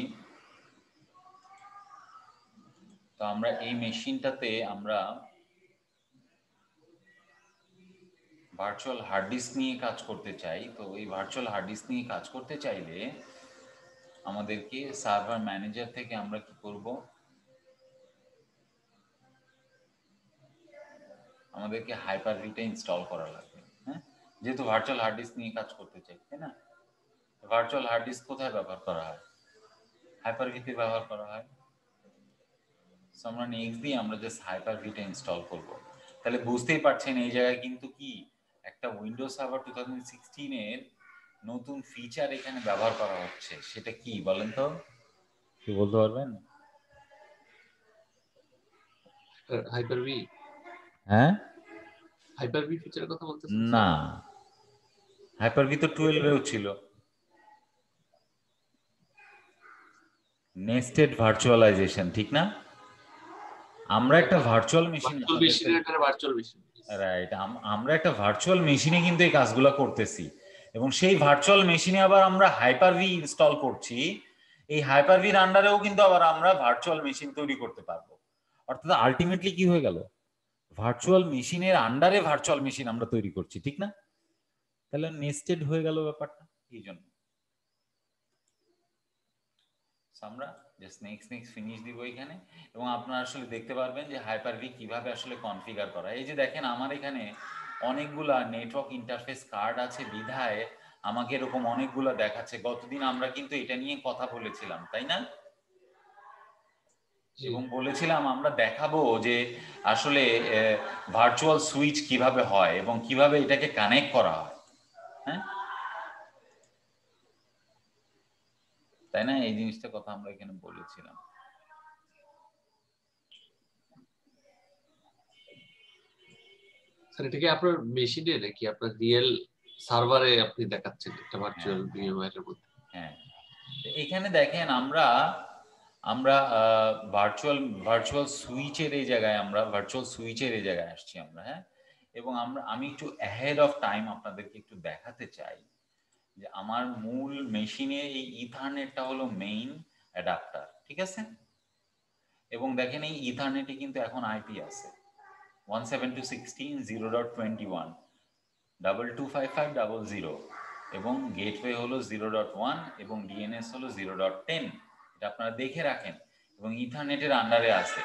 Speaker 1: তো আমরা এই মেশিনটাতে আমরা ভার্চুয়াল হার্ড ডিস্ক নিয়ে কাজ করতে চাই। তো এই ভার্চুয়াল হার্ড ডিস্ক নিয়ে কাজ করতে চাইলে আমাদেরকে সার্ভার ম্যানেজার থেকে আমরা কি করব, আমাদেরকে হাইপার-ভিটা ইনস্টল করা লাগবে। হ্যাঁ, যেহেতু ভার্চুয়াল হার্ড ডিস্ক নিয়ে কাজ করতে চাই, তাই না? ভার্চুয়াল হার্ড ডিস্ক কোথায় ব্যবহার করা হয়? হাইপার-ভিতে ব্যবহার করা হয়। সো আমরা নেক্সট দিয়ে আমরা জাস্ট হাইপার-ভিটা ইনস্টল করব। তাহলে বুঝতেই পারছেন এই জায়গায় কিন্তু কি একটা উইন্ডোজ সার্ভার 2016 এর নতুন ফিচার এখানে ব্যবহার করা হচ্ছে। সেটা কি বলেন তো, কি বলতে পারবেন?
Speaker 2: হাইপার-ভি?
Speaker 1: হ্যাঁ,
Speaker 2: হাইপার-ভি ফিচারের কথা বলতেছেন
Speaker 1: না,
Speaker 2: স্যার?
Speaker 1: হাইপার-ভি তো 12 এও ছিল। নেস্টেড ভার্চুয়ালাইজেশন, ঠিক না? আমরা একটা ভার্চুয়াল মেশিন
Speaker 2: ভার্চুয়াল মেশিনের একটা ভার্চুয়াল মেশিন।
Speaker 1: রাইট, আমরা একটা ভার্চুয়াল মেশিনে কিন্তু এই কাজগুলো করতেছি, এবং সেই ভার্চুয়াল মেশিনে আবার আমরা হাইপার-ভি ইনস্টল করছি। এই হাইপার-ভির আন্ডারেও কিন্তু আবার আমরা ভার্চুয়াল মেশিন তৈরি করতে পারবো। অর্থাৎ আলটিমেটলি কি হয়ে গেল, ভার্চুয়াল মেশিনের আন্ডারে ভার্চুয়াল মেশিন আমরা তৈরি করছি, ঠিক না? তাহলে নেস্টেড হয়ে গেল ব্যাপারটা। এই জন্য আমরা জাস্ট নেক্সট ফিনিশ দিব এখানে, এবং আপনারা আসলে দেখতে পারবেন যে হাইপার-ভি কিভাবে আসলে কনফিগার করা। এই যে দেখেন আমার এখানে অনেকগুলা নেটওয়ার্ক ইন্টারফেস কার্ড আছে বিধায় আমাকে এরকম অনেকগুলা দেখাচ্ছে। গতদিন আমরা কিন্তু এটা নিয়ে কথা বলেছিলাম, তাই না? এবং বলেছিলাম আমরা দেখাবো যে আসলে ভার্চুয়াল সুইচ কিভাবে হয় এবং কিভাবে এটাকে কানেক্ট করা হয়। হ্যাঁ, তাই না? এই জিনিসটার কথা আমরা এখানে বলেছিলাম।
Speaker 2: স্যার এটা কি আপনার মেশিনে নাকি আপনার রিয়েল সার্ভারে আপনি দেখাচ্ছেন একটা ভার্চুয়াল ভিএমওয়্যার এর মধ্যে?
Speaker 1: হ্যাঁ, এখানে দেখেন আমরা ভার্চুয়াল সুইচের এই জায়গায় আসছি আমরা। হ্যাঁ, এবং আমি একটু অ্যাহেড অফ টাইম আপনাদেরকে একটু দেখাতে চাই যে আমার মূল মেশিনে এই ইথারনেটটা হলো মেইন অ্যাডাপ্টার, ঠিক আছে? এবং দেখেন এই ইথারনেটে কিন্তু এখন আইপি আছে 172.16.0.21 225500, এবং গেটওয়ে হলো 0.1 এবং ডিএনএস হলো 0.10। এটা আপনারা দেখে রাখেন, এবং ইথারনেটের আন্ডারে আছে।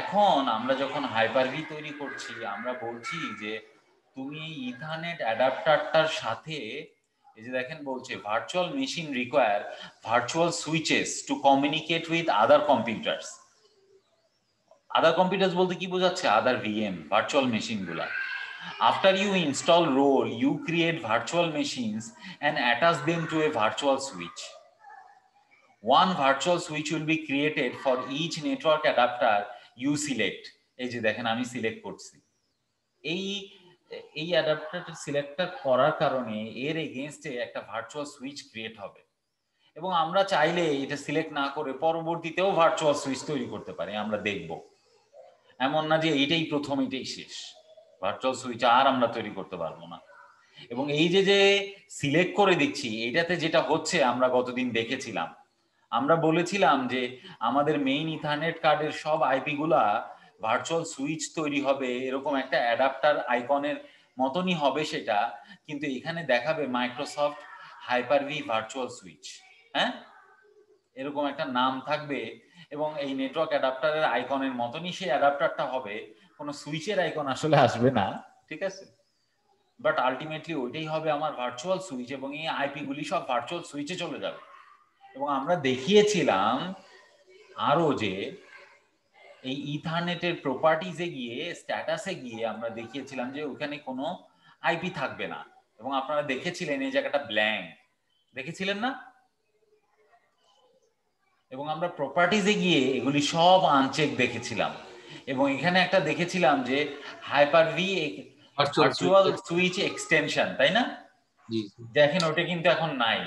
Speaker 1: এখন আমরা যখন হাইপার-ভি তৈরি করছি আমরা বলছি যে তুমি এই ইথারনেট অ্যাডাপ্টারটার সাথে, এই যে দেখেন বলছে virtual machine require virtual switches to communicate with other computers. Other computers বলতে কি বোঝাচ্ছে? আদার ভিএম, ভার্চুয়াল মেশিন গুলা। After you install role, you create virtual machines and attach them to a virtual switch. One virtual switch will be created for each network adapter you select. এই যে দেখেন আমি select করছি, এই অ্যাডাপ্টারটা select করার কারণে এর এগেইনস্টে একটা ভার্চুয়াল সুইচ ক্রিয়েট হবে, এবং আমরা চাইলে এটা সিলেক্ট না করে পরবর্তীতেও ভার্চুয়াল সুইচ তৈরি করতে পারি। আমরা দেখব, এমন না যে এইটাই প্রথম এটাই শেষ, ভার্চুয়াল সুইচ আর আমরা তৈরি করতে পারবো না। এবং এই যে সিলেক্ট করে দিচ্ছি, এটাতে যেটা হচ্ছে আমরা গতদিন দেখেছিলাম, আমরা বলেছিলাম যে আমাদের মেইন ইথারনেট কার্ডের সব আইপি গুলা ভার্চুয়াল সুইচ তৈরি হবে, এরকম একটা অ্যাডাপ্টার আইকনের মতনই হবে সেটা, কিন্তু এখানে দেখাবে মাইক্রোসফট হাইপার-ভি ভার্চুয়াল সুইচ। হ্যাঁ, এরকম একটা নাম থাকবে, এবং এই নেটওয়ার্ক অ্যাডাপ্টারের আইকনের মতনই সেই অ্যাডাপ্টারটা হবে, কোনো সুইচের আইকন আসলে আসবে না, ঠিক আছে? বাট আলটিমেটলি ওইটাই হবে আমার ভার্চুয়াল সুইচ, এবং এই আইপি গুলি সব ভার্চুয়াল সুইচে চলে যাবে। এবং আমরা দেখিয়েছিলাম আরো যে এই ইথারনেটের প্রপার্টিজে গিয়ে, স্ট্যাটাসে গিয়ে আমরা দেখিয়েছিলাম যে ওখানে কোনো আইপি থাকবে না, এবং আপনারা দেখেছিলেন এই জায়গাটা ব্ল্যাঙ্ক, দেখেছিলেন না? এবং আমরা প্রপার্টিজে গিয়ে এগুলি সব আনচেক দেখেছিলাম, এবং এখানে একটা দেখেছিলাম যে হাইপার-ভি ভার্চুয়াল সুইচ এক্সটেনশন, তাই না? দেখেন ওইটা কিন্তু এখন নাই,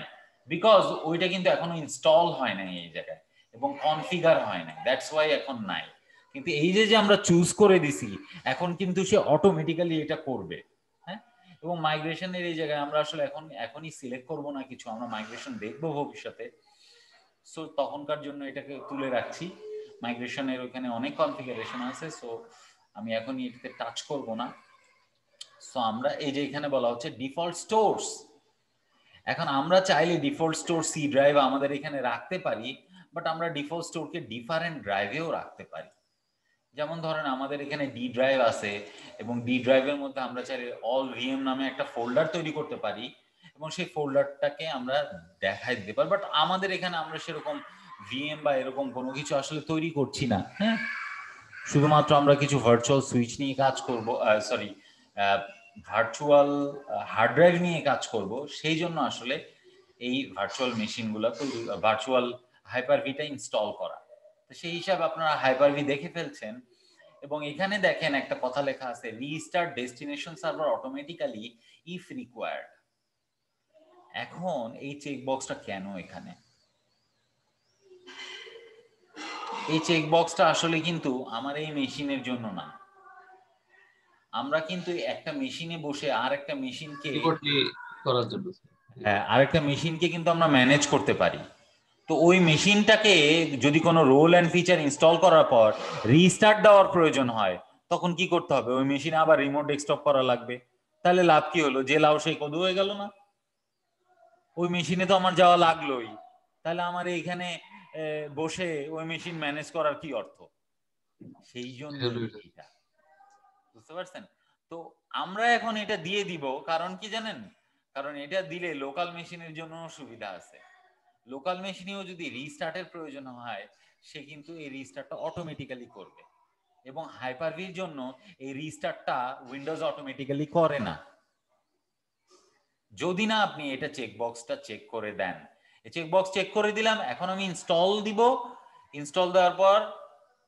Speaker 1: বিকজ ওইটা কিন্তু এখনো ইনস্টল হয় নাই এই জায়গায়, এবং কনফিগার হয় নাই, দ্যাটস ওয়াই এখন নাই। কিন্তু এই যে আমরা চুজ করে দিছি, এখন কিন্তু সে অটোমেটিক্যালি এটা করবে। হ্যাঁ, এবং মাইগ্রেশনের এই জায়গায় আমরা আসলে এখনই সিলেক্ট করব না কিছু, আমরা মাইগ্রেশন দেখবো ভবিষ্যতে, সো তখনকার জন্য এটাকে তুলে রাখছি। মাইগ্রেশনের ওখানে অনেক কনফিগারেশন আছে, সো আমি এখনই এটাতে টাচ করব না। সো আমরা এই যে এখানে বলা হচ্ছে ডিফল্ট স্টোরস, এখন আমরা চাইলে ডিফল্ট স্টোর সি ড্রাইভ আমাদের এখানে রাখতে পারি, বাট আমরা ডিফল্ট স্টোরকে ডিফারেন্ট ড্রাইভেও রাখতে পারি। যেমন ধরেন আমাদের এখানে ডি ড্রাইভ আছে, এবং ডি ড্রাইভের মধ্যে আমরা চাইলে অল ভিএম নামে একটা ফোল্ডার তৈরি করতে পারি, এবং সেই ফোল্ডারটাকে আমরা দেখাই দিতে পারি। বাট আমাদের এখানে আমরা সেরকম ভিএম বা এরকম কোনো কিছু আসলে তৈরি করছি না। হ্যাঁ, শুধুমাত্র আমরা কিছু ভার্চুয়াল সুইচ নিয়ে কাজ করব, সরি ভার্চুয়াল হার্ড ড্রাইভ নিয়ে কাজ করব, সেই জন্য আসলে এই ভার্চুয়াল মেশিনগুলো তৈরি, ভার্চুয়াল হাইপার-ভিটা ইনস্টল করা। তো সেই হিসাবে আপনারা হাইপার-ভি দেখে ফেলছেন, এবং এখানে দেখেন একটা কথা লেখা আছে, restart destination server automatically if required. এখন এই চেক বক্সটা কেন এখানে? এই চেক বক্সটা আসলে কিন্তু আমার এই মেশিনের জন্য না। আমরা কিন্তু একটা মেশিনে বসে আর একটা মেশিনকে
Speaker 2: করার জন্য,
Speaker 1: হ্যাঁ, আরেকটা মেশিনকে কিন্তু আমরা ম্যানেজ করতে পারি। তো ওই মেশিনটাকে যদি কোনো রোল অ্যান্ড ফিচার ইনস্টল করার পর রিস্টার্ট দেওয়ার প্রয়োজন হয়, তখন কি করতে হবে? ওই মেশিনে আবার রিমোট ডেস্কটপ করা লাগবে। তাহলে লাভ কি হলো? যে লাউ সেই কদু হয়ে গেল না? ওই মেশিনে তো আমার যাওয়া লাগলোই, তাহলে আমার এইখানে বসে ওই মেশিন ম্যানেজ করার কি অর্থ? সেই জন্য এটা, বুঝতে পারছেন? তো আমরা এখন এটা দিয়ে দিব, কারণ কি জানেন? কারণ এটা দিলে লোকাল মেশিনের জন্য সুবিধা আছে। লোকাল মেশিনেও যদি রিস্টার্টের প্রয়োজন হয়, সে কিন্তু এই রিস্টার্টটা অটোমেটিক্যালি করবে। এবং হাইপারভির জন্য এই রিস্টার্টটা উইন্ডোজ অটোমেটিক্যালি করে না, যদি না আপনি এটা চেকবক্সটা চেক করে দেন। এই চেকবক্স চেক করে দিলাম, এখন আমি ইনস্টল দিব। ইনস্টল দেওয়ার পর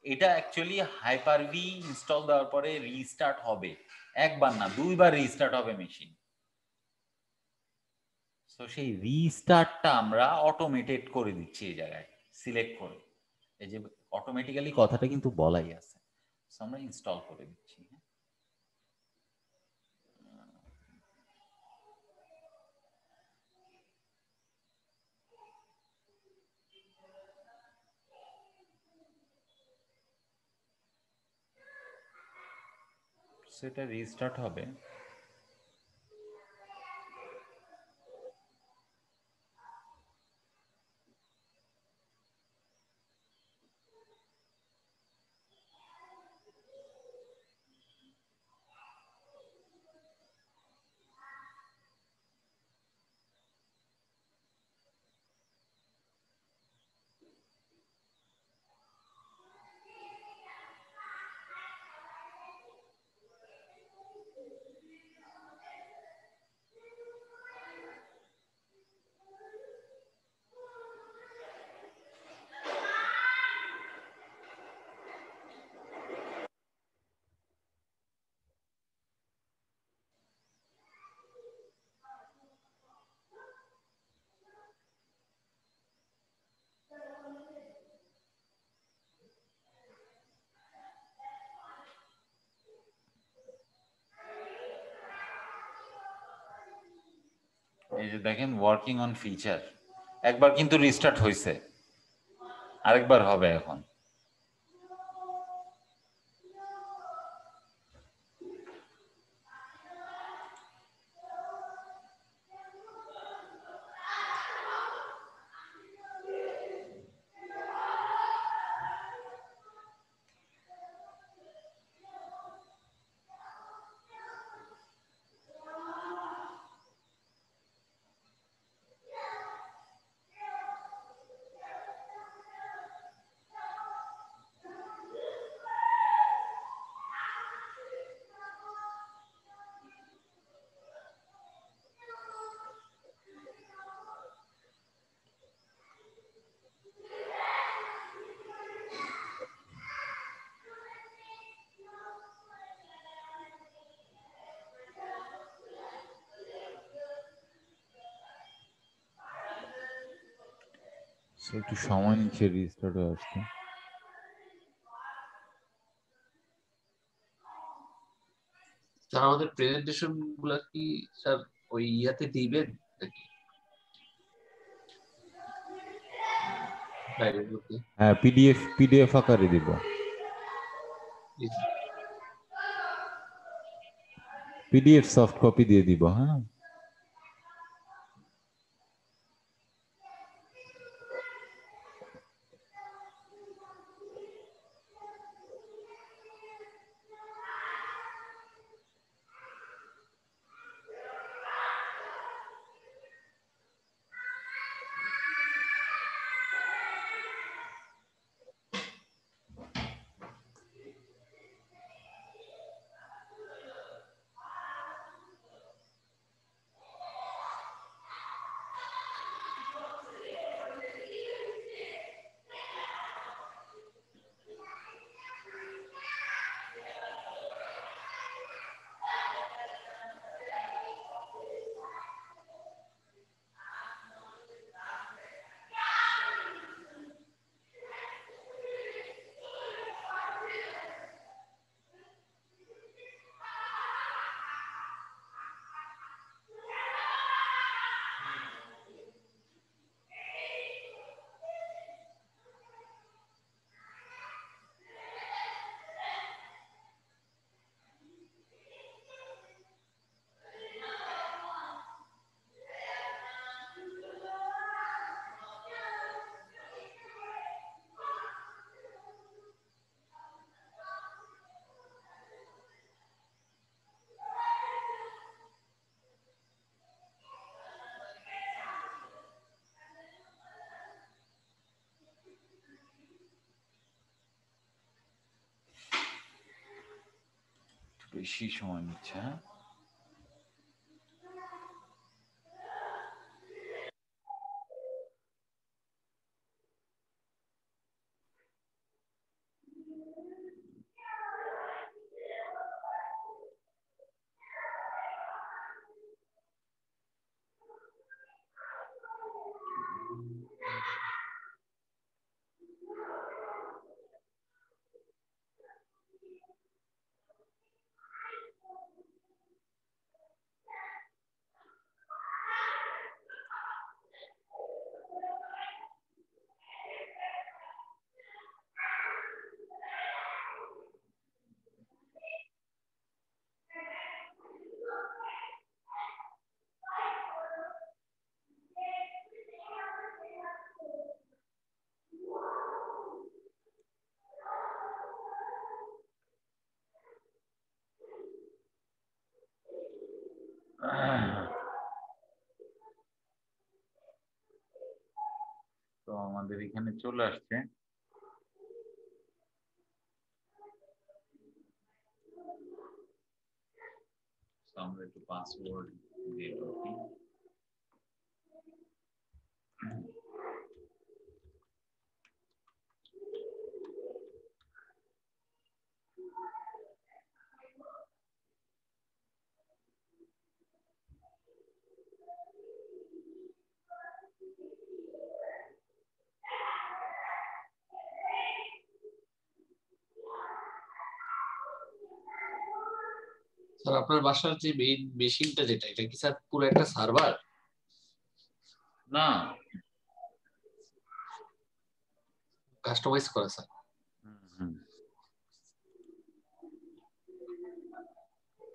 Speaker 1: এটা অ্যাকচুয়ালি হাইপারভি ইনস্টল দেওয়ার পরে রিস্টার্ট হবে, একবার না দুইবার রিস্টার্ট হবে মেশিন। তো সেই রিস্টার্টটা আমরা অটোমেটেড করে দিচ্ছি এই জায়গায় সিলেক্ট করে। এই যে অটোমেটিক্যালি কথাটা কিন্তু বলাই আছে, আমরা ইনস্টল করে দিচ্ছি। সেটা রিস্টার্ট হবে। এই যে দেখেন ওয়ার্কিং অন ফিচার, একবার কিন্তু রিস্টার্ট হয়েছে, আরেকবার হবে এখন। একটু সময় নিচ্ছে রিস্টার্ট হয়ে আসতে।
Speaker 2: স্যার আমাদের প্রেজেন্টেশন গুলা কি স্যার ওই ইয়াতে দিবেন নাকি?
Speaker 1: হ্যাঁ, পিডিএফ আকারে দিব। পিডিএফ সফট কপি দিয়ে দিব। হ্যাঁ, বেশি সময় নিচ্ছে। হ্যাঁ, তো আমাদের এখানে চলে আসছে। আমরা একটু পাসওয়ার্ড দিয়ে ঢুকি।
Speaker 2: স্যার আপনার বাসার যে মেইন মেশিনটা যেটা, এটা কি স্যার পুরো একটা সার্ভার
Speaker 1: না,
Speaker 2: কাস্টমাইজ করা স্যার?
Speaker 1: হুম,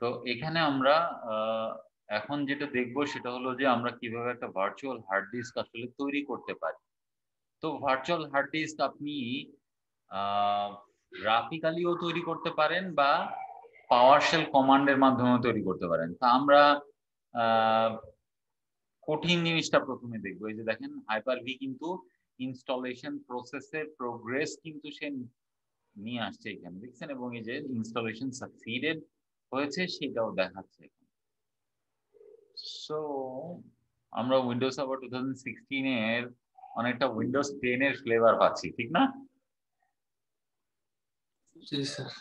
Speaker 1: তো এখানে আমরা এখন যেটা দেখবো সেটা হলো যে আমরা কিভাবে একটা ভার্চুয়াল হার্ড ডিস্ক আসলে তৈরি করতে পারি। তো ভার্চুয়াল হার্ড ডিস্ক আপনি গ্রাফিক্যালিও তৈরি করতে পারেন বা পাওয়ারশেল কমান্ডের মাধ্যমেও তৈরি করতে পারেন। তা আমরা আহ, কঠিন জিনিসটা প্রথমে দেখবো। এই যে দেখেন হাইপার ভি কিন্তু ইনস্টলেশন প্রসেসের প্রোগ্রেস কিন্তু সে নিয়ে আসছে এখানে, দেখছেন, এবং এই যে ইনস্টলেশন সাকসিডেড হয়েছে সেটাও দেখাচ্ছে। সো আমরা উইন্ডোজ সার্ভার 2016 এর অনেকটা উইন্ডোজ 10 এর ফ্লেভার পাচ্ছি, ঠিক না?
Speaker 2: জি স্যার।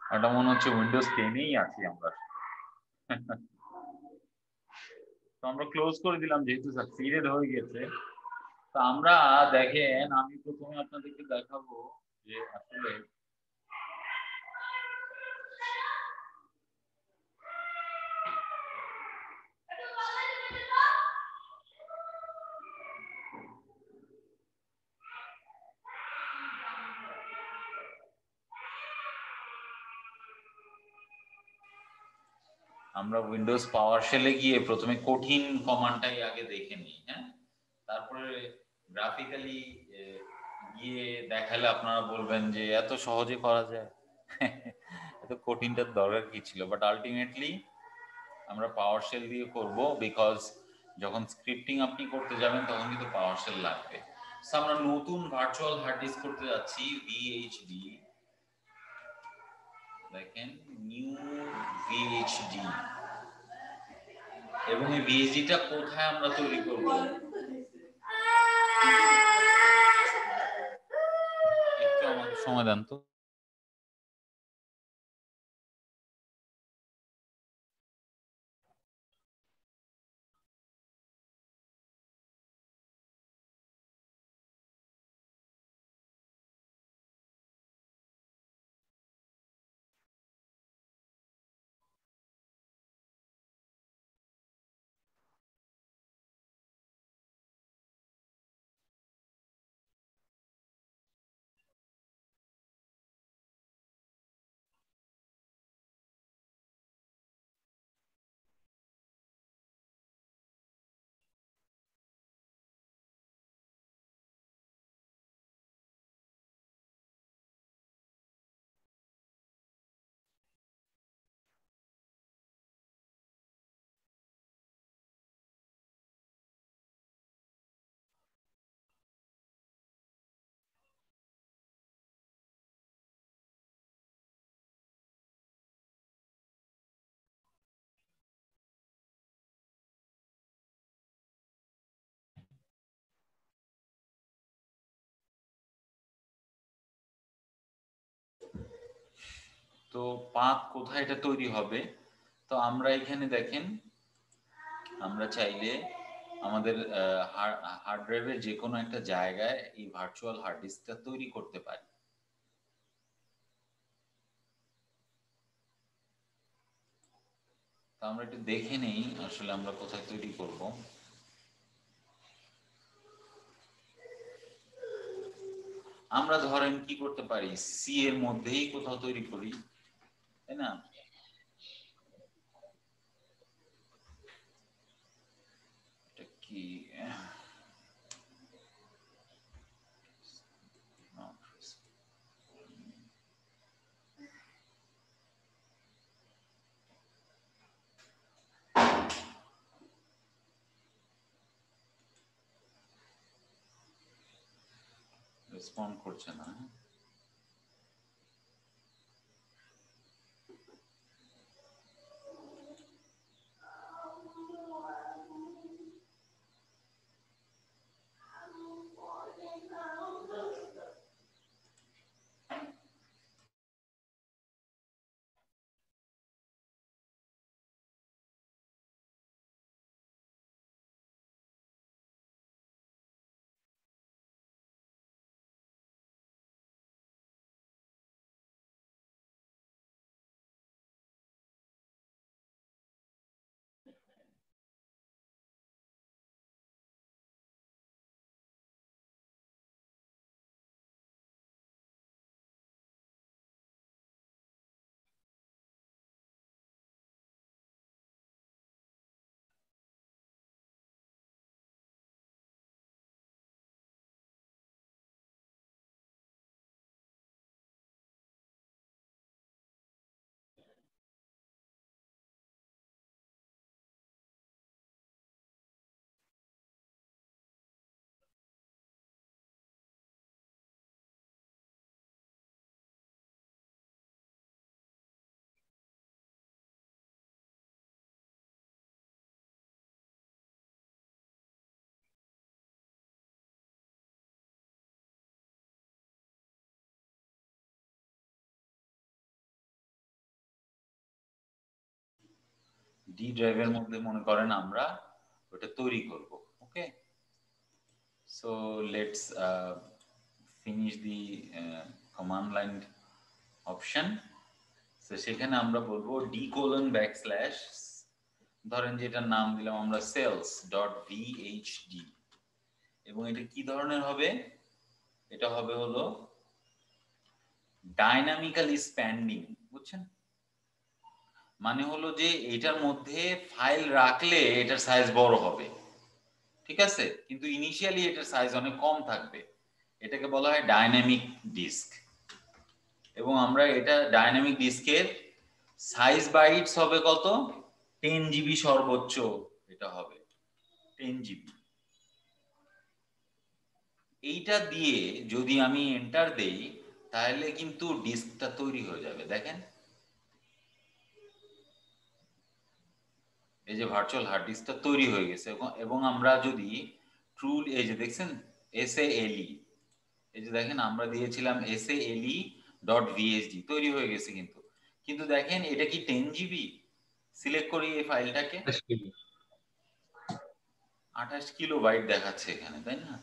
Speaker 1: এটা মনে হচ্ছে উইন্ডোজ 10 এই আছি আমরা। তো আমরা ক্লোজ করে দিলাম যেহেতু সাকসিডেড হয়ে গেছে। তো আমরা দেখেন, আমি প্রথমে আপনাদেরকে দেখাবো যে আসলে আমরা উইন্ডোজ পাওয়ার শেলে গিয়ে প্রথমে কঠিন কমান্ডটাই আগে দেখে নিই। হ্যাঁ, তারপরে গ্রাফিক্যালি গিয়ে দেখালে আপনারা বলবেন যে এত সহজে করা যায়। এত কঠিনটার দরকার কি ছিল? বাট আলটিমেটলি আমরা পাওয়ার শেল দিয়ে করব, বিকজ যখন স্ক্রিপ্টিং আপনি করতে যাবেন তখন কিন্তু পাওয়ার শেল লাগবে। সো আমরা নতুন ভার্চুয়াল হার্ড ডিস্ক করতে যাচ্ছি ভিএইচডি। দেখেন, নিউ ভিএইচডি। এবং এই ভিএইচডিটা কোথায় আমরা তৈরি করব? একটু আমাকে সময় দেন তো। তো পাথ কোথায় এটা তৈরি হবে, তো আমরা এখানে দেখেন আমরা চাইলে আমাদের হার্ড ড্রাইভের যে কোনো একটা জায়গায় এই ভার্চুয়াল হার্ড ডিস্কটা তৈরি করতে পারি। তো আমরা একটু দেখে নেই আসলে আমরা কোথায় তৈরি করব। আমরা ধরেন কি করতে পারি, সি এর মধ্যেই কোথাও তৈরি করি, তাই না? এটা কি রেসপন্ড করছে না। ডি ড্রাইভের মধ্যে মনে করেন আমরা ওটা তৈরি করব। Okay, so let's finish the command line option. তো সেখানে আমরা বলবো d:\\, ধরেন যে এটার নাম দিলাম আমরা sales.vhd, এবং এটা কি ধরনের হবে, এটা হবে হলো ডাইনামিক্যালি স্প্যান্ডিং, বুঝছেন? মানে হলো যে এটার মধ্যে ফাইল রাখলে এটার সাইজ বড় হবে, ঠিক আছে, কিন্তু ইনিশিয়ালি এটার সাইজ অনেক কম থাকবে। এটাকে বলা হয় ডাইনামিক ডিস্ক। এবং আমরা এটা ডাইনামিক ডিস্কের সাইজ বাইটস হবে কত, 10 জিবি সর্বোচ্চ, এটা হবে 10 জিবি। এইটা দিয়ে যদি আমি এন্টার দেই তাহলে কিন্তু ডিস্কটা তৈরি হয়ে যাবে। দেখেন এই যে ভার্চুয়াল হার্ড ডিস্কটা তৈরি হয়ে গেছে। এবং আমরা যদি ট্রুল, এই যে দেখছেন SALE, এই যে দেখেন আমরা দিয়েছিলাম SALE.vhd, তৈরি হয়ে গেছে। কিন্তু কিন্তু দেখেন এটা কি 10 জিবি, সিলেক্ট করি এই ফাইলটাকে, 28 কিলোবাইট দেখাচ্ছে এখানে, তাই না?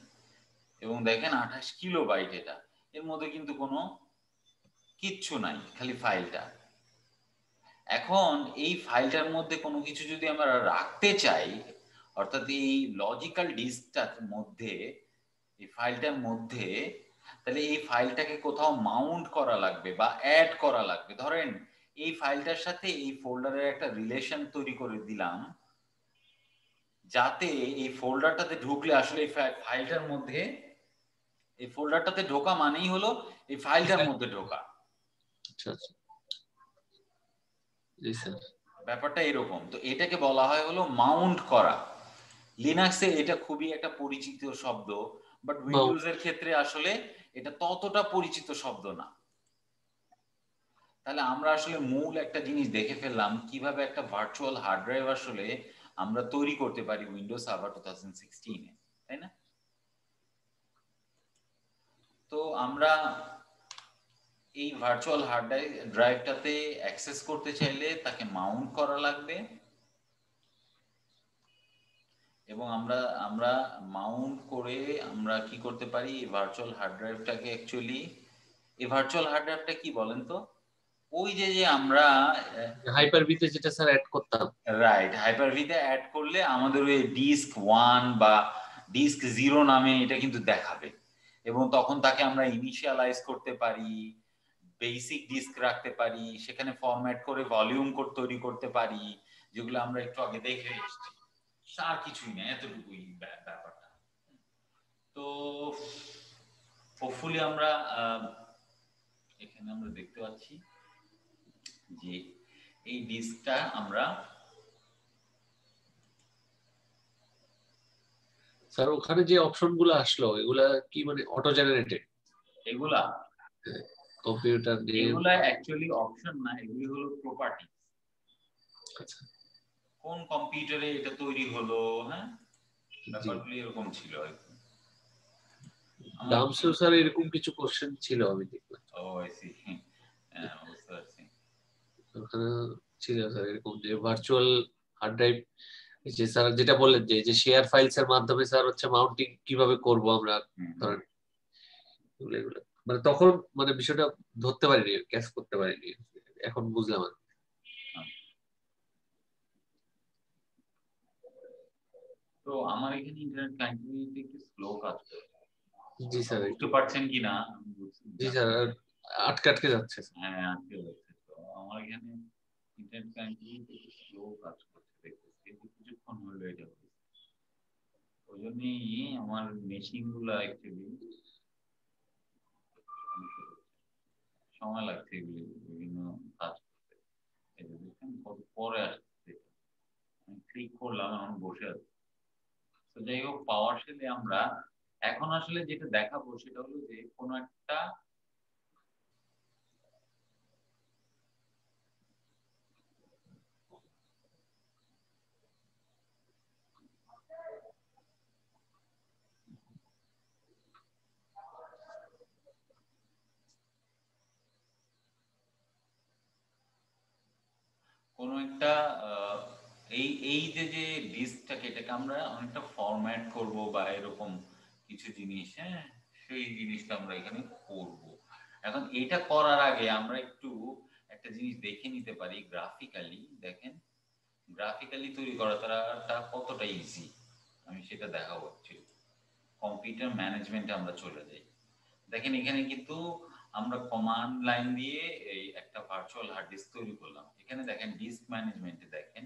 Speaker 1: এবং দেখেন 28 কিলোবাইট, এটা এর মধ্যে কিন্তু কোনো কিচ্ছু নাই, খালি ফাইলটা। এখন এই ফাইলটার মধ্যে কোনো কিছু যদি আমরা রাখতে চাই, অর্থাৎ এই লজিক্যাল ডিস্কটার মধ্যে, এই ফাইলটার মধ্যে, তাহলে এই ফাইলটাকে কোথাও মাউন্ট করা লাগবে বা অ্যাড করা লাগবে। ধরেন এই ফাইলটার সাথে এই ফোল্ডারের একটা রিলেশন তৈরি করে দিলাম, যাতে এই ফোল্ডারটাতে ঢুকলে আসলে এই ফাইলটার মধ্যে, এই ফোল্ডারটাতে ঢোকা মানেই হলো এই ফাইলটার মধ্যে ঢোকা।
Speaker 2: আচ্ছা আচ্ছা, জি স্যার।
Speaker 1: ব্যাপারটা এরকম। তো এটাকে বলা হয় হলো মাউন্ট করা। লিনাক্সে এটা খুবই একটা পরিচিত শব্দ, বাট উইন্ডোজের ক্ষেত্রে আসলে এটা ততটা পরিচিত শব্দ না। তাহলে আমরা আসলে মূল একটা জিনিস দেখে ফেললাম, কিভাবে একটা ভার্চুয়াল হার্ড ড্রাইভ আসলে আমরা তৈরি করতে পারি উইন্ডোজ সার্ভার 2016-এ, তাই না? তো আমরা এই ভার্চুয়াল হার্ড ড্রাইভটাতে অ্যাক্সেস করতে চাইলে তাকে মাউন্ট করা লাগবে, এবং আমরা মাউন্ট করে আমরা কি করতে পারি, এই ভার্চুয়াল হার্ড ড্রাইভটাকে অ্যাকচুয়ালি, এই ভার্চুয়াল হার্ড ড্রাইভটা কি বলেন তো, ওই যে আমরা
Speaker 2: হাইপার-ভিতে যেটা স্যার অ্যাড করতাম,
Speaker 1: রাইট, হাইপার-ভিতে অ্যাড করলে আমাদের ওই ডিস্ক 1 বা ডিস্ক 0 নামে এটা কিন্তু দেখাবে, এবং তখন তাকে আমরা ইনিশিয়ালাইজ করতে পারি, বেসিক ডিস্ক রাখতে পারি, সেখানে ফরম্যাট করে ভলিউম কোড তৈরি করতে পারি, যেগুলো আমরা একটু আগে দেখে এসেছি। আর কিছুই না, এতটুকুই ব্যাপারটা। তো হোপফুলি আমরা এখানে আমরা দেখতে পাচ্ছি যে এই ডিস্কটা আমরা,
Speaker 2: স্যার ওখানে যে অপশনগুলো আসলো এগুলা কি মানে অটো জেনারেটেড?
Speaker 1: এগুলা
Speaker 2: কম্পিউটার নেম,
Speaker 1: এগুলা অ্যাকচুয়ালি অপশন না, এগুলি হলো প্রপার্টি।
Speaker 2: আচ্ছা,
Speaker 1: কোন কম্পিউটারে এটা তৈরি হলো, হ্যাঁ, ব্যাপারগুলো এরকম ছিল আর কি।
Speaker 2: দামসেও স্যার এরকম কিছু কোশ্চেন ছিল আমি দেখলাম।
Speaker 1: ও আই সি, বুঝতে পারছি।
Speaker 2: ওখানে ছিল স্যার এরকম যে ভার্চুয়াল হার্ড ড্রাইভ, যে স্যার যেটা বললেন যে শেয়ার ফাইলস এর মাধ্যমে স্যার হচ্ছে মাউন্টিং কিভাবে করব আমরা, ধরেন এগুলো মানে তখন মানে বিষয়টা ধরতে পারিনি, ক্যাচ করতে পারিনি, এখন বুঝলাম।
Speaker 1: তো আমার এখানে ইন্টারনেট কানেক্টিভিটি একটু স্লো কাজ করে।
Speaker 2: জি স্যার,
Speaker 1: বুঝতে পারছেন কিনা?
Speaker 2: জি স্যার, আটকে আটকে যাচ্ছে।
Speaker 1: হ্যাঁ, আটকে যাচ্ছে। তো আমার এখানে ইন্টারনেট কানেক্টিভিটি একটু স্লো কাজ করছে, দেখতেছি কিছুক্ষণ হলো এটা, ওই জন্যই আমার মেশিন গুলা অ্যাকচুয়ালি সময় লাগছে এগুলি বিভিন্ন কাজ করতে। এই যে দেখেন কত পরে আসছে, আমি ক্লিক করলাম, এখন বসে আছে। তো যাই হোক, পাওয়ার শেলে আমরা এখন আসলে যেটা দেখাবো সেটা হলো যে কোনো একটা এই এই যে ডিস্কটাকে, এটাকে আমরা অনেকটা ফরম্যাট করব বা এরকম কিছু জিনিস, হ্যাঁ, সেই জিনিসটা আমরা এখানে করব। এখন এটা করার আগে আমরা একটু একটা জিনিস দেখে নিতে পারি গ্রাফিক্যালি। দেখেন গ্রাফিক্যালি তৈরি করাটা কতটা ইজি, আমি সেটা দেখাবো। অ্যাকচুয়ালি কম্পিউটার ম্যানেজমেন্টে আমরা চলে যাই। দেখেন এখানে কিন্তু আমরা কমান্ড লাইন দিয়ে এই একটা ভার্চুয়াল হার্ড ডিস্ক তৈরি করলাম। এখানে দেখেন ডিস্ক ম্যানেজমেন্টে, দেখেন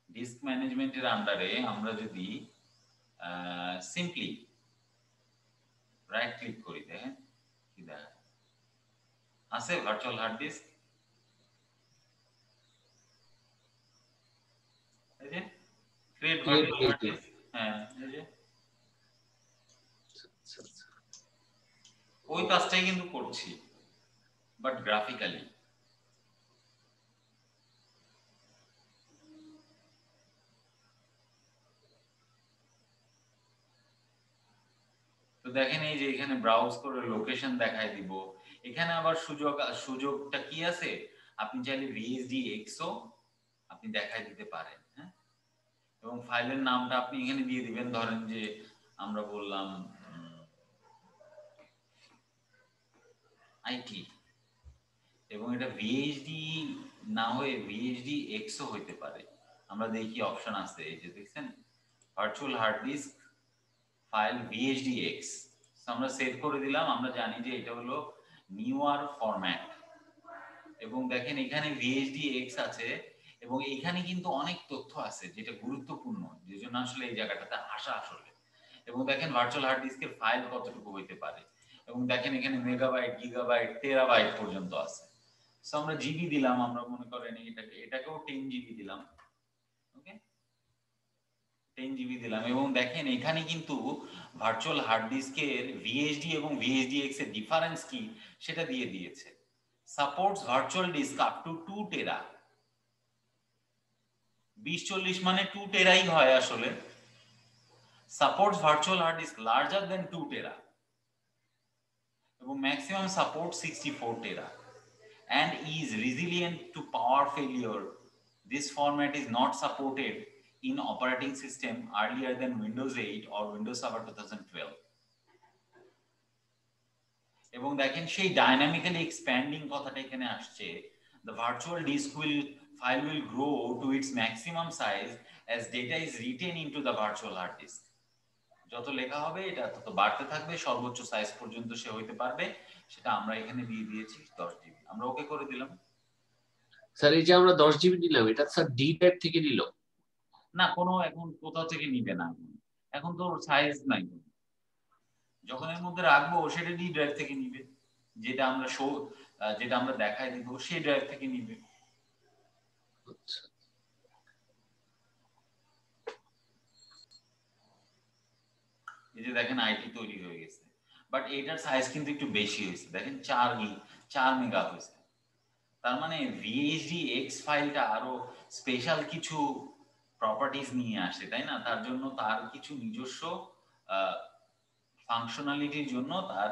Speaker 1: ডিস্ক ম্যানেজমেন্টের আন্ডারে আমরা যদি সিম্পলি রাইট ক্লিক করি, দেখেন কি দেখা আছে, ভার্চুয়াল হার্ড ডিস্ক, এই যে ক্রিয়েট ভার্চুয়াল হার্ড ডিস্ক, হ্যাঁ, এই যে ওই কাজটাই কিন্তু করছি, বাট গ্রাফিক্যালি। তো দেখেন এই যে এখানে ব্রাউজ করে লোকেশন দেখায় দিব। এখানে আবার সুযোগটা কি আছে, আপনি চাইলে ভিএসডি এক্সও আপনি দেখায় দিতে পারেন, হ্যাঁ, এবং ফাইলের নামটা আপনি এখানে দিয়ে দিবেন। ধরেন যে আমরা বললাম আইটি, এবং এটা ভিএইচডি না হয়ে ভিএইচডি এক্সও হইতে পারে। আমরা দেখি অপশন আছে, এই যে দেখছেন virtual hard disk file VHDX, আমরা সেভ করে দিলাম। আমরা জানি যে এটা হলো নিউয়ার ফরম্যাট, এবং দেখেন এখানে ভিএইচডি এক্স আছে, এবং এখানে কিন্তু অনেক তথ্য আছে যেটা গুরুত্বপূর্ণ, যে জন্য আসলে এই জায়গাটাতে আসা আসলে। এবং দেখেন ভার্চুয়াল হার্ড ডিস্কের ফাইল কতটুকু হইতে পারে, এবং দেখেন এখানে মেগাবাইট, গিগাবাইট, টেরাবাইট পর্যন্ত আছে। সো আমরা জিবি দিলাম, আমরা মনে করেন এটাকেও 10 জিবি দিলাম, ওকে, 10 জিবি দিলাম। এবং দেখেন এখানে কিন্তু ভার্চুয়াল হার্ড ডিস্কের ভিএইচডি এবং ভিএইচডি এক্স এর ডিফারেন্স কি সেটা দিয়ে দিয়েছে। Supports virtual disk up to 2 tera, 2040 মানে 2 টেরাই হয় আসলে। Supports virtual hard disk larger than 2 tera, এবং ম্যাক্সিমাম সাপোর্ট 64 টেরা। and is resilient to power failure. This format is not supported in operating system earlier than Windows 8 or Windows Server 2012. এবং দেখেন সেই dynamically expanding কথাটা এখানে আসছে, the virtual disk file will grow to its maximum size as data is written into the virtual hard disk. যত লেখা হবে এটা তত বাড়তে থাকবে, সর্বোচ্চ সাইজ পর্যন্ত সে হইতে পারবে, সেটা আমরা এখানে দিয়ে দিয়েছি 10 জিবি। আমরা ওকে করে দিলাম।
Speaker 2: স্যার এই যে আমরা 10 জিবি নিলাম, এটা স্যার ডি টাইপ থেকে নিল
Speaker 1: না, কোনো এখন কোথাও থেকে নিবে না, এখন তো সাইজ নাই, যখন এর মধ্যে রাখবো সেটা ডি ড্রাইভ থেকে নিবে, যেটা আমরা দেখাই দিব সেই ড্রাইভ থেকে নিবে।
Speaker 2: আচ্ছা
Speaker 1: এই যে দেখেন আইটি তৈরি হয়ে গেছে, বাট এটার সাইজ কিন্তু একটু বেশি হয়েছে, দেখেন 4 মেগা হয়েছে। তার মানে ভিএইচডি এক্স ফাইলটা আরো স্পেশাল কিছু প্রপার্টিজ নিয়ে আসে, তাই না? তার জন্য তার কিছু নিজস্ব ফাংশনালিটির জন্য তার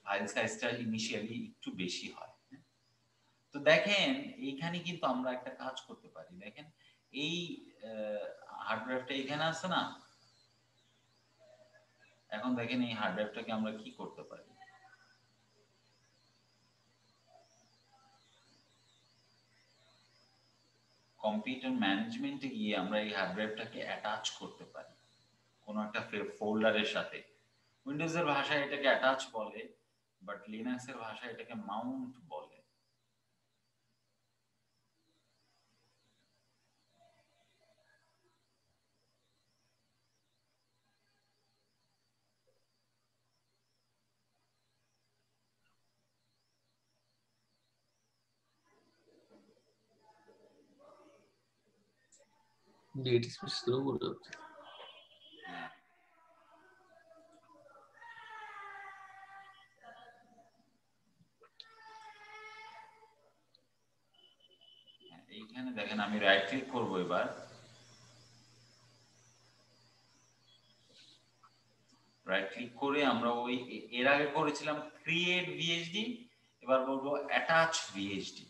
Speaker 1: ফাইল সাইজটা ইনিশিয়ালি একটু বেশি হয়। তো দেখেন এইখানে কিন্তু আমরা একটা কাজ করতে পারি, দেখেন এই হার্ড ড্রাইভটা এখানে আছে না, এখন দেখেন এই হার্ড ড্রাইভটাকে আমরা কি করতে পারি, কম্পিউটার ম্যানেজমেন্টে গিয়ে আমরা এই হার্ড ড্রাইভটাকে অ্যাটাচ করতে পারি কোনো একটা ফোল্ডারের সাথে। উইন্ডোজের ভাষায় এটাকে অ্যাটাচ বলে, বাট লিনাক্সের ভাষায় এটাকে মাউন্ট বলে।
Speaker 2: নেট স্পেস স্লো মনে হচ্ছে। এইখানে দেখেন আমি রাইট ক্লিক করব, এবার রাইট ক্লিক করে আমরা ওই এর আগে করেছিলাম ক্রিয়েট ভিএইচডি, এবার বলবো অ্যাটাচ ভিএইচডি।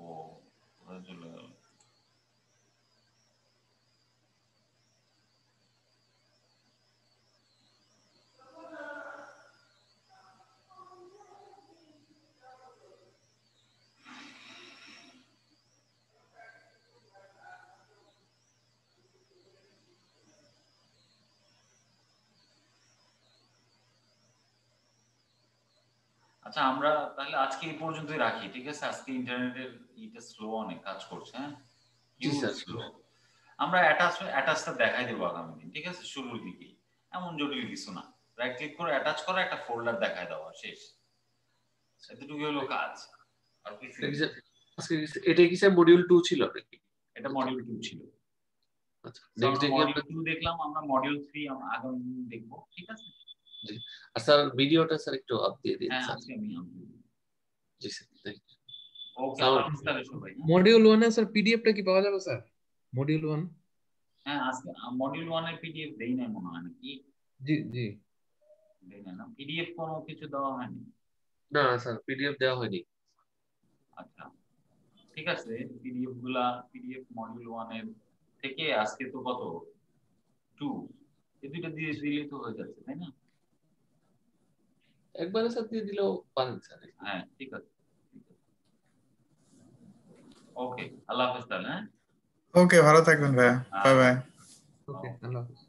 Speaker 2: ও চলে গেল। আচ্ছা আমরা তাহলে আজকে এই পর্যন্তই রাখি, ঠিক আছে? আজকে ইন্টারনেটের এটা স্লো অনেক কাজ করছে, হ্যাঁ স্লো। আমরা অ্যাটাচটা দেখাই দেবো আগামী দিন, ঠিক আছে? শুরুর দিকে এমন জটিল কিছু না, রাইট ক্লিক করে অ্যাটাচ করা, একটা ফোল্ডার দেখাই দেওয়া, শেষ। এতটুকু হলো কাজ। আর কিছু এটা কি স্যার মডিউল 2 ছিল নাকি?
Speaker 1: এটা মডিউল 2 ছিল।
Speaker 2: আচ্ছা নেক্সট ডে
Speaker 1: মডিউল 2 দেখলাম, আমরা মডিউল 3 আগামী দিন দেখব, ঠিক আছে?
Speaker 2: জি। আর স্যার ভিডিওটা স্যার একটু আপ দিয়ে দিন
Speaker 1: হ্যাঁ
Speaker 2: স্যার।
Speaker 1: আজকে আমি আপ দিয়ে দিই।
Speaker 2: জি স্যার থ্যাংক ইউ।
Speaker 1: ওকে, আল্লাহ হাফেজ তাহলে সবাই।
Speaker 3: মডিউল 1 এর স্যার পিডিএফটা কি পাওয়া যাবে স্যার? মডিউল 1?
Speaker 1: হ্যাঁ আজকে মডিউল 1 এর পিডিএফ দেই না মনে হয় নাকি?
Speaker 3: জি জি
Speaker 1: দেই না, পিডিএফ কোনো কিছু দেওয়া হয়নি।
Speaker 2: না স্যার পিডিএফ দেওয়া হয়নি।
Speaker 1: আচ্ছা ঠিক আছে, পিডিএফ মডিউল 1 এর থেকে আজকে তো কত 2, এই দুটো দিয়ে দিলেই তো হয়ে যাচ্ছে, তাই না?
Speaker 2: একবারে স্যার দিয়ে দিলেও পারেন স্যার।
Speaker 1: হ্যাঁ ঠিক আছে, ওকে আল্লাহ হাফেজ তাহলে। হ্যাঁ
Speaker 4: ওকে, ভালো থাকবেন ভাইয়া, বাই বাই।
Speaker 3: ওকে আল্লাহ হাফেজ।